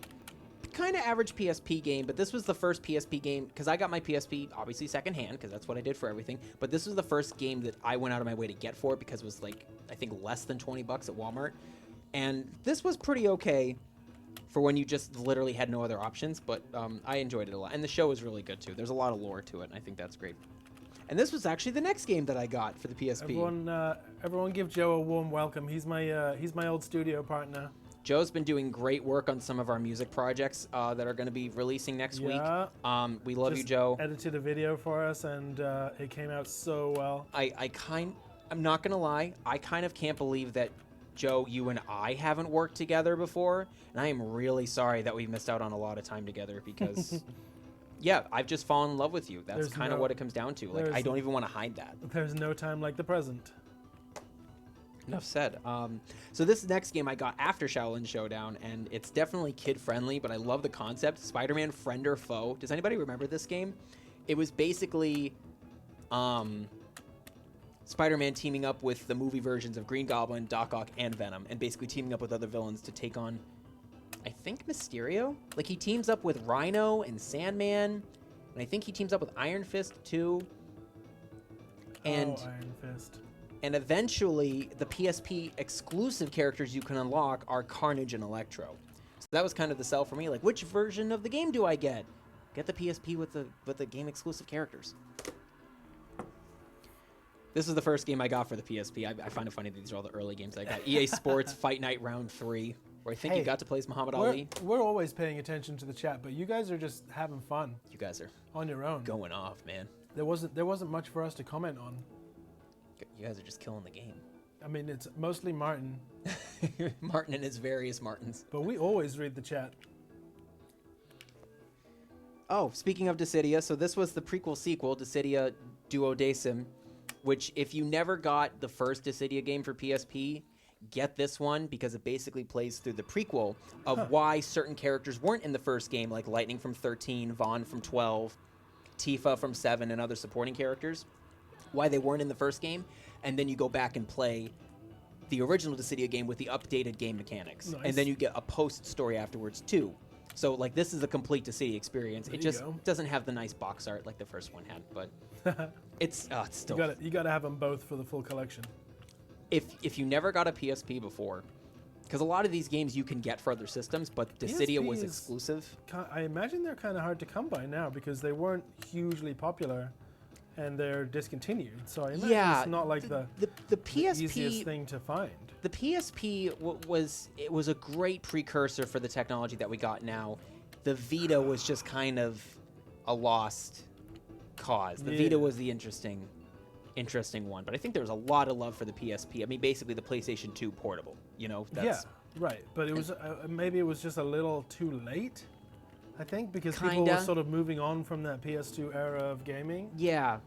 Kind of average PSP game, but this was the first PSP game, because I got my PSP obviously secondhand, because that's what I did for everything, but this was the first game that I went out of my way to get for it, because it was like, I think less than 20 bucks at Walmart, and this was pretty okay for when you just literally had no other options, but I enjoyed it a lot, and the show was really good too. There's a lot of lore to it, and I think that's great. And this was actually the next game that I got for the PSP. Everyone give Joe a warm welcome. He's my old studio partner. Joe's been doing great work on some of our music projects that are going to be releasing next week. We love you, Joe. Edited a video for us, and it came out so well. I'm not going to lie. I kind of can't believe that, Joe, you and I haven't worked together before, and I am really sorry that we missed out on a lot of time together because, yeah, I've just fallen in love with you. That's kind of what it comes down to. Like, I don't even want to hide that. There's no time like the present. Enough said. So this next game I got after Shaolin Showdown, and it's definitely kid-friendly, but I love the concept. Spider-Man Friend or Foe. Does anybody remember this game? It was basically Spider-Man teaming up with the movie versions of Green Goblin, Doc Ock, and Venom, and basically teaming up with other villains to take on, I think, Mysterio? Like, he teams up with Rhino and Sandman, and I think he teams up with Iron Fist, too. And Iron Fist. And eventually, the PSP exclusive characters you can unlock are Carnage and Electro. So that was kind of the sell for me. Like, which version of the game do I get? Get the PSP with the game exclusive characters. This is the first game I got for the PSP. I find it funny that these are all the early games I got. EA Sports Fight Night Round 3, where I think you got to play as Muhammad Ali. We're always paying attention to the chat, but you guys are just having fun. You guys are on your own. Going off, man. There wasn't much for us to comment on. You guys are just killing the game. I mean, it's mostly Martin. Martin and his various Martins. But we always read the chat. Oh, speaking of Dissidia, so this was the prequel sequel, Dissidia Duodecim, which if you never got the first Dissidia game for PSP, get this one because it basically plays through the prequel of why certain characters weren't in the first game, like Lightning from 13, Vaughn from 12, Tifa from 7, and other supporting characters. Why they weren't in the first game, and then you go back and play the original Dissidia game with the updated game mechanics. Nice. And then you get a post-story afterwards, too. So, like, this is a complete Dissidia experience. It just doesn't have the nice box art like the first one had, but it's still... You gotta have them both for the full collection. If you never got a PSP before, because a lot of these games you can get for other systems, but Dissidia was exclusive. I imagine they're kind of hard to come by now because they weren't hugely popular. And they're discontinued, so I imagine it's not like the PSP, easiest thing to find. The PSP was a great precursor for the technology that we got now. The Vita was just kind of a lost cause. The Vita was the interesting one, but I think there was a lot of love for the PSP. I mean, basically the PlayStation 2 portable. You know, right. But it was maybe it was just a little too late. I think because people were sort of moving on from that PS2 era of gaming. Yeah.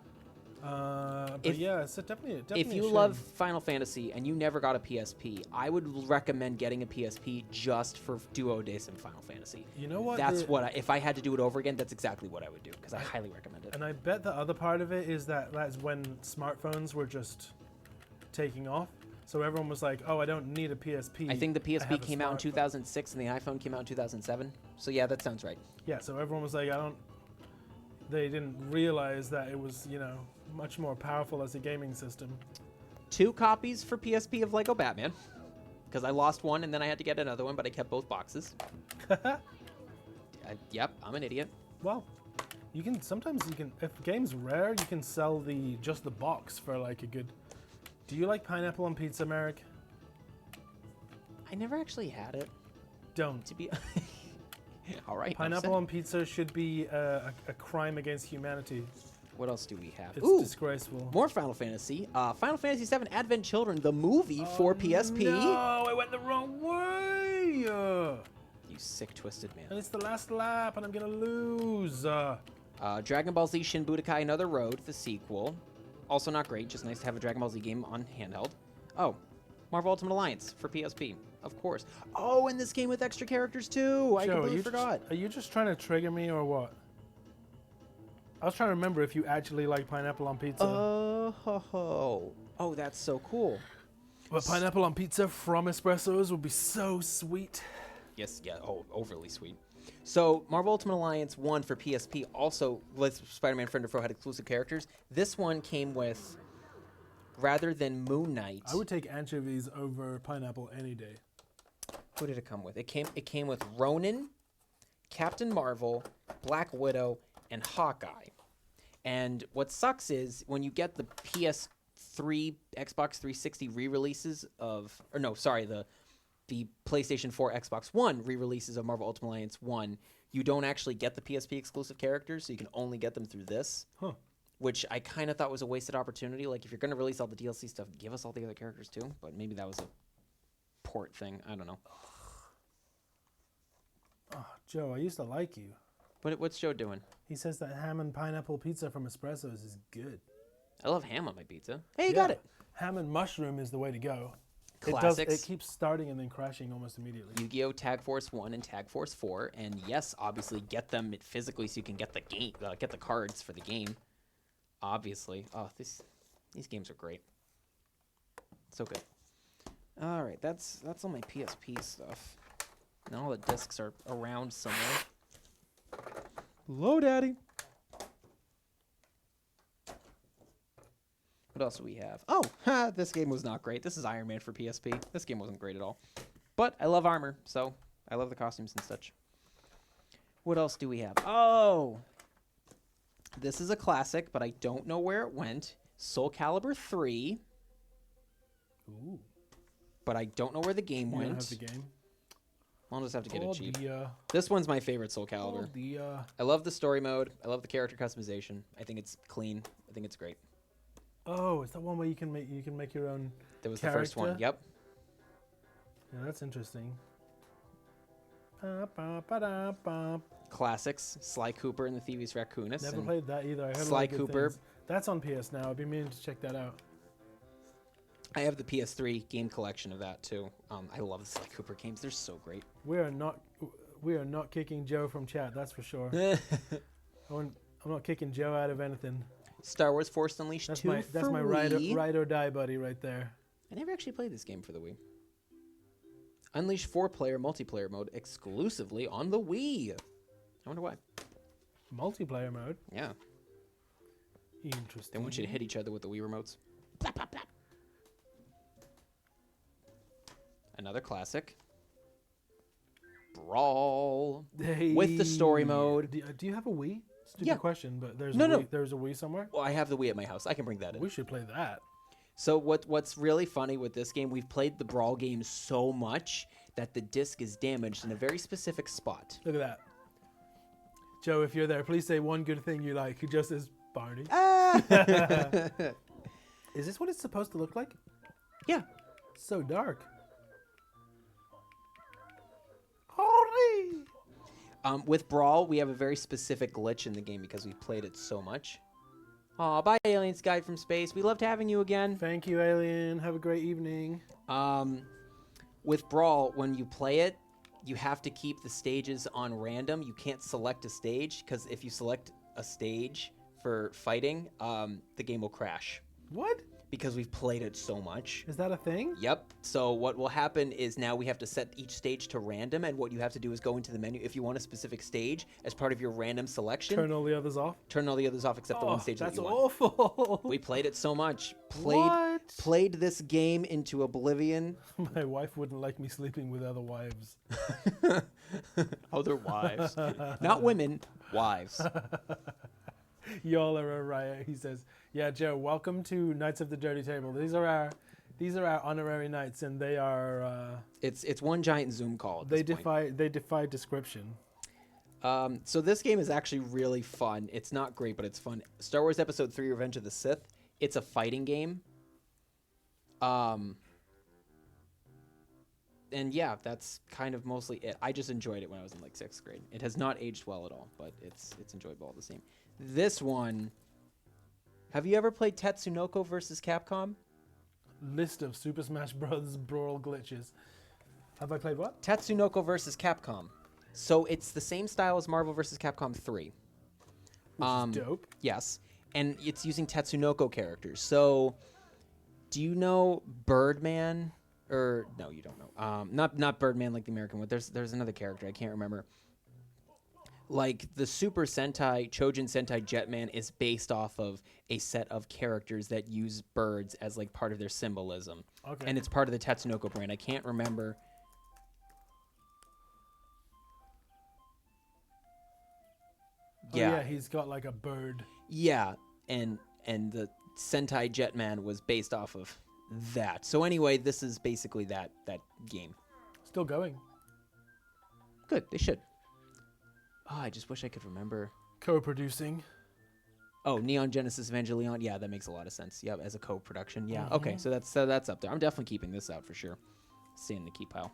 But it's definitely if you love Final Fantasy and you never got a PSP, I would recommend getting a PSP just for Duodecim Final Fantasy. You know what? That's if I had to do it over again, that's exactly what I would do because I highly recommend it. And I bet the other part of it is that's when smartphones were just taking off. So everyone was like, "Oh, I don't need a PSP." I think the PSP came out in 2006 and the iPhone came out in 2007. So yeah, that sounds right. Yeah, so everyone was like, they didn't realize that it was, much more powerful as a gaming system. 2 copies for PSP of Lego Batman. Because I lost one and then I had to get another one, but I kept both boxes. Yep, I'm an idiot. Well, sometimes if the game's rare, you can sell just the box for like a good... Do you like pineapple on pizza, Merrick? I never actually had it. Don't. To be... All right. Pineapple on pizza should be a crime against humanity. What else do we have? It's disgraceful. More Final Fantasy. Final Fantasy VII Advent Children, the movie for PSP. No, I went the wrong way. You sick, twisted man. And it's the last lap, and I'm gonna lose. Dragon Ball Z Shin Budokai Another Road, the sequel. Also not great, just nice to have a Dragon Ball Z game on handheld. Oh, Marvel Ultimate Alliance for PSP, of course. Oh, and this game with extra characters too. I completely forgot. Are you just trying to trigger me or what? I was trying to remember if you actually like pineapple on pizza. Oh, that's so cool. But pineapple on pizza from espressos would be so sweet. Yes, yeah. Oh, overly sweet. So, Marvel Ultimate Alliance 1 for PSP also, with Spider-Man Friend or Foe, had exclusive characters. This one came with, rather than Moon Knight. I would take anchovies over pineapple any day. Who did it come with? It came with Ronin, Captain Marvel, Black Widow, and Hawkeye. And what sucks is when you get the PS3, Xbox 360 re-releases of, or no, sorry, the PlayStation 4, Xbox One re-releases of Marvel Ultimate Alliance 1, you don't actually get the PSP exclusive characters, so you can only get them through this. Huh. Which I kind of thought was a wasted opportunity. Like, if you're going to release all the DLC stuff, give us all the other characters too. But maybe that was a port thing. I don't know. Oh, Joe, I used to like you. What's Joe doing? He says that ham and pineapple pizza from espressos is good. I love ham on my pizza. Hey, you got it. Ham and mushroom is the way to go. Classics. It keeps starting and then crashing almost immediately. Yu-Gi-Oh! Tag Force 1 and Tag Force 4. And yes, obviously get them physically so you can get the game, get the cards for the game. Obviously. Oh, these games are great. So good. All right, that's all my PSP stuff. And all the discs are around somewhere. Hello, Daddy. What else do we have? Oh, this game was not great. This is Iron Man for PSP. This game wasn't great at all. But I love armor, so I love the costumes and such. What else do we have? Oh! This is a classic, but I don't know where it went. Soul Calibur 3. Ooh. But I don't know where the game You went. don't have the game? I'll just have to get it cheap. Dear. This one's my favorite Soul Calibur. Oh, dear. I love the story mode. I love the character customization. I think it's clean. I think it's great. Oh, is that one where you can make your own That was the first one. character? Yep. Yeah, that's interesting. Ba-ba-ba-da-ba. Classics. Sly Cooper and the Thievius Raccoonus. Never and played that either. I heard a Sly lot of good Cooper. things. That's on PS now. I've been meaning to check that out. I have the PS3 game collection of that too. I love the Sly Cooper games. They're so great. We are not kicking Joe from chat. That's for sure. I'm not kicking Joe out of anything. Star Wars Force Unleashed That's 2 my for ride Wii. or die buddy right there. I never actually played this game for the Wii. Unleashed 4-player multiplayer mode exclusively on the Wii. I wonder why. Multiplayer mode. Yeah. Interesting. They want you to hit each other with the Wii remotes. Plap, plap, plap. Another classic. Brawl. With the story mode. Do you have a Wii? Stupid Yeah. question, but there's No, a no. Wii, there's a Wii somewhere? Well, I have the Wii at my house. I can bring that in. We should play that. So what's really funny with this game, we've played the Brawl game so much that the disc is damaged in a very specific spot. Look at that. Joe, if you're there, please say one good thing you like. He just says Barney. Is this what it's supposed to look like? Yeah. So dark. Holy! With Brawl, we have a very specific glitch in the game because we've played it so much. Aw, bye, Aliens Guide from Space. We loved having you again. Thank you, Alien. Have a great evening. With Brawl, when you play it, you have to keep the stages on random. You can't select a stage, because if you select a stage for fighting, the game will crash. What? Because we've played it so much. Is that a thing? Yep. So what will happen is now we have to set each stage to random, and what you have to do is go into the menu. If you want a specific stage as part of your random selection, Turn all the others off? turn all the others off except the one stage that That's you want. awful. We played it so much. What? Played this game into oblivion. My wife wouldn't like me sleeping with other wives. Other wives. Not women, wives. Y'all are a riot, he says. Yeah, Joe, welcome to Knights of the Dirty Table. These are our honorary knights, and they are It's one giant Zoom call at they this point. defy description. So this game is actually really fun. It's not great, but it's fun. Star Wars Episode 3: Revenge of the Sith. It's a fighting game. And yeah, that's kind of mostly it. I just enjoyed it when I was in like 6th grade. It has not aged well at all, but it's enjoyable all the same. This one. Have you ever played Tatsunoko versus Capcom? List of Super Smash Bros. Brawl glitches. Have I played what? Tatsunoko versus Capcom. So it's the same style as Marvel versus Capcom 3. Which is dope. Yes. and it's using Tatsunoko characters. So, do you know Birdman? Or no, you don't know. Not Birdman like the American one. There's another character I can't remember. Like the Super Sentai Chojin Sentai Jetman is based off of a set of characters that use birds as like part of their symbolism, Okay. and it's part of the Tatsunoko brand. I can't remember. Oh, yeah, he's got like a bird. Yeah, and the Sentai Jetman was based off of that. So anyway, this is basically that game. Still going. Good, they should. Oh, I just wish I could remember. Co-producing. Oh, Neon Genesis Evangelion. Yeah, that makes a lot of sense. Yeah, as a co-production. Yeah. Okay, so that's up there. I'm definitely keeping this out for sure. Stay in the key pile.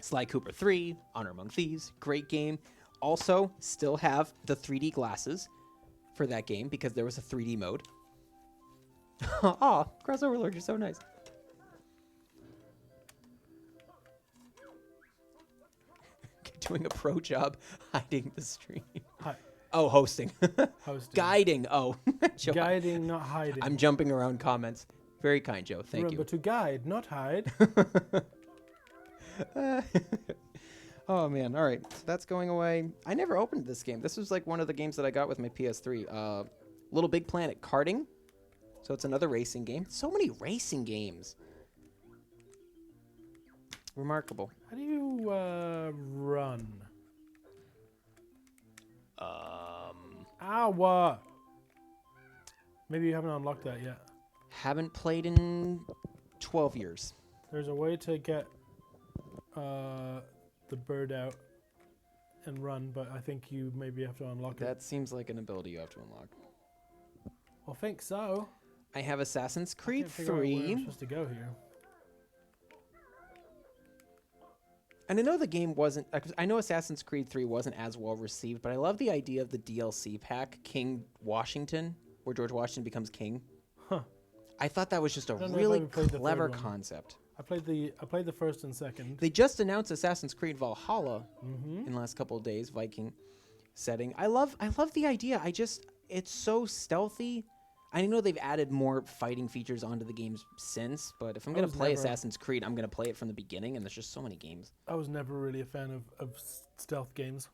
Sly Cooper 3, Honor Among Thieves, great game. Also, still have the 3D glasses for that game because there was a 3D mode. Aw, Crossover Lord, you're so nice. Doing a pro job hiding the stream. Hi. Oh, hosting. Hosting. Guiding. Oh. Joe, Guiding, not hiding. I'm jumping around comments. Very kind, Joe. Thank Remember to guide, not hide. you. Oh, man. All right. So that's going away. I never opened this game. This was like one of the games that I got with my PS3. Little Big Planet karting. So it's another racing game. So many racing games. Remarkable. How do you run? Ow! Maybe you haven't unlocked that yet. Haven't played in 12 years. There's a way to get the bird out and run, but I think you maybe have to unlock it. That seems like an ability you have to unlock. I think so. I have Assassin's I Creed can't figure out where I'm 3. supposed to go here. And I know the game wasn't... I know Assassin's Creed 3 wasn't as well received, but I love the idea of the DLC pack, King Washington, where George Washington becomes king. Huh. I thought that was just a don't know if really I've played the third clever one. concept. I played the first and second. They just announced Assassin's Creed Valhalla Mm-hmm. in the last couple of days, Viking setting. I love the idea. It's so stealthy. I know they've added more fighting features onto the games since, but if I'm going to was play never- Assassin's Creed, I'm going to play it from the beginning, and there's just so many games. I was never really a fan of stealth games.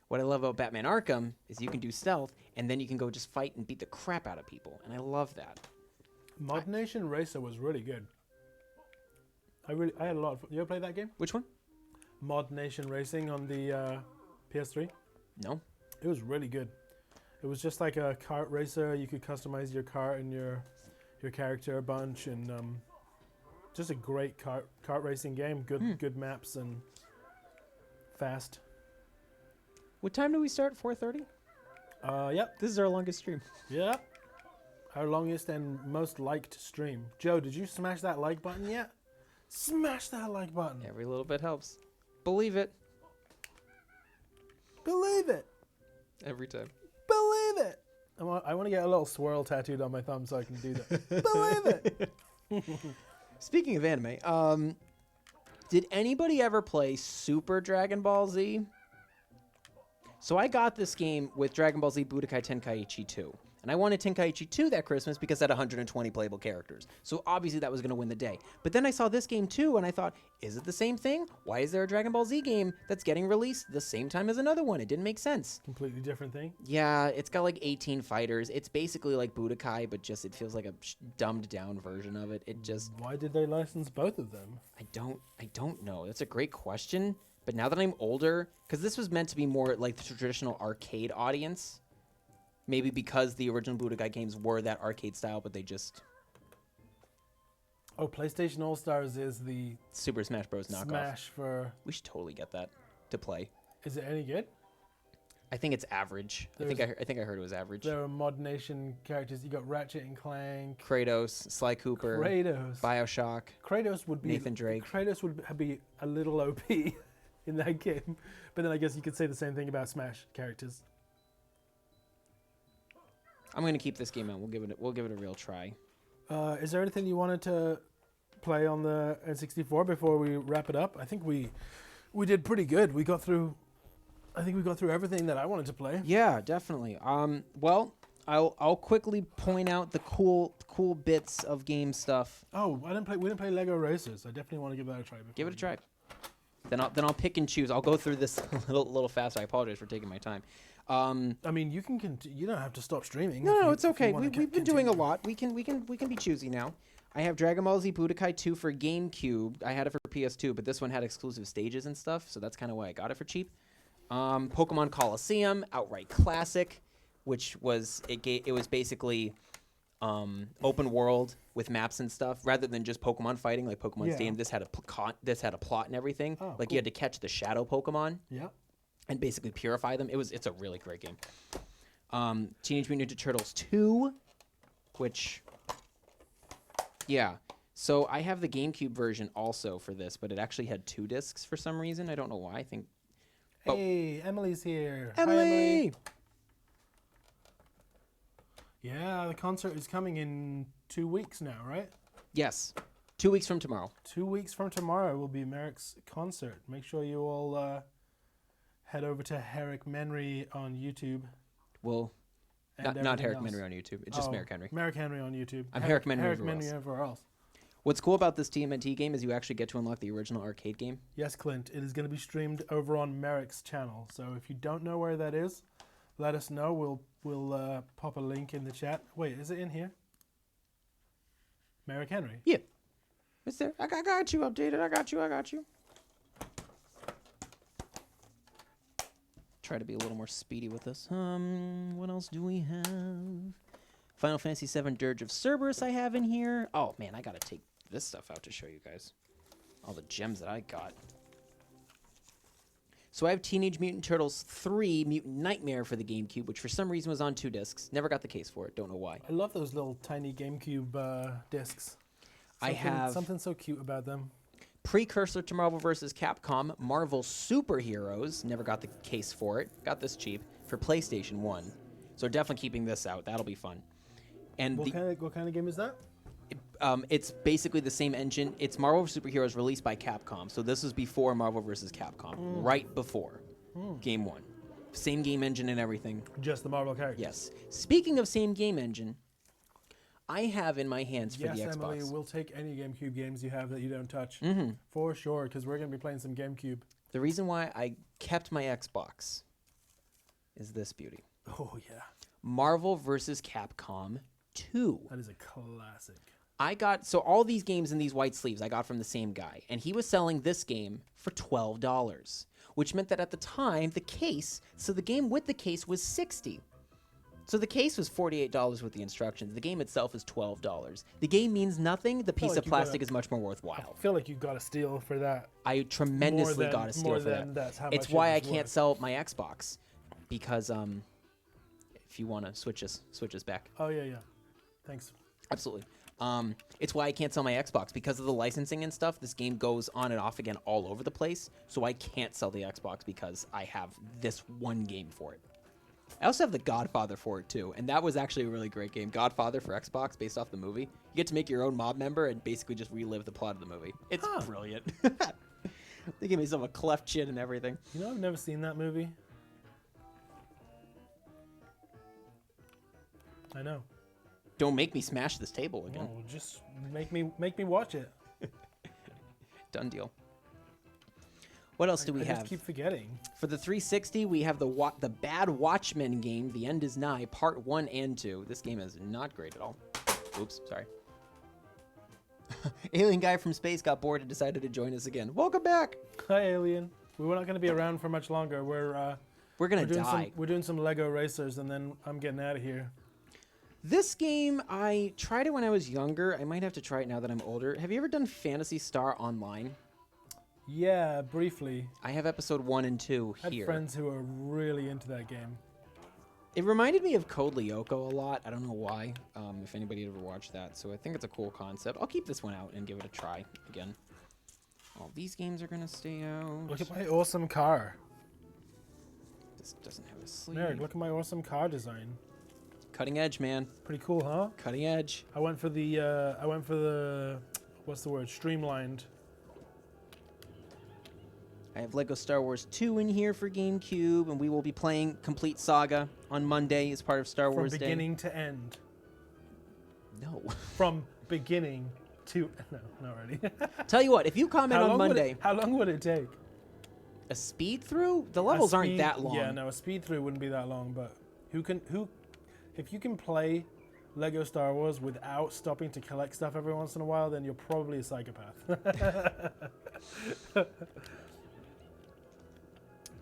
What I love about Batman Arkham is you can do stealth, and then you can go just fight and beat the crap out of people, and I love that. Mod Nation Racer was really good. I had a lot of... You ever play that game? Which one? Mod Nation Racing on the PS3. No. It was really good. It was just like a kart racer. You could customize your kart and your character a bunch, and just a great kart racing game. Good maps and fast. What time do we start? 4:30? Yep, This is our longest stream. yep. Our longest and most liked stream. Joe, did you smash that like button yet? Smash that like button. Every little bit helps. Believe it. Believe it. Every time. Believe it. I want to get a little swirl tattooed on my thumb so I can do that. Believe it. Speaking of anime, did anybody ever play Super Dragon Ball Z? So I got this game with Dragon Ball Z Budokai Tenkaichi 2. And I wanted Tenkaichi 2 that Christmas because it had 120 playable characters. So obviously that was going to win the day. But then I saw this game too, and I thought, is it the same thing? Why is there a Dragon Ball Z game that's getting released the same time as another one? It didn't make sense. Completely different thing. Yeah, it's got like 18 fighters. It's basically like Budokai, but just it feels like a dumbed down version of it. It just... Why did they license both of them? I don't know. That's a great question. But now that I'm older, because this was meant to be more like the traditional arcade audience, maybe because the original Budokai games were that arcade style, but they just... Oh, PlayStation All-Stars is the Super Smash Bros. Knockoff. Smash for... We should totally get that to play. Is it any good? I think it's average. I think I heard it was average. There are Mod Nation characters. You got Ratchet and Clank. Kratos, Sly Cooper, Kratos. Bioshock. Kratos would be... Nathan Drake. Kratos would be a little OP in that game. But then I guess you could say the same thing about Smash characters. I'm gonna keep this game out. We'll give it a real try. Is there anything you wanted to play on the N64 before we wrap it up? I think we did pretty good. I think we got through everything that I wanted to play. Yeah, definitely. Well, I'll quickly point out the cool bits of game stuff. Oh, we didn't play Lego Racers. I definitely want to give that a try. Give it a try. Then I'll pick and choose. I'll go through this a little fast. I apologize for taking my time. I mean, you can you don't have to stop streaming. No, it's okay. We've been doing a lot. We can be choosy now. I have Dragon Ball Z Budokai 2 for GameCube. I had it for PS2, but this one had exclusive stages and stuff, so that's kind of why I got it for cheap. Pokemon Coliseum, outright classic, which was it was basically open world with maps and stuff, rather than just Pokemon fighting like Pokemon Stadium. This had a plot and everything. Oh, like cool. you had to catch the shadow Pokemon. Yeah. And basically purify them. It's a really great game. Teenage Mutant Ninja Turtles 2, which, yeah. So I have the GameCube version also for this, but it actually had 2 discs for some reason. I don't know why. I think. Hey, Emily's here. Hi, Emily. Yeah, the concert is coming in 2 weeks now, right? Yes, 2 weeks from tomorrow. 2 weeks from tomorrow will be Merrick's concert. Make sure you all head over to Herrick Menry on YouTube. Well, not everything Herrick else. Menry on YouTube. It's just Merrick Henry. Merrick Henry on YouTube. I'm Herrick Menry Herrick everywhere Menry else. everywhere else. What's cool about this TMNT game is you actually get to unlock the original arcade game. Yes, Clint. It is going to be streamed over on Merrick's channel. So if you don't know where that is, let us know. We'll pop a link in the chat. Wait, is it in here? Merrick Henry. Yeah, it's there. I got you updated. I got you. Try to be a little more speedy with this. What else do we have? Final Fantasy VII Dirge of Cerberus I have in here. Oh, man, I got to take this stuff out to show you guys. All the gems that I got. So I have Teenage Mutant Turtles 3 Mutant Nightmare for the GameCube, which for some reason was on 2 discs. Never got the case for it. Don't know why. I love those little tiny GameCube discs. I have something so cute about them. precursor to Marvel vs. Capcom, Marvel Superheroes. Never got the case for it. Got this cheap for PlayStation 1. So definitely keeping this out. That'll be fun. And What kind of game is that? it's basically the same engine. It's Marvel Superheroes released by Capcom. So this was before Marvel vs. Capcom. Right before Game 1. Same game engine and everything. Just the Marvel characters. Yes. Speaking of same game engine, I have in my hands for Yes, the Xbox. Emily, we'll take any GameCube games you have that you don't touch. Mm-hmm. For sure, because we're going to be playing some GameCube. The reason why I kept my Xbox is this beauty. Oh, yeah. Marvel vs. Capcom 2. That is a classic. So all these games in these white sleeves I got from the same guy, and he was selling this game for $12, which meant that at the time, the game with the case was $60. So the case was $48 with the instructions. The game itself is $12. The game means nothing. The piece like of you plastic gotta- is much more worthwhile. I feel like you got to steal for that. I tremendously More got to steal for than that. that's how It's much why it I was can't worth. sell my Xbox, because if you want to switch us back. Oh, yeah. Thanks. Absolutely. It's why I can't sell my Xbox because of the licensing and stuff. This game goes on and off again all over the place, so I can't sell the Xbox because I have this one game for it. I also have the Godfather for it too, and that was actually a really great game. Godfather for Xbox, based off the movie. You get to make your own mob member and basically just relive the plot of the movie. It's brilliant. They give me some a cleft chin and everything. You know, I've never seen that movie. I know. Don't make me smash this table again. No, just make me watch it. Done deal. What else do we I have? just keep forgetting. For the 360, we have the Bad Watchmen game, The End is Nigh, Part 1 and 2. This game is not great at all. Oops, sorry. Alien guy from space got bored and decided to join us again. Welcome back! Hi, Alien. We were not going to be around for much longer. We're gonna die. We're doing some Lego Racers, and then I'm getting out of here. This game, I tried it when I was younger. I might have to try it now that I'm older. Have you ever done Phantasy Star Online? Yeah, briefly. I have episode 1 and 2 I had here. friends who are really into that game. It reminded me of Code Lyoko a lot. I don't know why, if anybody ever watched that. So I think it's a cool concept. I'll keep this one out and give it a try again. All these games are going to stay out. Look at my awesome car. This doesn't have a sleeve. Merrick, look at my awesome car design. Cutting edge, man. Pretty cool, huh? Cutting edge. I went for the what's the word? Streamlined. I I have Lego Star Wars 2 in here for GameCube, and we will be playing Complete Saga on Monday as part of Star From Wars Day. beginning to end. No. From beginning to no, not really. Tell you what, if you comment on Monday, how long would it take? a speed through? The levels aren't that long. Yeah, no, a speed through wouldn't be that long. But if you can play Lego Star Wars without stopping to collect stuff every once in a while, then you're probably a psychopath.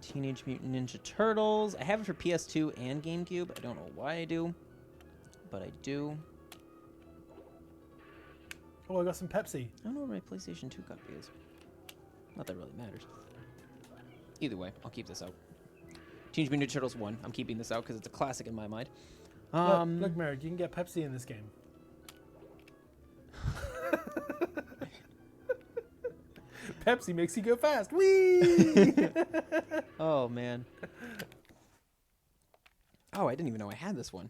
Teenage Mutant Ninja Turtles. I have it for PS2 and GameCube. I don't know why I do, but I do. Oh, I got some Pepsi. I don't know where my PlayStation 2 copy is. Not that it really matters. Either way, I'll keep this out. Teenage Mutant Ninja Turtles 1. I'm keeping this out because it's a classic in my mind. Look, Merrick, you can get Pepsi in this game. Pepsi makes you go fast. Whee! Oh, man. Oh, I didn't even know I had this one.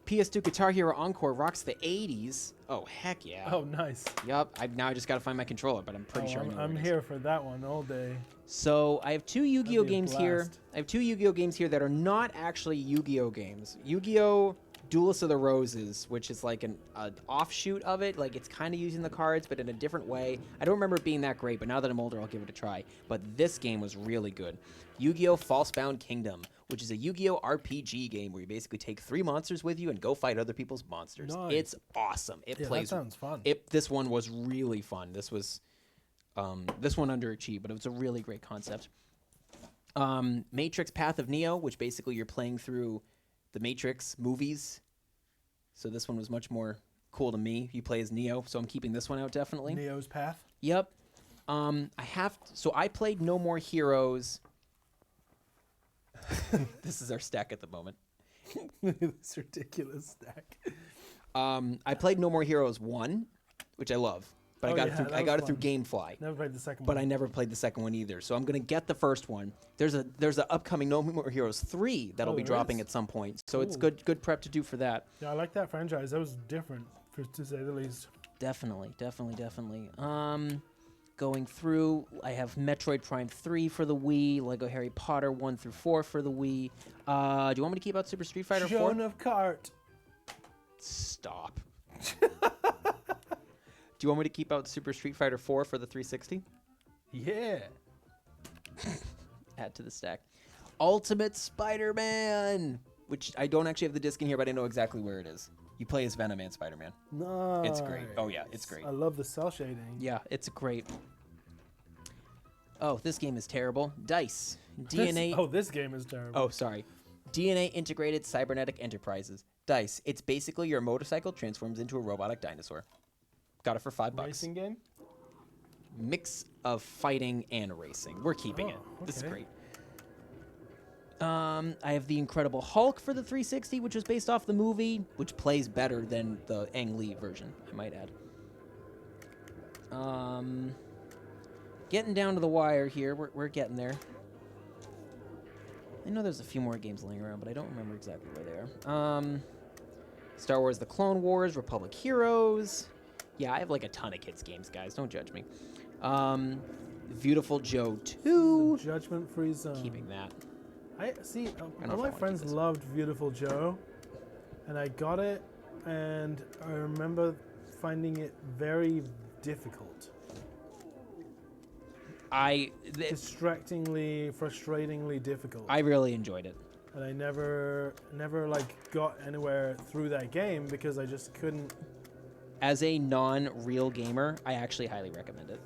PS2 Guitar Hero Encore rocks the 80s. Oh, heck yeah. Oh, nice. Yup. Now I just got to find my controller, but I'm pretty sure I know where I'm it is. here for that one all day. So I have two Yu-Gi-Oh That'd be a games here. blast. I have two Yu-Gi-Oh games here that are not actually Yu-Gi-Oh games. Yu-Gi-Oh! Duelist of the Roses, which is like an offshoot of it. Like, it's kind of using the cards, but in a different way. I don't remember it being that great, but now that I'm older, I'll give it a try. But this game was really good. Yu-Gi-Oh! Falsebound Kingdom, which is a Yu-Gi-Oh! RPG game where you basically take 3 monsters with you and go fight other people's monsters. Nice. It's awesome. It plays. That sounds fun. This one was really fun. This was this one underachieved, but it was a really great concept. Matrix Path of Neo, which basically you're playing through the Matrix movies. So this one was much more cool to me. You play as Neo, so I'm keeping this one out definitely. Neo's Path. Yep. So I played No More Heroes. This is our stack at the moment. This ridiculous stack. I played No More Heroes 1, which I love. But I got it through GameFly. Never played the second But one. I never played the second one either. So I'm going to get the first one. There's a upcoming No More Heroes 3 that'll be there dropping is? at some point. So it's Cool. good prep to do for that. Yeah, I like that franchise. That was different, to say the least. Definitely. Going through, I have Metroid Prime 3 for the Wii, Lego Harry Potter 1 through 4 for the Wii. Do you want me to keep out Super Street Fighter 4? Joan of Cart. Stop. Do you want me to keep out Super Street Fighter 4 for the 360? Yeah. Add to the stack. Ultimate Spider-Man, which I don't actually have the disc in here, but I know exactly where it is. You play as Venom and Spider-Man. Nice. It's great. Oh, yeah, it's great. I love the cell shading. Yeah, it's great. Oh, this game is terrible. DICE. DNA. This game is terrible. Oh, sorry. DNA Integrated Cybernetic Enterprises. DICE. It's basically your motorcycle transforms into a robotic dinosaur. Got it for $5. Racing game? Mix of fighting and racing. We're keeping it. This is okay. great. I have The Incredible Hulk for the 360, which was based off the movie, which plays better than the Ang Lee version, I might add. Getting down to the wire here. We're getting there. I know there's a few more games laying around, but I don't remember exactly where they are. Star Wars The Clone Wars, Republic Heroes. Yeah, I have like a ton of kids games, guys. Don't judge me. Beautiful Joe 2. Judgment-free zone. Keeping that. I see. know All if I my wanna keep friends this. loved Beautiful Joe, and I got it, and I remember finding it very difficult, distractingly, frustratingly difficult. I really enjoyed it. And I never like got anywhere through that game because I just couldn't. As a non-real gamer, I actually highly recommend it.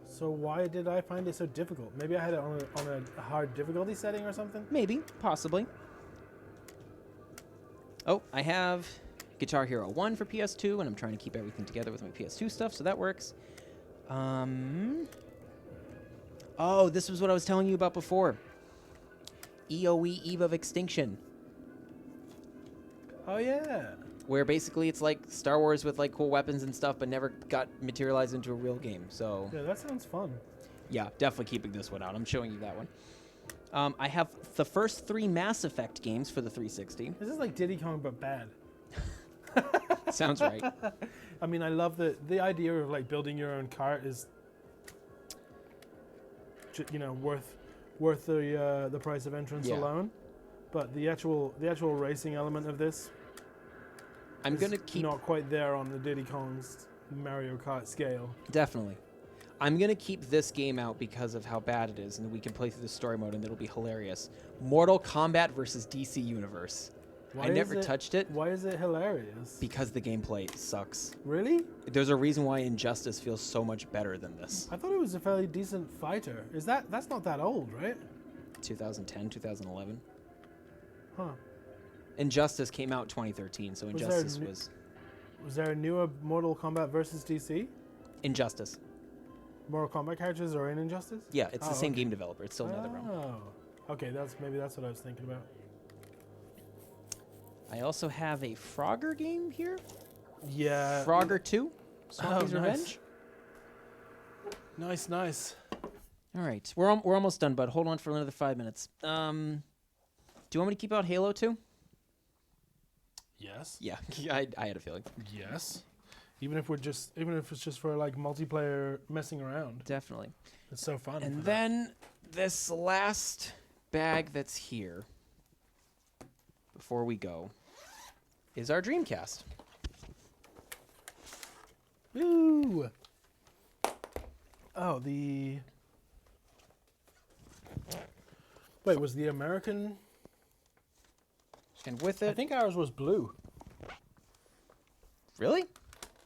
So why did I find it so difficult? Maybe I had it on a hard difficulty setting or something. Maybe, possibly. Oh, I have Guitar Hero 1 for PS2, and I'm trying to keep everything together with my PS2 stuff, so that works. Oh, this was what I was telling you about before. EOE Eve of Extinction, Oh yeah. where basically it's like Star Wars with like cool weapons and stuff, but never got materialized into a real game. So Yeah, that sounds fun. yeah, definitely keeping this one out. I'm showing you that one. I have the first 3 Mass Effect games for the 360. This is like Diddy Kong but bad. Sounds right. I mean, I love the idea of like building your own cart is worth the price of entrance Yeah. alone. But the actual racing element of this I'm is gonna keep not quite there on the Diddy Kong's Mario Kart scale. definitely. I'm gonna keep this game out because of how bad it is, and we can play through the story mode, and it'll be hilarious. Mortal Kombat versus DC Universe. I never touched it Why is it hilarious? because the gameplay sucks. Really? There's a reason why Injustice feels so much better than this. I thought it was a fairly decent fighter. That's not that old, right? 2010, 2011. Huh. Injustice came out 2013, so Was there Injustice n- was Was there a newer Mortal Kombat versus DC? Injustice. Mortal Kombat characters are in Injustice? Yeah, it's the Oh, same okay. game developer. It's still NetherRealm. Oh. Okay, maybe that's what I was thinking about. I also have a Frogger game here. Yeah. Frogger 2, Swampy's nice. Revenge. Nice. All right, we're almost done, but hold on for another 5 minutes. Do you want me to keep out Halo 2? Yes. Yeah, I had a feeling. Yes. Even if it's just for like multiplayer messing around. Definitely. It's so fun. And for that. then this last bag that's here before we go is our Dreamcast. Ooh. Oh, Wait, was the American? And with I it, think ours was blue. really?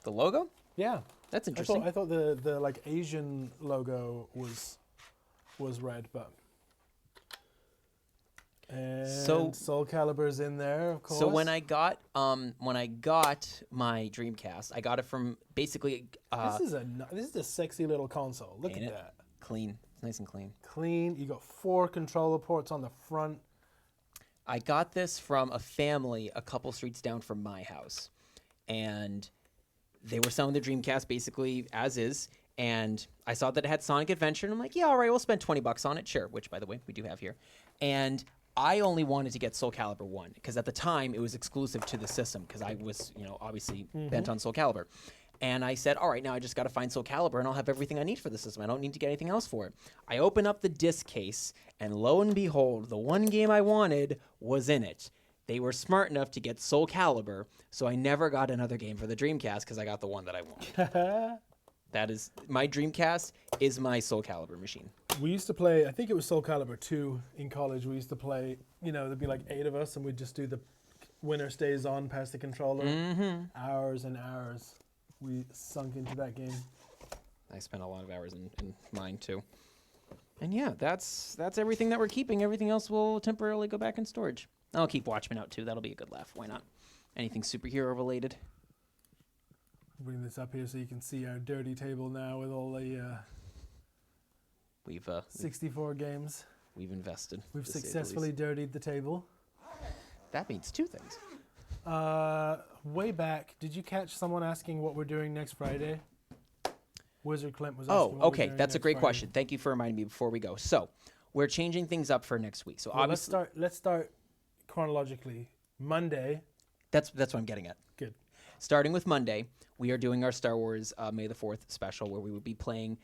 The logo? Yeah. That's I interesting. thought the like Asian logo was red, but and So- Soul Calibur's in there, of course. So when I got my Dreamcast, I got it from basically this is a sexy little console. Look ain't at it? that. Clean. It's nice and clean. Clean. You got 4 controller ports on the front. I got this from a family a couple streets down from my house, and they were selling the Dreamcast basically as is. And I saw that it had Sonic Adventure, and I'm like, yeah, all right, we'll spend $20 on it, sure. Which, by the way, we do have here. And I only wanted to get Soul Calibur 1 because at the time it was exclusive to the system because I was, obviously bent on Soul Calibur. And I said, all right, now I just got to find Soul Calibur and I'll have everything I need for the system. I don't need to get anything else for it. I open up the disc case, and lo and behold, the one game I wanted was in it. They were smart enough to get Soul Calibur, so I never got another game for the Dreamcast because I got the one that I wanted. That is, my Dreamcast is my Soul Calibur machine. We used to play, I think it was Soul Calibur 2 in college. We used to play, there'd be like 8 of us, and we'd just do the winner stays on past the controller. Hours and hours we sunk into that game. I spent a lot of hours in mine too. And yeah, that's everything that we're keeping. Everything else will temporarily go back in storage. I'll keep Watchmen out too. That'll be a good laugh. Why not? Anything superhero related. Bring this up here so you can see our dirty table now with all the We've 64 games. we've invested. We've to say the least. successfully dirtied the table. That means 2 things. Way back, did you catch someone asking what we're doing next Friday? Wizard Clint was asking Oh, what we're okay. doing That's a next great Friday. question. Thank you for reminding me before we go. So, we're changing things up for next week. So Well, obviously, let's start chronologically. Monday. that's what I'm getting at. Good. Starting with Monday, we are doing our Star Wars May the 4th special where we will be playing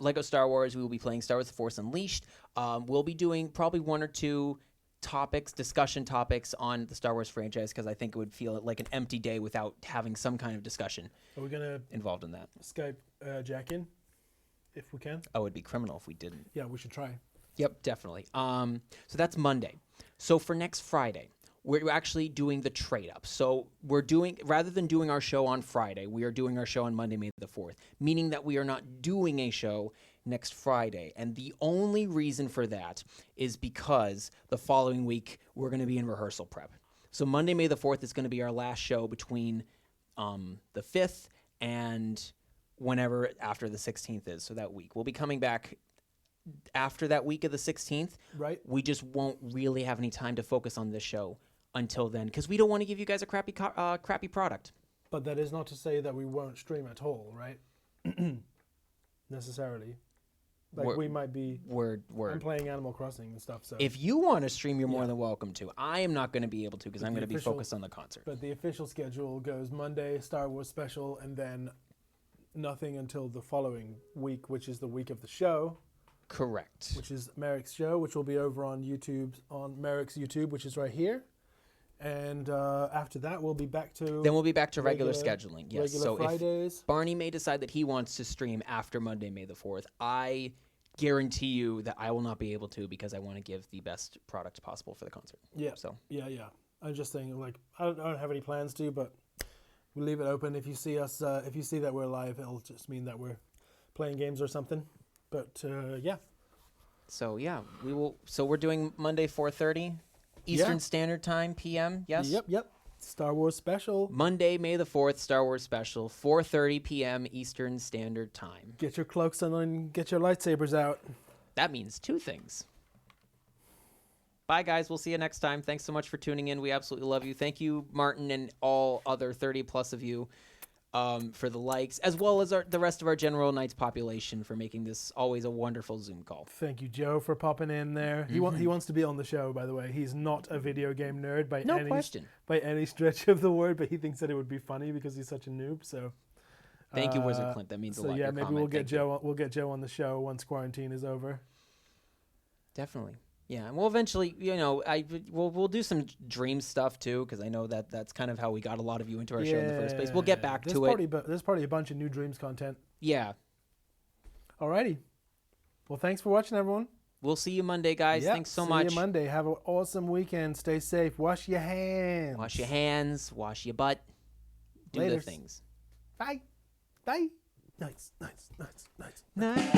Lego Star Wars. We will be playing Star Wars The Force Unleashed. We'll be doing probably 1 or 2 discussion topics on the Star Wars franchise because I think it would feel like an empty day without having some kind of discussion Are we gonna involved in that. Skype Jack in, if we can? Oh, it'd be criminal if we didn't. Yeah, we should try. Yep, definitely. So that's Monday. So for next Friday, we're actually doing the trade up. So we're doing, rather than doing our show on Friday, we are doing our show on Monday, May the 4th, meaning that we are not doing a show next Friday. And the only reason for that is because the following week we're going to be in rehearsal prep. So Monday, May the 4th is going to be our last show between the 5th and whenever after the 16th is. So that week. We'll be coming back after that week of the 16th. Right. We just won't really have any time to focus on this show until then because we don't want to give you guys a crappy product. But that is not to say that we won't stream at all, right? Necessarily. Like We're- we might be. I'm Word. playing Animal Crossing and stuff. So. If you want to stream, you're more Yeah. than welcome to. I am not going to be able to because But I'm the going to be official- focused on the concert. But the official schedule goes Monday, Star Wars special, and then nothing until the following week, which is the week of the show. Correct. which is Merrick's show, which will be over on YouTube, on Merrick's YouTube, which is right here. And after that, we'll be back to Then we'll be back to regular scheduling. Yes. regular So Fridays. if Barney may decide that he wants to stream after Monday, May the 4th, I guarantee you that I will not be able to because I want to give the best product possible for the concert. Yeah. So Yeah. I'm just thinking, like, I don't have any plans to, but we'll leave it open. If you see us, if you see that we're live, it'll just mean that we're playing games or something. But yeah. So yeah, we will. So we're doing Monday 4:30 Eastern Standard Time p.m. Yes. Yep. Star Wars special. Monday, May the 4th, Star Wars special, 4:30 p.m. Eastern Standard Time. Get your cloaks on and get your lightsabers out. That means two things. Bye, guys. We'll see you next time. Thanks so much for tuning in. We absolutely love you. Thank you, Martin, and all other 30 plus of you for the likes, as well as the rest of our General Knights population for making this always a wonderful Zoom call. Thank you, Joe, for popping in there. He wants to be on the show, by the way. He's not a video game nerd by any stretch of the word, but he thinks that it would be funny because he's such a noob. So thank you, Wizard Clint. That means a lot. So yeah, Your maybe comment. we'll get Thank Joe. We'll get Joe on the show once quarantine is over. Definitely. Yeah, and we'll eventually, we'll do some dream stuff too, because I know that that's kind of how we got a lot of you into our show in the first place. We'll get back to it. There's probably a bunch of new Dreams content. Yeah. Alrighty. Well, thanks for watching, everyone. We'll see you Monday, guys. Yep, Thanks so much. See you Monday. Have an awesome weekend. Stay safe. Wash your hands. Wash your hands. Wash your butt. Do the things. Bye. Bye. Nice. Night.